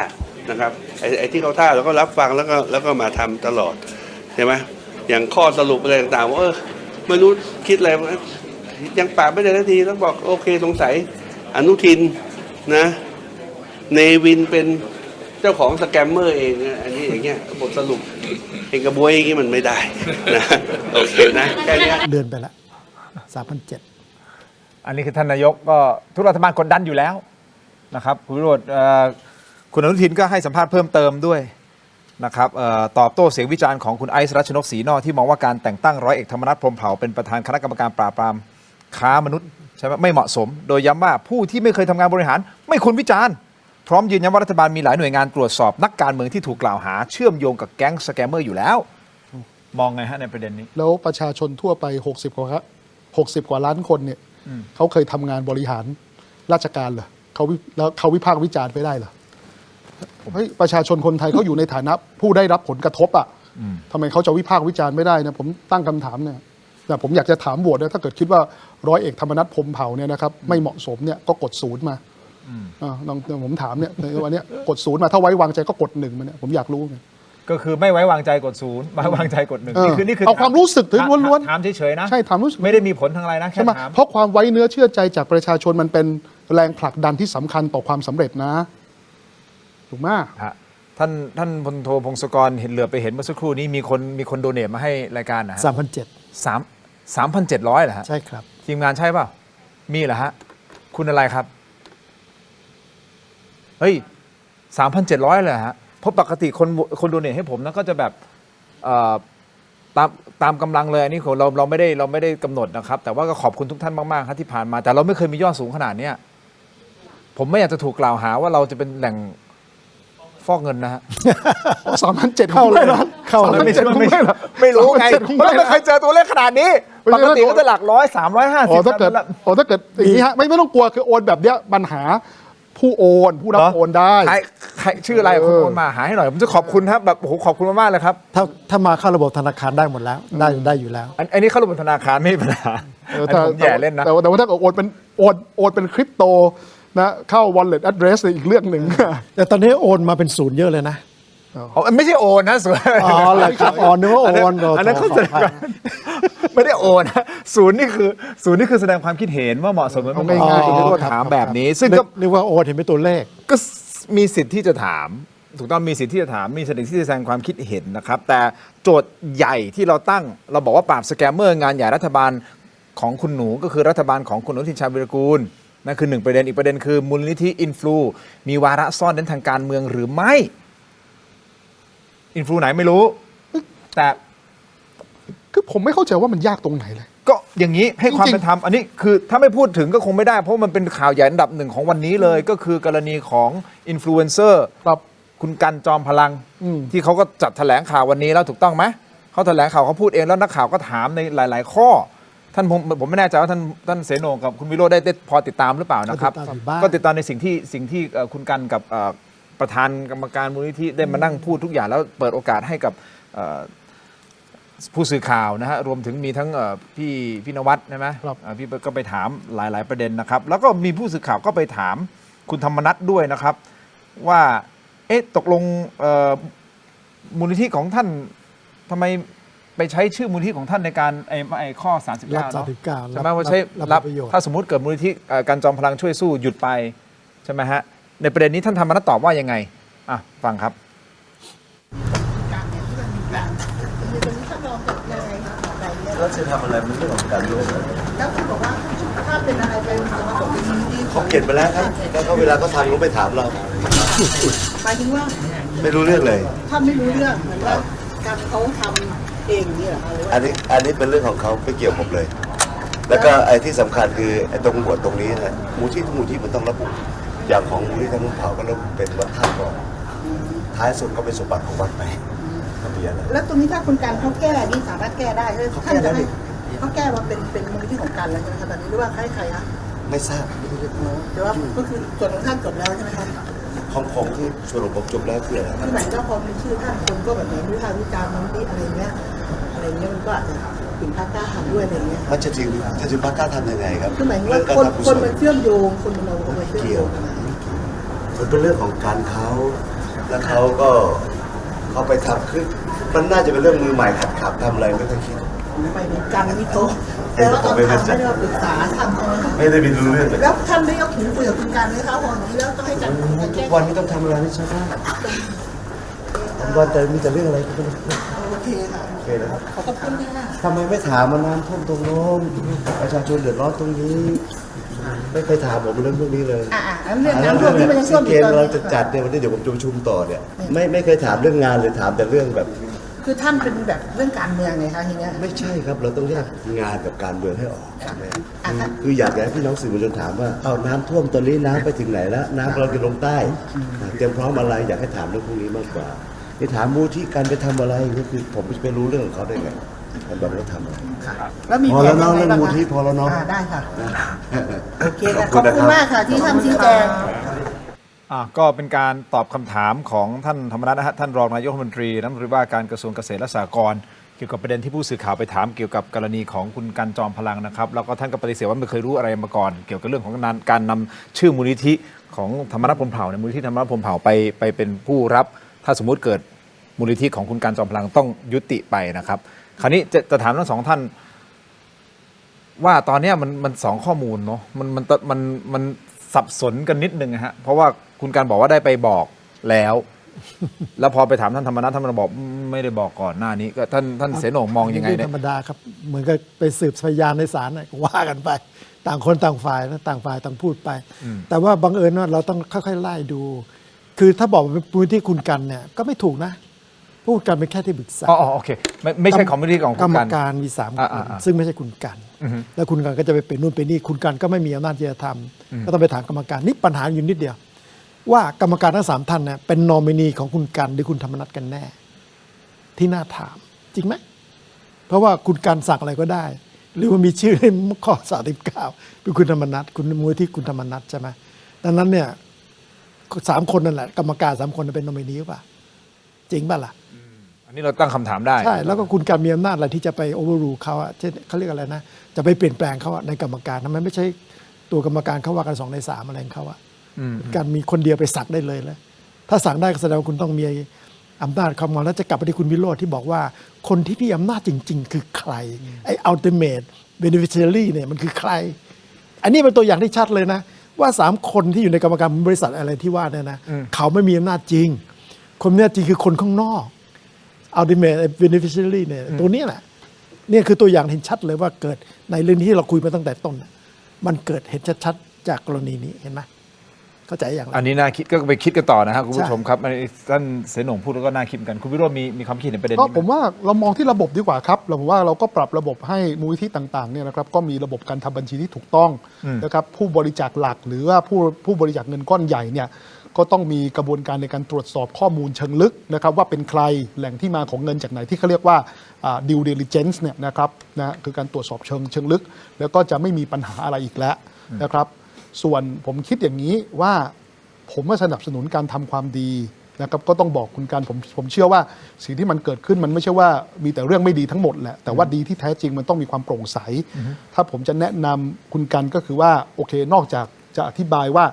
นะครับไอ้ที่เข้าท่าเราก็รับฟังแล้วก็มาทำตลอดใช่ไหมอย่างข้อสรุปอะไรต่างๆว่าไม่รู้คิดอะไรยังปราบไม่ได้ทันทีต้องบอกโอเคสงสัยอนุทินนะเนวินเป็นเจ้าของสแกมเมอร์เองอันนี้อย่างเงี้ยบทสรุปเองกระบวยอย่างนี้มันไม่ได้นะโอเคนะแค่นี้เดือนไปละ3,700อันนี้คือท่านนายกก็ทุกรัฐบาลกดดันอยู่แล้วนะครับคุณวิโรจน์คุณอนุทินก็ให้สัมภาษณ์เพิ่มเติมด้วยนะครับตอบโต้เสียงวิจารณ์ของคุณไอซ์รัชนกศรีนอกที่มองว่าการแต่งตั้งร้อยเอกธรรมนัฐพรหมเผ่าเป็นประธานคณะกรรมการปราบปรามค้ามนุษย์ใช่ไหมไม่เหมาะสมโดยย้ำว่าผู้ที่ไม่เคยทำงานบริหารไม่ควรวิจารณ์พร้อมยืนยันว่ารัฐบาลมีหลายหน่วยงานตรวจสอบนักการเมืองที่ถูกกล่าวหาเชื่อมโยงกับแก๊งสแกมเมอร์อยู่แล้วมองไงฮะในประเด็นนี้แล้วประชาชนทั่วไป60 กว่าล้านคนเนี่ยเขาเคยทำงานบริหารราชการเหรอแล้วเขาวิพากษ์วิจารณ์ไปได้เหรอประชาชนคนไทยเขาอยู่ในฐานะผู้ได้รับผลกระทบทำไมเขาจะวิพากษ์วิจารณ์ไม่ได้นะผมตั้งคำถามเนี่ยแต่ผมอยากจะถามโหวตนะถ้าเกิดคิดว่าร้อยเอกธรรมนัฐพรหมเผ่าเนี่ยนะครับไม่เหมาะสมเนี่ยก็กด0มาผมถามเนี่ยในวันนี้กด0มาถ้าไว้วางใจก็กด1มาเนี่ยผมอยากรู้ไงก็คือไม่ไว้วางใจกด0ไว้วางใจกด1นี่คือเอาความรู้สึกถึงล้วนๆถามเฉยๆนะใช่ถามรู้สึกไม่ได้มีผลทางอะไรนะแค่ถามเพราะความไว้เนื้อเชื่อใจจากประชาชนมันเป็นแรงผลักดันที่สำคัญต่อความสำเร็จนะถูกไหมท่านพลโทพงศกรเห็นเหลือไปเห็นเมื่อสักครู่นี้มีคนโดเนทมาให้รายการนะ3,700เหรอฮะใช่ครับทีมงานใช่เปล่ามีเหรอฮะคุณอะไรครับเฮ้ย3,700เลยฮะเพราะปกติคนโดเนทให้ผมนะก็จะแบบ ตามกำลังเลยอันนี้ของเราไม่ได้กำหนดนะครับ แต่ว่าก็ขอบคุณทุกท่านมากๆครับที่ผ่านมา แต่เราไม่เคยมียอดสูงขนาดเนี้ยผมไม่อยากจะถูกกล่าวหาว่าเราจะเป็นแหล่งฟอกเงินนะฮะ 3,700 เข้าเลย เข้าเลย ไม่รู้ไงเพราะไม่เคยเจอตัวเลขขนาดนี้ปกติก็จะหลัก100 350 ถ้าเกิดอย่างนี้ฮะไม่ต้องกลัวคือโอนแบบเนี้ยปัญหาผู้โอนผู้รับโอนได้ ใครชื่ออะไรคุณโอนมาหาให้หน่อยผมจะขอบคุณครับแบบโอ้โหขอบคุณมากๆเลยครับ ถ้ามาเข้าระบบธนาคารได้หมดแล้วได้อยู่แล้ว อันนี้เข้าระบบธนาคารไม่มีปัญหาอันนี้ผมแย่เล่นนะ แต่ว่าถ้าเกิดโอนเป็นคริปโตนะเข้า wallet address เนี่ยอีกเรื่องหนึ่ง แต่ตอนนี้โอนมาเป็นศูนย์เยอะเลยนะ ไม่ใช่โอนนะศูนย์ อ๋อเหรอครับอ๋อนึกว่าโอน อันนั้นเขาแสดงไม่ได้โอนนะศูนย์นี่คือแสดงความคิดเห็นว่าเหมาะสมหรือไม่เหมาะสมที่เขาถามแบบนี้ ซึ่งก็ นึกว่าโอนเห็นเป็นตัวเลข ก็มีสิทธิ์ที่จะถามถูกต้องมีสิทธิ์ที่จะถามมีสิทธิ์ที่จะแสดงความคิดเห็นนะครับแต่โจทย์ใหญ่ที่เราตั้งเราบอกว่าปราบสแกมเมอร์งานใหญ่รัฐบาลของคุณหนูก็คือรัฐบาลของคุณอนุทินชาญวีรกูลนั่นคือ1ประเด็นอีกประเด็นคือมูลนิธิอินฟลูมีวาระซ่อนเร้นทางการเมืองหรือไม่อินฟลูไหนไม่รู้แต่ คือผมไม่เข้าใจว่ามันยากตรงไหนเลย ก็อย่างนี้ให้ความ จริงๆ เป็นธรรมอันนี้คือถ้าไม่พูดถึงก็คงไม่ได้เพราะมันเป็นข่าวใหญ่อันดับหนึ่งของวันนี้เลยก็คือกรณีของอินฟลูเอนเซอร์ ครับ คุณกันจอมพลัง ที่เขาก็จัดแถลงข่าววันนี้แล้วถูกต้องไหมเขาแถลงข่าวเขาพูดเองแล้วนักข่าวก็ถามในหลาย ๆ ข้อท่านผมไม่แน่ใจว่าท่านเสโหนกับคุณวิโรจน์ได้พอติดตามหรือเปล่านะครับ ก็ติดตามในสิ่งที่คุณกันกับประธานกรรมการมูลนิธิได้มานั่งพูดทุกอย่างแล้วเปิดโอกาสให้กับผู้สื่อข่าวนะฮะรวมถึงมีทั้งพี่นวัดใช่ไหม ครับ พี่ก็ไปถามหลาย ๆ ประเด็นนะครับ แล้วก็มีผู้สื่อข่าวก็ไปถามคุณธรรมนัสด้วยนะครับ ว่าตกลงมูลนิธิของท่านทำไมไปใช้ชื่อมูลนิธิของท่านในการไอ้ข้อ 39 รับ เนาะ 39 ใช่ไหมว่าใช้ รับประโยชน์ ถ้าสมมุติเกิดมูลนิธิการจอมพลังช่วยสู้หยุดไปใช่ไหมฮะในประเด็นนี้ท่านธรรมนัสตอบว่ายังไงฟังครับ แล้วจะทำอะไรมันเรื่องของการเมือง แล้วคุณบอกว่าถ้าเป็นอะไรไปจะมาตกเป็นมูลนิธิ เขาเก็บไปแล้วครับแล้วเขาเวลาเขาทำเขาไปถามเรา หมายถึงว่า ไม่รู้เรื่องเลย ถ้าไม่รู้เรื่องเหมือนว่าการเขาทำเองนี่เหรอคะหรือว่า อันนี้เป็นเรื่องของเขาไม่เกี่ยวผมเลย แล้วก็ไอ้ที่สำคัญคือไอ้ตรงหัวตรงนี้นะมูลที่ทุกมูลที่มันต้องระบุอย่างของมูลที่ทั้งเผ่าก็ระบุเป็นวัดท่าก่อนท้ายสุดก็เป็นสมบัติของวัดไปไม่มีอะไร แล้วตรงนี้ถ้าคุณการเขาแก้นี่สามารถแก้ได้ใช่ไหมท่านจะให้เขาแก้ว่าเป็นมูลนิธิของการแล้วใช่ไหมคะตอนนี้หรือว่าให้ใครคะ ไม่ทราบ แต่ว่าก็คือส่วนของท่านจบแล้วใช่ไหมคะ ของผมคือส่วนของผมจบแล้วคืออะไร ที่หมายถึงว่าพอมีชื่อท่านคนก็แบบไหนวิพากษ์วิจารณ์มูลนิธิอะไรเงี้ยมันก็อาจจะถึงพรรคกล้าทำด้วยอะไรเงี้ย มันจะถึงพรรคกล้าทำยังไงครับ คือหมายถึงว่าคนมันเชื่อมโยงคนเราไปเชื่อมโยง มันเป็นเรื่องของการเขาแล้วเขาก็เขาไปทำคือมันน่าจะเป็นเรื่องมือใหม่หัดขับทำอะไรไม่ต้องคิด ไปในการวิโตแต่ว่าตอนทำไม่ได้ปรึกษาท่านใช่ไหมคะ ไม่ได้ไปดูเรื่องเลย แล้วท่านได้ยกหูคุยกับคุณการไหมคะวันนี้แล้วต้องให้การ ทุกวันนี้ต้องทำอะไรไม่ใช่ไหมวันแต่มีแต่เรื่องอะไรก็ไม่รู้ โอเคค่ะ โอเคนะครับ ขอบคุณค่ะ ทำไมไม่ถามมาน้ำท่วมตรงโน้นประชาชนเดือดร้อนตรงนี้ ไม่เคยถามผมเรื่องพวกนี้เลย เรื่องน้ำท่วมที่มันยังท่วม เก อยู่ ม ตอน เรา นี้ จะจัดเนี่ยวันนี้เดี๋ยวผมจะประชุมต่อเนี่ยไม่เคยถามเรื่องงานเลยถามแต่เรื่องแบบ คือท่านเป็นแบบเรื่องการเมืองไงคะทีเนี้ย ไม่ใช่ครับเราต้องแยกงานกับการเมืองให้ออกใช่ไหมคืออยากให้พี่น้องสื่อมวลชนถามว่าเอาน้ำท่วมตอนนี้น้ำไปถึงไหนแล้วน้ำเราจะลงใต้เตรียมพร้อมอะไรอยากให้ถามเรื่องพวกนี้มากกว่าไปถามมูลที่การไปทำอะไรก็คือผมจะไปรู้เรื่องของเขาได้ไงมันบอกว่าทำอะไร แล้วมี พอ แผ แล้ว น น้อง ยังไง เรื่อง บ้าง มูลที่ คะ พอแล้วน้อง ได้ค่ะโอเคค่ะขอบคุณมากค่ะที่ทำชี้แจง ก็เป็นการตอบคำถามของท่านธรรมนัสนะฮะท่านรองนายกรัฐมนตรีรัฐมนตรีว่าการกระทรวงเกษตรและสหกรณ์เกี่ยวกับประเด็นที่ผู้สื่อข่าวไปถามเกี่ยวกับกรณีของคุณกันจอมพลังนะครับแล้วก็ท่านก็ปฏิเสธว่าไม่เคยรู้อะไรมาก่อนเกี่ยวกับเรื่องของการนำชื่อมูลนิธิของธรรมนัสพรหมเผ่าในมูลนิธิธรรมนัสพรหมเผ่าไปเป็นผู้รับถ้าสมมุติเกิดมูลนิธิของคุณกันจอมพลังต้องยุติไปนะครับคราวนี้จะถามทั้งสองท่านว่าตอนนี้มันสองข้อมูลเนาะมันสับสนกันนิดนึงนะฮะเพราะว่าคุณการบอกว่าได้ไปบอกแล้ว แล้วพอไปถามท่านธรรมนัสท่านบอกไม่ได้บอกก่อนหน้านี้ก็ท่านเสโหน่งมองยังไง ธ เนี่ย รรมดาครับเหมือนกับไปสืบพยานในศาลน่ะก็ว่ากันไป ต่างคนต่างฝ่ายนะต่างฝ่ายต่างพูดไป แต่ว่าบังเอิญว่าเราต้องค่อยๆไล่ดู คือถ้าบอกว่าเป็นมูลที่คุณกันเนี่ยก็ไม่ถูกนะ ผู้การเป็นแค่ที่ปรึกษา อ๋อโอเคไม่ใช่ของมูลนิธิของ กร คุณ รม กัน การมี3 คนซึ่งไม่ใช่คุณกัน แล้วคุณกันก็จะไปเป็นนู่นเป็นนี่คุณกันก็ไม่มีอำนาจที่จะทำก็ต้องไปถามกรรมการนี่ปัญหาอยู่นิดเดียว ว่ากรรมการทั้ง3 ท่านเนี่ยเป็นนอมินีของคุณกันหรือคุณธรรมนัสกันแน่ที่น่าถามจริงไหมเพราะว่าคุณกันสั่งอะไรก็ได้ หรือว่ามีชื่อในข้อ39เป็นคุณธรรมนัสคุณมูลที่คุณธรรมนัสใช่ไหมดังนั้นเนี่ย3 คนนั่นแหละกรรมการ3 คนเป็นนอมินีหรือเปล่าจริงป่ะล่ะอันนี้เราตั้งคำถามได้ใช่แล้วก็คุณการมีอำนาจอะไรที่จะไปโอเวอร์รูเขาอะเช่นเขาเรียกอะไรนะจะไปเปลี่ยนแปลงเขาในกรรมการทำไมไม่ใช่ตัวกรรมการเขาว่ากัน2 ใน 3อะไรของเขาอะการมีคนเดียวไปสั่งได้เลยแล้วถ้าสั่งได้ก็แสดงว่าคุณต้องมีอำนาจคำนวณแล้วจะกลับไปที่คุณวิโรจน์ที่บอกว่าคนที่มีอำนาจจริงๆคือใครไอ้ ultimate beneficiary เนี่ยมันคือใครอันนี้เป็นตัวอย่างที่ชัดเลยนะว่า3 คนที่อยู่ในกรรมการบริษัทอะไรที่ว่าเนี่ยนะเขาไม่มีอำนาจจริงคนมีอำนาจจริงคือคนข้างนอกultimate beneficiary เนี่ยตัวนี้แหละเนี่ยคือตัวอย่างเห็นชัดเลยว่าเกิดในเรื่องที่เราคุยมาตั้งแต่ต้นมันเกิดเห็นชัดๆจากกรณีนี้เห็นไหมเข้าใจอย่างไรอันนี้น่าคิดก็ไปคิดกันต่อนะครับคุณผู้ชมครับท่านเสนงพูดแล้วก็น่าคิดเหมือนกันคุณวิโรจน์มีความคิดเห็นประเด็นนี้ไหม ผมว่าเรามองที่ระบบดีกว่าครับเราว่าเราก็ปรับระบบให้มูลนิธิต่างๆเนี่ยนะครับก็มีระบบการทำบัญชีที่ถูกต้องนะครับผู้บริจาคหลักหรือว่าผู้บริจาคเงินก้อนใหญ่เนี่ยก็ต้องมีกระบวนการในการตรวจสอบข้อมูลเชิงลึกนะครับว่าเป็นใครแหล่งที่มาของเงินจากไหนที่เขาเรียกว่าdue diligence เนี่ยนะครับนะคือการตรวจสอบเชิงลึกแล้วก็จะไม่มีปัญหาอะไรอีกแล้วนะครับส่วนผมคิดอย่างนี้ว่าผมสนับสนุนการทำความดีนะครับก็ต้องบอกคุณการผมเชื่อว่าสิ่งที่มันเกิดขึ้นมันไม่ใช่ว่ามีแต่เรื่องไม่ดีทั้งหมดแหละแต่ว่าดีที่แท้จริงมันต้องมีความโปร่งใสถ้าผมจะแนะนำคุณกันก็คือว่าโอเคนอกจากจะอธิบายว่า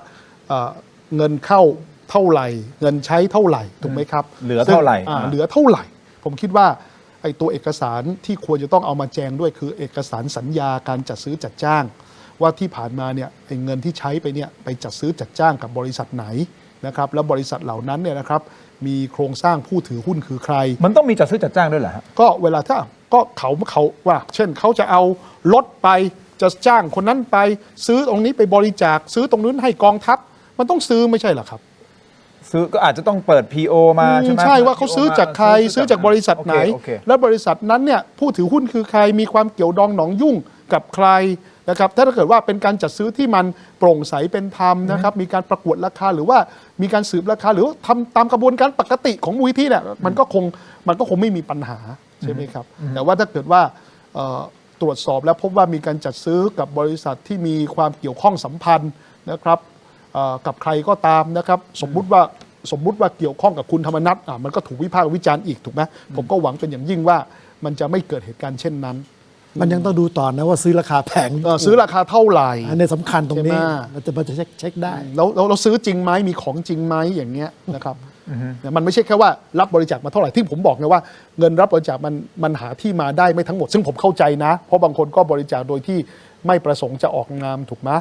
เงินเข้าเท่าไหร่เงินใช้เท่าไหร่ถูกไหมครับเหลือเท่าไหร่เหลือเท่าไหร่ผมคิดว่าไอ้ตัวเอกสารที่ควรจะต้องเอามาแจงด้วยคือเอกสารสัญญาการจัดซื้อจัดจ้างว่าที่ผ่านมาเนี่ยไอ้เงินที่ใช้ไปเนี่ยไปจัดซื้อจัดจ้างกับบริษัทไหนนะครับแล้วบริษัทเหล่านั้นเนี่ยนะครับมีโครงสร้างผู้ถือหุ้นคือใครมันต้องมีจัดซื้อจัดจ้างด้วยเหรอฮะก็เวลาถ้าก็เขาว่าเช่นเขาจะเอารถไปจะจ้างคนนั้นไปซื้อตรงนี้ไปบริจาคซื้อตรงนู้นให้กองทัพมันต้องซื้อไม่ใช่เหรอครับซื้อก็อาจจะต้องเปิด PO มาใช่ไหมใช่ว่าเขาซื้อจากใครซื้อจากบริษัทไหนแล้วบริษัทนั้นเนี่ยผู้ถือหุ้นคือใครมีความเกี่ยวดองหนองยุ่งกับใครนะครับถ้าเกิดว่าเป็นการจัดซื้อที่มันโปร่งใสเป็นธรรมนะครับมีการประกวดราคาหรือว่ามีการสืบราคาหรือทำตามกระบวนการปกติของมูลนิธิเนี่ยมันก็คงไม่มีปัญหาใช่ไหมครับแต่ว่าถ้าเกิดว่าตรวจสอบแล้วพบว่ามีการจัดซื้อกับบริษัทที่มีความเกี่ยวข้องสัมพันธ์นะครับกับใครก็ตามนะครับสมมุติว่าเกี่ยวข้องกับคุณธรรมนัสมันก็ถูกวิพากษ์วิจารณ์อีกถูกไหมผมก็หวังเป็นอย่างยิ่งว่ามันจะไม่เกิดเหตุการณ์เช่นนั้นมันยังต้องดูต่อนะว่าซื้อราคาแพงซื้อราคาเท่าไหร่อันนี้สำคัญตรงนี้เราจะเช็คได้เราซื้อจริงไหมมีของจริงไหมอย่างเงี้ยนะครับมันไม่ใช่แค่ว่ารับบริจาคมาเท่าไหร่ที่ผมบอกไงว่าเงินรับบริจาคมันหาที่มาได้ไม่ทั้งหมดซึ่งผมเข้าใจนะเพราะบางคนก็บริจาคโดยที่ไม่ประสงค์จะออกนามถูกไหม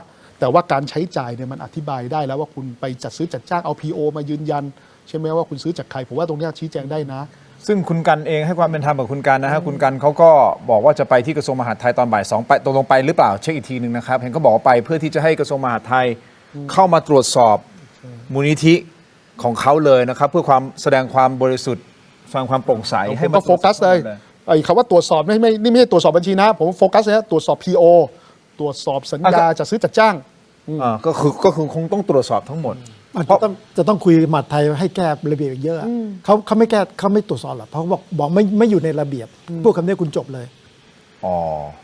แต่ว่าการใช้จ่ายเนี่ยมันอธิบายได้แล้วว่าคุณไปจัดซื้อจัดจ้างเอา PO มายืนยันใช่ไหมว่าคุณซื้อจากใครผมว่าตรงนี้ชี้แจงได้นะซึ่งคุณกันเองให้ความเป็นธรรมกับคุณกันนะฮะคุณกันเขาก็บอกว่าจะไปที่กระทรวงมหาดไทยตอนบ่าย2ไปตกลงไปหรือเปล่าเช็คอีกทีหนึ่งนะครับเห็นเขาบอกว่าไปเพื่อที่จะให้กระทรวงมหาดไทยเข้ามาตรวจสอบมูลนิธิของเขาเลยนะครับเพื่อความแสดงความบริสุทธิ์แสดงความโปร่งใสให้มันโฟกัสเลยไอ้คำว่าตรวจสอบนี่ไม่ใช่ตรวจสอบบัญชีนะผมโฟกัสเลยนะตรวจสอบ PO ตรวจสอบสัญญาจัดซื้อจัดจ้างก็คือคงต้องตรวจสอบทั้งหมดจะต้องคุยกับมหาดไทยให้แก้ระเบียบเยอะเขาไม่แก้เขาไม่ตรวจสอบหรอกเพราะบอกไม่อยู่ในระเบียบพวกคำนี้คุณจบเลย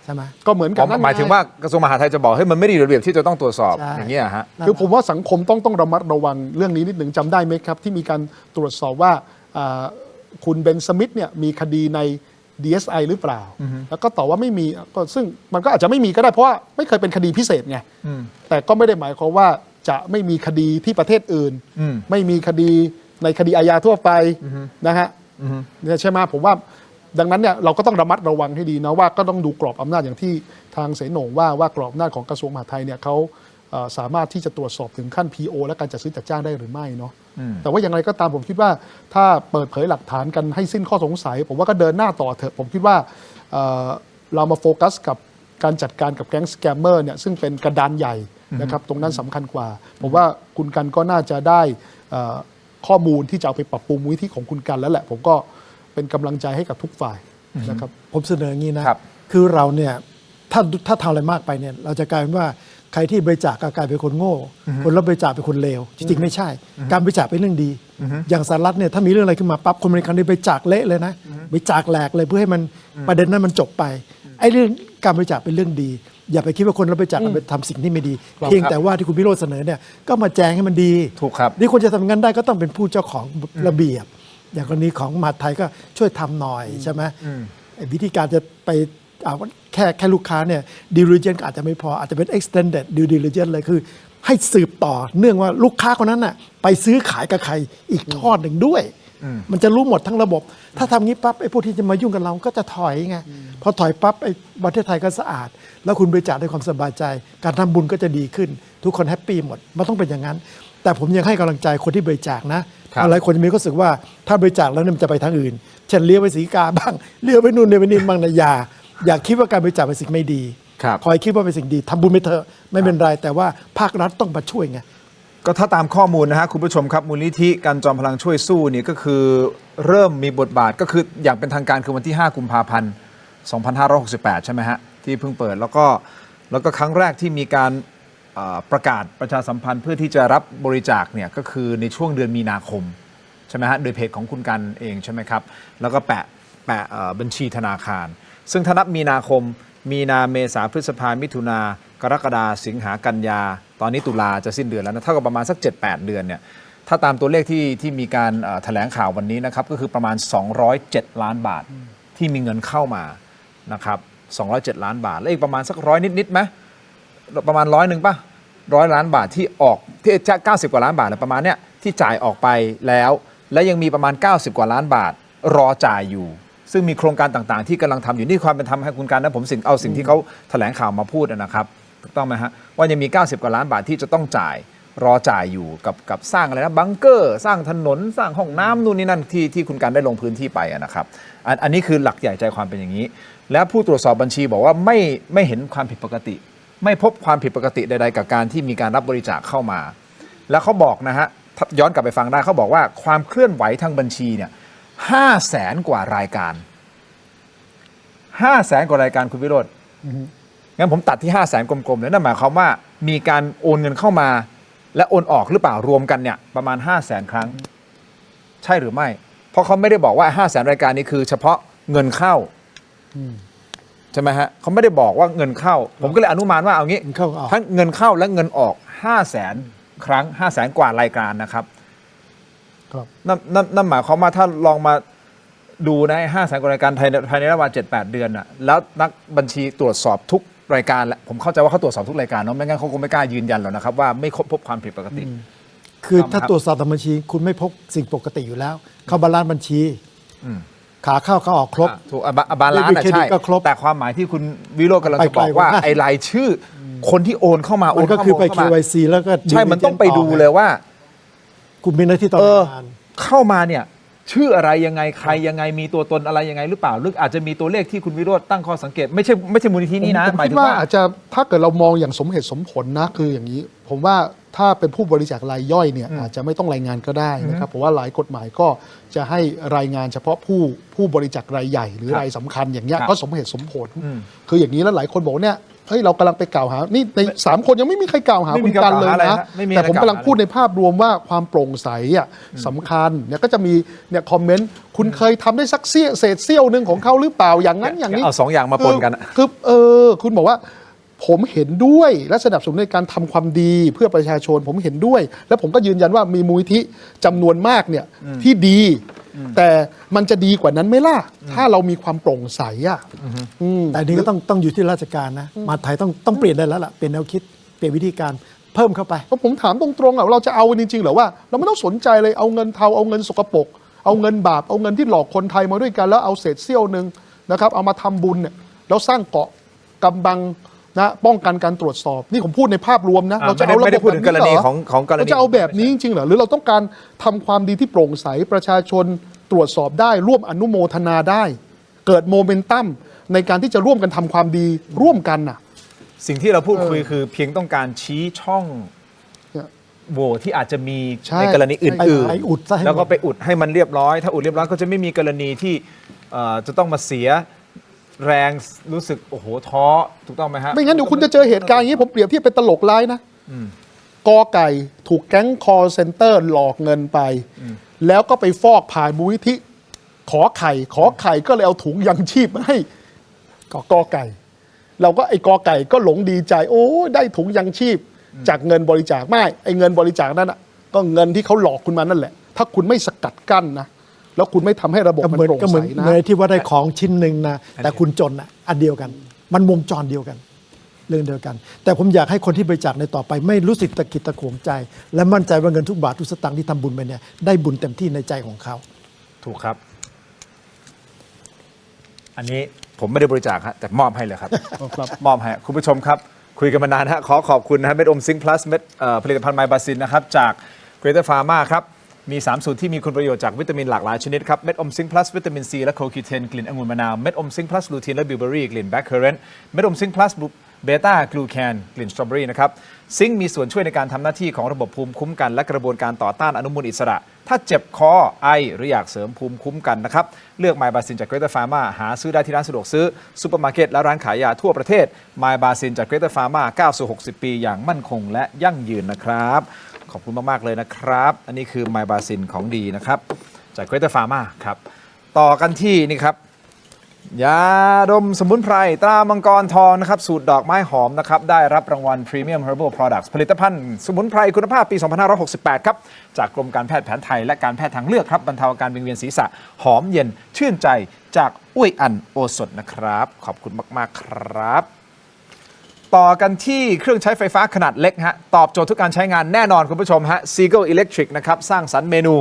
ใช่ไหมก็เหมือนกันหมายถึงว่ากระทรวงมหาดไทยจะบอกให้มันไม่ได้ระเบียบที่จะต้องตรวจสอบอย่างนี้ฮะคือผมว่าสังคมต้องระมัดระวังเรื่องนี้นิดหนึ่งจำได้ไหมครับที่มีการตรวจสอบว่าคุณเบนสมิธเนี่ยมีคดีใน DSI หรือเปล่าแล้วก็ตอบว่าไม่มีก็ซึ่งมันก็อาจจะไม่มีก็ได้เพราะว่าไม่เคยเป็นคดีพิเศษไงแต่ก็ไม่ได้หมายความว่าจะไม่มีคดีที่ประเทศอื่นไม่มีคดีในคดีอาญาทั่วไปนะฮะใช่ไหมผมว่าดังนั้นเนี่ยเราก็ต้องระมัดระวังให้ดีนะว่าก็ต้องดูกรอบอำนาจอย่างที่ทางเสนงว่ากรอบอำนาจของกระทรวงมหาดไทยเนี่ยเขาสามารถที่จะตรวจสอบถึงขั้น PO และการจัดซื้อจัดจ้างได้หรือไม่เนาะแต่ว่าอย่างไรก็ตามผมคิดว่าถ้าเปิดเผยหลักฐานกันให้สิ้นข้อสงสัยผมว่าก็เดินหน้าต่อเถอะผมคิดว่าเรามาโฟกัสกับการจัดการกับแก๊งสแกมเมอร์เนี่ยซึ่งเป็นกระดานใหญ่นะครับตรงนั้นสำคัญกว่าผมว่าคุณกันก็น่าจะได้ข้อมูลที่จะเอาไปปรับปรุงมูลนิธิของคุณกันแล้วแหละผมก็ เป็นกำลังใจให้กับทุกฝ่ายนะครับ ผมเสนออย่างนี้นะคือเราเนี่ยถ้าทำอะไรมากไปเนี่ยเราจะกลายเป็นว่าใครที่บริจาคก็กลายเป็นคนโง่ คนรับบริจาคเป็นคนเลวจริงๆไม่ใช่ การบริจาคเป็นเรื่องดี อย่างสหรัฐเนี่ยถ้ามีเรื่องอะไรขึ้นมาปั๊บคนอเมริกันนี่บริจาคเละเลยนะบริจาคแหลกเลยเพื่อให้มันประเด็นนั้นมันจบไปไอ้เรื่องการบริจาคเป็นเรื่องดี อย่าไปคิดว่าคนรับบริจาคไปทำสิ่งที่ไม่ดีเพียงแต่ว่าที่คุณพิโรจน์เสนอเนี่ยก็มาแจงให้มันดี ถูกครับ นี่คนจะทำงั้นได้ก็ต้องเป็นผู้เจ้าของระเบียบ อย่างกรณีของมหาดไทยก็ช่วยทำหน่อยใช่ไหมวิธีการจะไปแค่ลูกค้าเนี่ย due diligence อาจจะไม่พออาจจะเป็น extended due diligence เลยคือให้สืบต่อเนื่องว่าลูกค้าคนนั้นน่ะไปซื้อขายกับใครอีกทอดหนึ่งด้วย มันจะรู้หมดทั้งระบบ ถ้าทำงี้ปั๊บไอ้พวกที่จะมายุ่งกับเราก็จะถอยไงพอถอยปั๊บไอ้ประเทศไทยก็สะอาด แล้วคุณบริจาคด้วยความสบายใจ การทำบุญก็จะดีขึ้น ทุกคนแฮปปี้หมดมันต้องเป็นอย่างนั้น แต่ผมยังให้กำลังใจคนที่บริจาคนะหลายคนจะมีความรู้สึกว่าถ้าบริจาคแล้วมันจะไปทางอื่นเช่นเลี้ยวไปศรีกาบ้างเลี้ยวไปนู่นเลี้ยวไปนี่บ้างนะอย่าคิดว่าการบริจาคเป็นสิ่งไม่ดีคอยคิดว่าเป็นสิ่งดีทำบุญไปเถอะไม่เป็นไรแต่ว่าภาครัฐต้องมาช่วยไงก็ถ้าตามข้อมูลนะฮะคุณผู้ชมครับมูลนิธิการจอมพลังช่วยสู้นี่ก็คือเริ่มมีบทบาทก็คืออย่างเป็นทางการคือวันที่5 กุมภาพันธ์ 2568 ใช่ไหมฮะที่เพิ่งเปิดแล้วก็ครั้งแรกที่มีการประกาศประชาสัมพันธ์เพื่อที่จะรับบริจาคเนี่ยก็คือในช่วงเดือนมีนาคมใช่ไหมฮะโดยเพจของคุณกันเองใช่ไหมครับแล้วก็แปะบัญชีธนาคารซึ่งถ้านับมีนาคมมีนาเมษาพฤษภามิถุนากรกฎาสิงหากันยาตอนนี้ตุลาจะสิ้นเดือนแล้วนะเท่ากับประมาณสัก 7-8 เดือนเนี่ยถ้าตามตัวเลขที่มีการแถลงข่าววันนี้นะครับก็คือประมาณ207 ล้านบาทที่มีเงินเข้ามานะครับ207 ล้านบาทแล้วอีกประมาณสัก100นิดๆไหมประมาณ100ป่ะ100 ล้านบาทที่ออกที่จะ90 กว่าล้านบาทประมาณเนี้ยที่จ่ายออกไปแล้วและยังมีประมาณ90 กว่าล้านบาทรอจ่ายอยู่ซึ่งมีโครงการต่างๆที่กำลังทำอยู่นี่ความเป็นธรรมให้คุณการนะผมเอาสิ่งที่เขาแถลงข่าวมาพูดนะครับถูกต้องไหมฮะว่ายังมี90 กว่าล้านบาทที่จะต้องจ่ายรอจ่ายอยู่กับสร้างอะไรนะบังเกอร์สร้างถนนสร้างห้องน้ำนู่นนี่นั่นที่คุณการได้ลงพื้นที่ไปนะครับอันนี้คือหลักใหญ่ใจความเป็นอย่างนี้และผู้ตรวจสอบบัญชีบอกว่าไม่เห็นความผิดปกติไม่พบความผิดปกติใดๆกับการที่มีการรับบริจาคเข้ามาแล้วเขาบอกนะฮะย้อนกลับไปฟังได้เขาบอกว่าความเคลื่อนไหวทางบัญชีเนี่ย500,000 กว่ารายการ500,000 กว่ารายการคุณวิโรจน์งั้นผมตัดที่500,000 กลมๆเลยนั่นหมายความว่ามีการโอนเงินเข้ามาและโอนออกหรือเปล่ารวมกันเนี่ยประมาณ500,000 ครั้งใช่หรือไม่เพราะเขาไม่ได้บอกว่า500,000 รายการนี้คือเฉพาะเงินเข้าใช่ไหมฮะเขาไม่ได้บอกว่าเงินเข้าผมก็เลยอนุมานว่าเอางี้ทั้งเงินเข้าและเงินออก500,000 ครั้ง500,000 กว่ารายการนะครับนั่นหมายความว่าถ้าลองมาดูนะ500,000 กว่ารายการภายในระหว่าง 7-8 เดือนน่ะแล้วนักบัญชีตรวจสอบทุกรายการแหละผมเข้าใจว่าเขาตรวจสอบทุกรายการเนาะไม่งั้นเขาคงไม่กล้ายืนยันหรอกนะครับว่าไม่พบความผิดปกติคือถ้าตรวจสอบตามบัญชีคุณไม่พบสิ่งปกติอยู่แล้วเขาบาลานซ์บัญชีขาเข้าเขาออกครบถูกบาลานซ์ใช่แต่ความหมายที่คุณวิโรจน์กำลังจะบอกว่าไอ้รายชื่อคนที่โอนเข้ามามันก็คือไป KYC แล้วก็ใช่มันต้องไปดูเลยว่าคุณมีหน้าที่ต้องเข้ามาเนี่ยชื่ออะไรยังไงใครยังไงมีตัวตนอะไรยังไงหรือเปล่าหรืออาจจะมีตัวเลขที่คุณวิโรจน์ตั้งข้อสังเกตไม่ใช่มูลนิธินี้นะหมายถึงว่าอาจจะถ้าเกิดเรามองอย่างสมเหตุสมผลนะคืออย่างนี้ผมว่าถ้าเป็นผู้บริจาครายย่อยเนี่ยอาจจะไม่ต้องรายงานก็ได้นะครับเพราะว่าหลายกฎหมายก็จะให้รายงานเฉพาะผู้บริจาครายใหญ่หรือรายสำคัญอย่างเงี้ยก็สมเหตุสมผลคืออย่างนี้แล้วหลายคนบอกเนี่ยเฮ้ยเรากำลังไปกล่าวหานี่ใน3 คนยังไม่มีใครกล่าวหาคุณกันเลยนะแต่ผมกำลังพูดในภาพรวมว่าความโปร่งใสอ่ะสำคัญเนี่ยก็จะมีเนี่ยคอมเมนต์คุณเคยทำได้สักเศษเสี้ยวนึงของเขาหรือเปล่าอย่างนั้นอย่างนี้เอา2 อย่างมาปนกันคือคุณบอกว่าผมเห็นด้วยและสนับสนุนในการทำความดีเพื่อประชาชนผมเห็นด้วยและผมก็ยืนยันว่ามีมูลนิธิจำนวนมากเนี่ยที่ดีแต่มันจะดีกว่านั้นไหมล่ะถ้าเรามีความโปร่งใสอ่ะแต่นี้ก็ต้องอยู่ที่ราชการนะมหาดไทยต้องเปลี่ยนได้แล้วล่ะเปลี่ยนแนวคิดเปลี่ยนวิธีการเพิ่มเข้าไปเพราะผมถามตรงๆอ่ะเราจะเอาจริงๆเหรอว่าเราไม่ต้องสนใจเลยเอาเงินเทาเอาเงินสกปรกเอาเงินบาปเอาเงินที่หลอกคนไทยมาด้วยกันแล้วเอาเศษเสี้ยวนึงนะครับเอามาทำบุญเนี่ยแล้วสร้างเกาะกำบังนะป้องกันการตรวจสอบนี่ผมพูดในภาพรวมนะเราจะเอาระบบแบบนี้เหรอเราจะเอาแบบนี้จริงๆเหรอหรือเราต้องการทำความดีที่โปร่งใสประชาชนตรวจสอบได้ร่วมอนุโมทนาได้เกิดโมเมนตัมในการที่จะร่วมกันทำความดีร่วมกันน่ะสิ่งที่เราพูดคุยคือเพียงต้องการชี้ช่อง โหว่ที่อาจจะมี ใช่ ในกรณีอื่น ไปอุดซะให้หมด แล้วก็ไปอุดให้มันเรียบร้อย ถ้าอุดเรียบร้อยก็จะไม่มีกรณีที่จะต้องมาเสียแรงรู้สึกโอ้โหท้อถูกต้องไหมฮะ ไม่งั้นเดี๋ยวคุณจะเจอเหตุการณ์อย่างนี้ผมเปรียบเทียบเป็นตลกร้ายนะกอไก่ถูกแก๊งคอลเซ็นเตอร์หลอกเงินไป แล้วก็ไปฟอกผ่านมูลนิธิขอไข่ก็เลยเอาถุงยังชีพมาให้กอไก่ เราก็ไอ้กอไก่ก็หลงดีใจ โอ้ได้ถุงยังชีพจากเงินบริจาคไม่ไอ้เงินบริจาคนั้นอ่ะก็เงินที่เขาหลอกคุณมานั่นแหละ ถ้าคุณไม่สกัดกั้นนะแล้วคุณไม่ทำให้ระบบมันโปร่ง ก็เหมื ใส อน นะ เลยที่ว่าได้ของชิ้นหนึ่งนะแต่คุณจนอ่ะอันเดียวกัน มันวงจรเดียวกัน เรื่องเดียวกัน แต่ผมอยากให้คนที่บริจาคในต่อไปไม่รู้สึกตะกิดตะขวงใจ และมั่นใจว่าเงินทุกบาททุกสตางค์ที่ทำบุญไปเนี่ยได้บุญเต็มที่ในใจของเขา ถูกครับ อันนี้ผมไม่ได้บริจาคฮะแต่มอบให้เลยครับ มอบให้คุณผู้ชมครับ คุยกันมานานฮะขอขอบคุณนะฮะเม็ดอมซิงค์พลัสเม็ดผลิตภัณฑ์ไมบาซินนะครับจาก Greater Pharma ครับมี3สูตรที่มีคุณประโยชน์จากวิตามินหลากหลายชนิดครับเม็ดอมซิงค์พลัสวิตามินซีและโคคิวเทนกลิ่นองุ่นมะนาวเม็ดอมซิงค์พลัสลูทีนและบิวเบอรี่กลิ่นแบล็คเคอร์เรนต์เม็ดอมซิงค์พลัสเบต้ากลูแคนกลิ่นสตรอเบอรี่นะครับซิงค์มีส่วนช่วยในการทำหน้าที่ของระบบภูมิคุ้มกันและกระบวนการต่อต้านอนุมูลอิสระ ถ้าเจ็บคอไอหรืออยากเสริมภูมิคุ้มกันนะครับเลือกไมบาซินจาก Greater Pharma หาซื้อได้ที่ร้านสะดวกซื้อซูเปอร์มาร์เก็ตและร้านขายยาทั่วประเทศไมบาซินจาก Greater Pharma ก้าวสู่60 ปีอย่างมั่นคงและยั่งยืนนะครับขอบคุณมากๆเลยนะครับอันนี้คือไมบาซินของดีนะครับจาก Greater Pharma ครับต่อกันที่นี่ครับยาดมสมุนไพรตรามังกรทองนะครับสูตรดอกไม้หอมนะครับได้รับรางวัล Premium Herbal Products ผลิตภัณฑ์สมุนไพรคุณภาพปี 2568 ครับจากกรมการแพทย์แผนไทยและการแพทย์ทางเลือกครับบรรเทาอาการวิงเวียนศีรษะหอมเย็นชื่นใจจากอุ้ยอันโอสถนะครับขอบคุณมากๆครับต่อกันที่เครื่องใช้ไฟฟ้าขนาดเล็กฮะตอบโจทย์ทุกการใช้งานแน่นอนคุณผู้ชมฮะ Seagull Electric นะครับสร้างสรรค์เมนู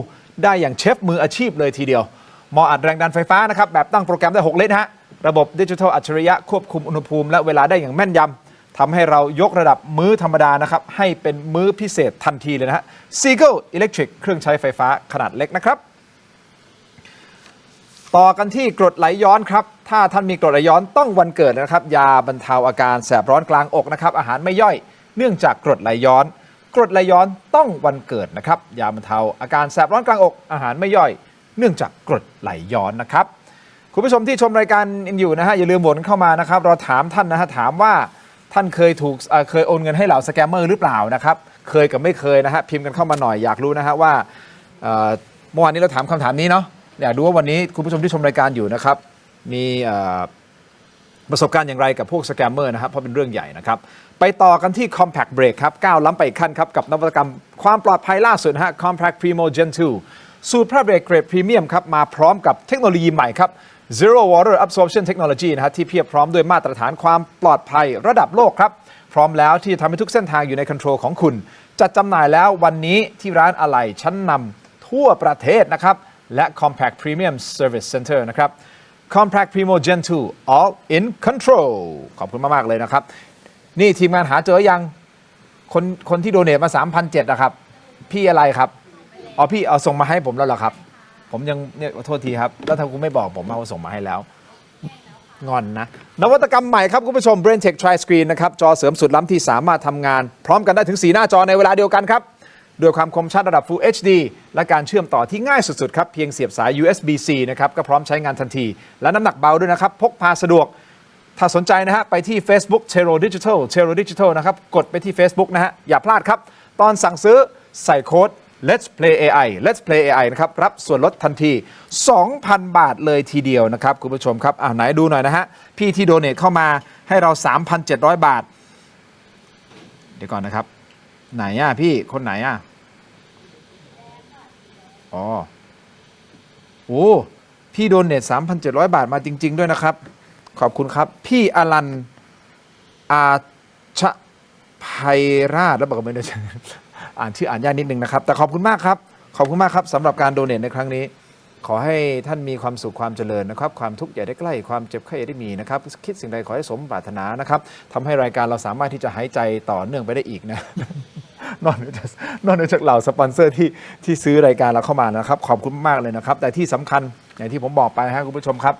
ได้อย่างเชฟมืออาชีพเลยทีเดียวเหมาะอัดแรงดันไฟฟ้านะครับแบบตั้งโปรแกรมได้6 ลิตรฮะระบบดิจิทัลอัจฉริยะควบคุมอุณหภูมิและเวลาได้อย่างแม่นยำทำให้เรายกระดับมื้อธรรมดานะครับให้เป็นมื้อพิเศษทันทีเลยนะฮะ Seagull Electric เครื่องใช้ไฟฟ้าขนาดเล็กนะครับต่อกันที่กรดไหลย้อนครับถ้าท่านมีกรดไหลย้อนต้องวันเกิดนะครับยาบรรเทาอาการแสบร้อนกลางอกนะครับอาหารไม่ย่อยเนื่องจากกรดไหลย้อนกรดไหลย้อนต้องวันเกิดนะครับยาบรรเทาอาการแสบร้อนกลางอกอาหารไม่ย่อยเนื่องจากกรดไหลย้อนนะครับคุณผู้ชมที่ชมรายการอยู่นะฮะอย่าลืมโหวตเข้ามานะครับเราถามท่านนะฮะถามว่าท่านเคยโอนเงินให้เหล่าสแกมเมอร์หรือเปล่านะครับเคยกับไม่เคยนะฮะพิมพ์กันเข้ามาหน่อยอยากรู้นะฮะว่าเมื่อวานนี้เราถามคำถามนี้เนาะอยากรู้ว่าวันนี้คุณผู้ชมที่ชมรายการอยู่นะครับมีประสบการณ์อย่างไรกับพวกสแกมเมอร์นะครับเพราะเป็นเรื่องใหญ่นะครับไปต่อกันที่ Compact Brake ครับก้าวล้ำไปอีกขั้นครับกับนวัตกรรมความปลอดภัยล่าสุดนะฮะ Compact Primo Gen 2สูตรผ้าเบรกเกรดพรีเมียมครับมาพร้อมกับเทคโนโลยีใหม่ครับ Zero Water Absorption Technology นะฮะที่เพียบพร้อมด้วยมาตรฐานความปลอดภัยระดับโลกครับพร้อมแล้วที่จะทำให้ทุกเส้นทางอยู่ในคอนโทรลของคุณจัดจำหน่ายแล้ววันนี้ที่ร้านอะไหล่ชั้นนำทั่วประเทศนะครับและ Compact Premium Service Center นะครับ Compact Primo Gen 2 All in Control ขอบคุณมากๆเลยนะครับนี่ทีมงานหาเจอยังคนที่โดเนทมา 3,700 นะครับพี่อะไรครับอ๋อพี่เอาส่งมาให้ผมแล้วเหรอครับผมยังเนี่ยโทษทีครับแล้วถ้าคุณไม่บอกผมว่าส่งมาให้แล้วงอนนะนวัตกรรมใหม่ครับคุณผู้ชม BrainTech Tri Screen นะครับจอเสริมสุดล้ำที่สามารถทำงานพร้อมกันได้ถึง4หน้าจอในเวลาเดียวกันครับโดยความคมชัดระดับ Full HD และการเชื่อมต่อที่ง่ายสุดๆครับเพียงเสียบสาย USB-C นะครับก็พร้อมใช้งานทันทีและน้ำหนักเบาด้วยนะครับพกพาสะดวกถ้าสนใจนะฮะไปที่ Facebook Tero Digital นะครับกดไปที่ Facebook นะฮะอย่าพลาดครับตอนสั่งซื้อใส่โค้ดLet's Play AI นะครับรับส่วนลดทันที 2,000 บาทเลยทีเดียวนะครับคุณผู้ชมครับไหนดูหน่อยนะฮะพี่ที่โดเนทเข้ามาให้เรา 3,700 บาทเดี๋ยวก่อนนะครับไหนอ่ะพี่คนไหนอ่ะอ๋อโอ้พี่โดเนท 3,700 บาทมาจริงๆด้วยนะครับขอบคุณครับพี่อลันอาชภัยราชแล้วบอกไม่ได้อ่านชื่ออ่านยากนิดนึงนะครับแต่ขอบคุณมากครับขอบคุณมากครับสำหรับการโดเนทในครั้งนี้ขอให้ท่านมีความสุขความเจริญนะครับความทุกข์อย่าได้ใกล้ความเจ็บไข้อย่าได้มีนะครับคิดสิ่งใดขอให้สมปรารถนานะครับทำให้รายการเราสามารถที่จะหายใจต่อเนื่องไปได้อีกนะ นอกเหนือจากเหล่าสปอนเซอร์ที่ซื้อรายการเราเข้ามานะครับขอบคุณมากเลยนะครับแต่ที่สำคัญอย่างที่ผมบอกไปนะครับคุณผู้ชมครับ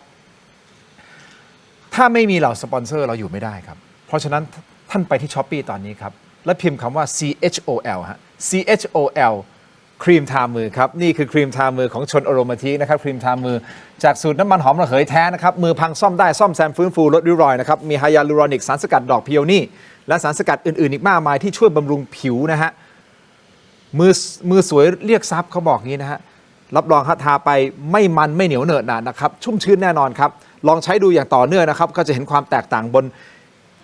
ถ้าไม่มีเหล่าสปอนเซอร์เราอยู่ไม่ได้ครับเพราะฉะนั้นท่านไปที่ Shopee ตอนนี้ครับ และพิมพ์คำว่า CHOL ฮะ CHOL ครีมทามือครับนี่คือครีมทามือของชนอโรมาทีนะครับครีมทามือจากสูตรน้ำมันหอมระเหยแท้นะครับมือพังซ่อมได้ซ่อมแซมฟื้นฟูลดริ้วรอยนะครับมีไฮยาลูรอนิกสารสกัดดอกพิโอนี่และสารสกัดอื่นๆอีกมากมายที่ช่วยบำรุงผิวนะฮะมือสวยเรียกทรัพย์เขาบอกงี้นะฮะรับรองทาไปไม่มันไม่เหนียวเหนอะหนะนะครับชุ่มชื้นแน่นอนครับลองใช้ดูอย่างต่อเนื่องนะครับก็จะเห็นความแตกต่างบน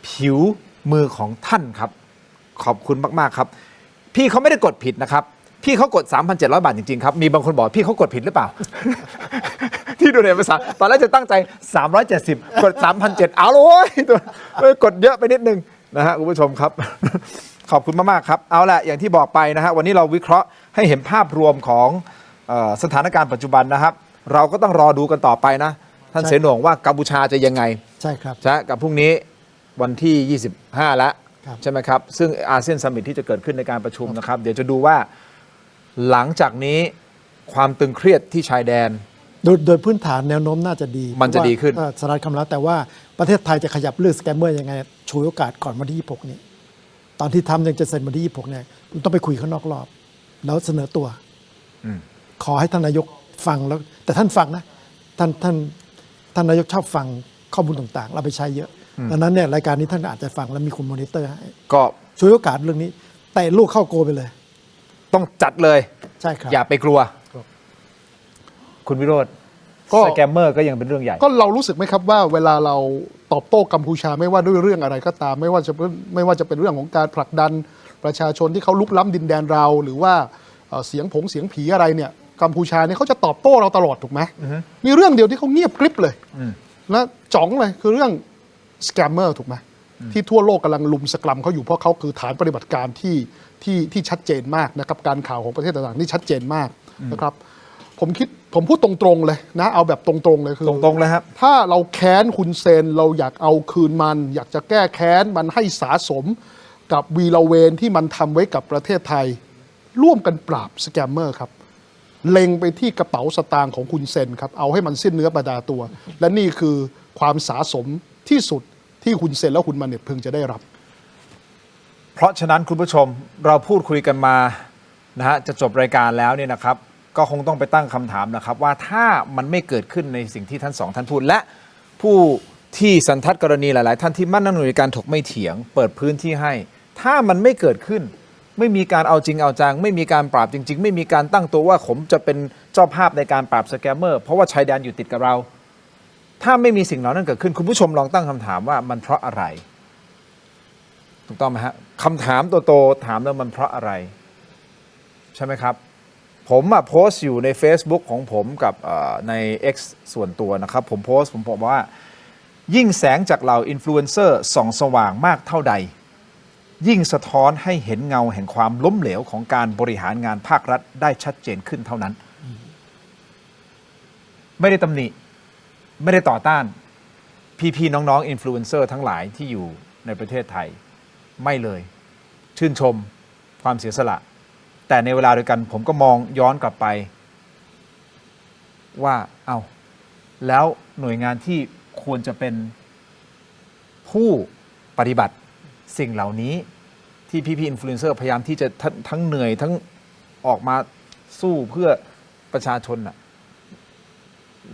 ผิวมือของท่านครับขอบคุณมากๆครับพี่เขาไม่ได้กดผิดนะครับพี่เขากด 3,700 บาทจริงๆครับมีบางคนบอกพี่เขากดผิดหรือเปล่า ที่ดูในภาษาตอนแรกจะตั้งใจ370กด 3,700 เอาเลยกดเยอะไปนิดนึงนะฮะคุณผู้ชมครับ ขอบคุณมากๆครับเอาละอย่างที่บอกไปนะฮะวันนี้เราวิเคราะห์ให้เห็นภาพรวมของสถานการณ์ปัจจุบันนะครับเราก็ต้องรอดูกันต่อไปนะท่านเสนงว่ากัมพูชาจะยังไงใช่ครับกับพรุ่งนี้วันที่ 25 แล้วใช่ไหมครับซึ่งอาเซียนซัมมิตที่จะเกิดขึ้นในการประชุมนะครับเดี๋ยวจะดูว่าหลังจากนี้ความตึงเครียดที่ชายแดนโดยพื้นฐานแนวโน้มน่าจะดีมันจะดีขึ้นสหรัฐคำแล้วแต่ว่าประเทศไทยจะขยับเรื่องสแกมเมอร์ยังไงฉวยโอกาสก่อนวันที่26นี้ตอนที่ทำยังจะเซ็นวันที่26เนี่ยคุณต้องไปคุยข้างนอกรอบแล้วเสนอตัวขอให้ท่านนายกฟังแล้วแต่ท่านฟังนะท่านนายกชอบฟังข้อมูลต่างๆเราไปใช้เยอะดังนั้นเนี่ยรายการนี้ท่านอาจจะฟังแล้วมีคนมอนิเตอร์ให้ก็ช่วยโอกาสเรื่องนี้แต่ลูกเข้าโกไปเลยต้องจัดเลยใช่ครับอย่าไปกลัวคุณวิโรจน์สแกมเมอร์ก็ยังเป็นเรื่องใหญ่ก็เรารู้สึกไหมครับว่าเวลาเราตอบโต้กัมพูชาไม่ว่าด้วยเรื่องอะไรก็ตามไม่ว่าจะเป็นเรื่องของการผลักดันประชาชนที่เขาลุกล้ำดินแดนเราหรือว่าเสียงผีอะไรเนี่ยกัมพูชาเนี่ยเขาจะตอบโต้เราตลอดถูกไหมมีเรื่องเดียวที่เขาเงียบกริบเลยและจ๋องเลยคือเรื่องสแกมเมอร์ถูกไหมที่ทั่วโลกกำลังลุมสกรัมเขาอยู่เพราะเขาคือฐานปฏิบัติการที่ชัดเจนมากนะครับการข่าวของประเทศต่างๆนี่ชัดเจนมากนะครับผมพูดตรงๆเลยนะเอาแบบตรงๆเลยคือตรงๆเลยครับถ้าเราแค้นคุณเซนเราอยากเอาคืนมันอยากจะแก้แค้นมันให้สาสมกับวีรเวรที่มันทำไว้กับประเทศไทยร่วมกันปราบสแกมเมอร์ครับเล็งไปที่กระเป๋าสตางค์ของคุณเซนครับเอาให้มันสิ้นเนื้อประดาตัวและนี่คือความสาสมที่สุดที่คุณเซนและคุณมันเนี่ยพึงจะได้รับเพราะฉะนั้นคุณผู้ชมเราพูดคุยกันมานะฮะจะจบรายการแล้วเนี่ยนะครับก็คงต้องไปตั้งคำถามนะครับว่าถ้ามันไม่เกิดขึ้นในสิ่งที่ท่านพูดและผู้ที่สันทัดกรณีหลายๆท่านที่มั่นในการถกไม่เถียงเปิดพื้นที่ให้ถ้ามันไม่เกิดขึ้นไม่มีการเอาจริงเอาจังไม่มีการปราบจริงๆไม่มีการตั้งตัวว่าผมจะเป็นเจ้าภาพในการปราบสแกมเมอร์เพราะว่าชายแดนอยู่ติดกับเราถ้าไม่มีสิ่งเหล่านั้นเกิดขึ้นคุณผู้ชมลองตั้งคำถามว่ามันเพราะอะไรถูกต้องไหมฮะคำถามโตๆถามแล้วมันเพราะอะไรใช่ไหมครับผมโพสต์อยู่ใน Facebook ของผมกับใน X ส่วนตัวนะครับผมบอกว่ายิ่งแสงจากเหล่าอินฟลูเอนเซอร์ส่องสว่างมากเท่าใดยิ่งสะท้อนให้เห็นเงาแห่งความล้มเหลวของการบริหารงานภาครัฐได้ชัดเจนขึ้นเท่านั้นไม่ได้ตำหนิไม่ได้ต่อต้านพี่ๆน้องๆอินฟลูเอนเซอร์ทั้งหลายที่อยู่ในประเทศไทยไม่เลยชื่นชมความเสียสละแต่ในเวลาเดียวกันผมก็มองย้อนกลับไปว่าแล้วหน่วยงานที่ควรจะเป็นผู้ปฏิบัติสิ่งเหล่านี้ที่พี่อินฟลูเอนเซอร์พยายามที่จะทั้งเหนื่อยทั้งออกมาสู้เพื่อประชาชนน่ะ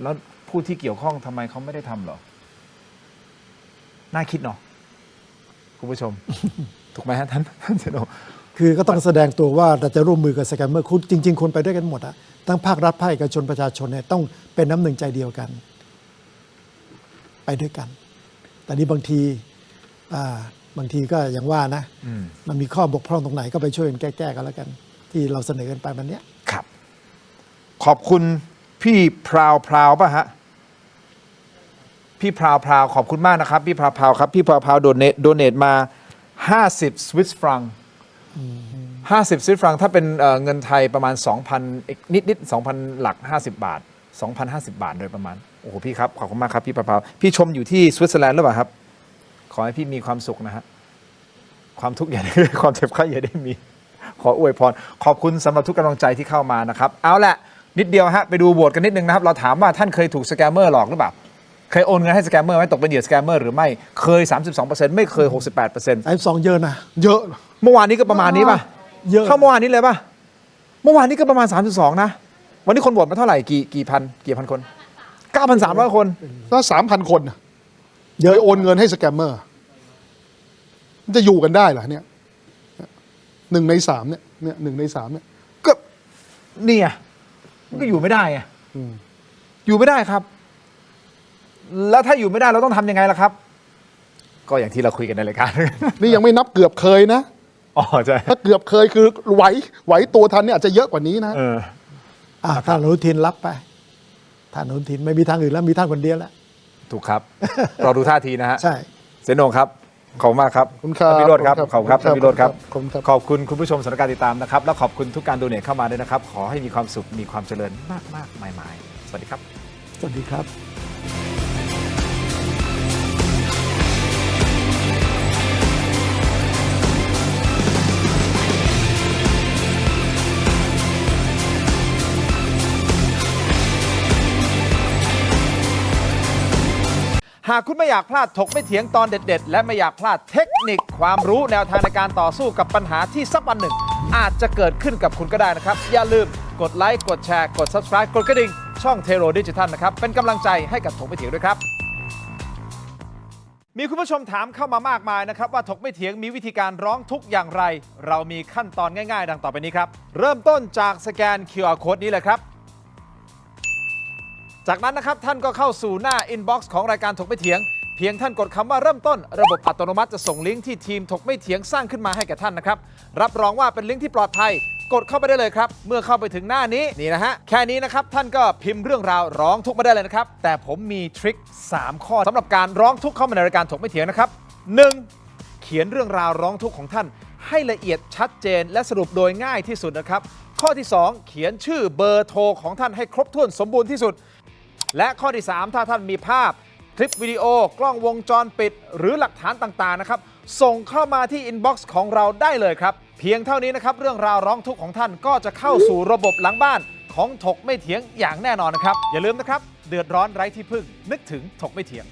แล้วผู้ที่เกี่ยวข้องทำไมเขาไม่ได้ทำหรอน่าคิดเนาะคุณผู้ชม ถูกไหมฮะท่านเสนอคือก็ต้องแสดงตัวว่าเราจะร่วมมือกับสแกมเมอร์คุณจริงๆคนไปด้วยกันหมดอะทั้งภาครัฐภาคเอกชนประชาชนเนี่ยต้องเป็นน้ำหนึ่งใจเดียวกันไปด้วยกันแต่นี่บางทีก็อย่างว่านะมันมีข้อบกพร่องตรงไหนก็ไปช่วยกันแก้กันแล้วกันที่เราเสนอกันไปวันนี้ครับขอบคุณพี่พราวป่ะฮะพี่พราวขอบคุณมากนะครับพี่พราวครับพี่พราวโดเนทมา50 สวิสฟรัง50 สวิสฟรังถ้าเป็นเงินไทยประมาณ 2,000 นิด 2,000 หลัก50 บาท 2,050 บาทโดยประมาณโอ้โหพี่ครับขอบคุณมากครับพี่พราวพี่ชมอยู่ที่สวิตเซอร์แลนด์หรือเปล่าครับขอให้พี่มีความสุขนะฮะความทุกข์อย่าได้ความเจ็บไข้อย่าได้มีขออวยพรขอบคุณสำหรับทุกกำลังใจที่เข้ามานะครับเอาละนิดเดียวฮะไปดูโหวตกันนิดนึงนะครับเราถามว่าท่านเคยถูกสแกมเมอร์หลอกหรือเปล่า เคยโอนเงินให้สแกมเมอร์ไหมตกเป็นเหยื่อสแกมเมอร์หรือไม่เคย 32%ไม่เคย 68% 32เยอะนะ เยอะ เมื่อวานนี้ก็ประมาณนี้ป่ะ เยอะ เข้าเมื่อวานนี้เลยป่ะเมื่อวานนี้ก็ประมาณ 32นะวันนี้คนโหวตมาเท่าไหร่กี่พันคน 9,300 คน ถ้า3,000 คนน่ะเยอะโอนเงินให้สแกมเมอร์มันจะอยู่กันได้เหรอเนี่ย1 ใน 3เนี่ย1 ใน 3เนี่ย ก็เนี่ยมันก็อยู่ไม่ได้ไงอยู่ไม่ได้ครับ แล้วถ้าอยู่ไม่ได้เราต้องทำยังไงล่ะครับ ก็อย่างที่เราคุยกันในรายการ นี่ยังไม่นับเกือบเคยนะ อ๋อใช่ ถ้าเกือบเคยคือไหวตัวทันเนี่ยอาจจะเยอะกว่านี้นะ ท่านอนุทินรับไปท่านอนุทินไม่มีทางอื่นแล้วมีท่านคนเดียวแล้ว ถูกครับ รอดูท่าทีนะฮะ ใช่ เสนงครับขอบคุณมากครับ ขอบคุณครับ ท่านพิโรธครับขอบคุณครับท่านพิโรธครับ ขอบคุณครับ ขอบคุณคุณผู้ชมสำหรับการติดตามนะครับแล้วขอบคุณทุกการดูเนทเข้ามาด้วยนะครับขอให้มีความสุขมีความเจริญมากๆมายๆสวัสดีครับ สวัสดีครับ หากคุณไม่อยากพลาดถกไม่เถียงตอนเด็ดๆ และไม่อยากพลาดเทคนิคความรู้แนวทางในการต่อสู้กับปัญหาที่สักวันหนึ่ง อาจจะเกิดขึ้นกับคุณก็ได้นะครับ อย่าลืมกดไลค์กดแชร์กด Subscribe กดกระดิ่งช่องเทโรดิจิทัลนะครับ เป็นกำลังใจให้กับถกไม่เถียงด้วยครับ มีคุณผู้ชมถามเข้ามามากมายนะครับว่าถกไม่เถียงมีวิธีการร้องทุกข์อย่างไร เรามีขั้นตอนง่ายๆ ดังต่อไปนี้ครับเริ่มต้นจากสแกน QR Code นี้เลยครับจากนั้นนะครับท่านก็เข้าสู่หน้า Inbox ของรายการถกไม่เถียงเพียงท่านกดคำว่าเริ่มต้นระบบอัตโนมัติจะส่งลิงก์ที่ทีมถกไม่เถียงสร้างขึ้นมาให้แก่ท่านนะครับรับรองว่าเป็นลิงก์ที่ปลอดภัยกดเข้าไปได้เลยครับเมื่อเข้าไปถึงหน้านี้นี่นะฮะแค่นี้นะครับท่านก็พิมพ์เรื่องราวร้องทุกข์มาได้เลยนะครับแต่ผมมีทริค3 ข้อสำหรับการร้องทุกข์เข้ามาในรายการถกไม่เถียงนะครับ 1. เขียนเรื่องราวร้องทุกข์ของท่านให้ละเอียดชัดเจนและสรุปโดยง่ายที่สุดนะครับข้อที่ 2 เขียนชื่อเบอร์โทรของท่านให้ครบถ้วนสมบูรณ์ที่สุดและข้อที่ 3 ถ้าท่านมีภาพคลิปวิดีโอกล้องวงจรปิดหรือหลักฐานต่างๆนะครับส่งเข้ามาที่อินบ็อกซ์ของเราได้เลยครับเพียงเท่านี้นะครับเรื่องราวร้องทุกข์ของท่านก็จะเข้าสู่ระบบหลังบ้านของถกไม่เถียงอย่างแน่นอนนะครับอย่าลืมนะครับเดือดร้อนไร้ที่พึ่งนึกถึงถกไม่เถียง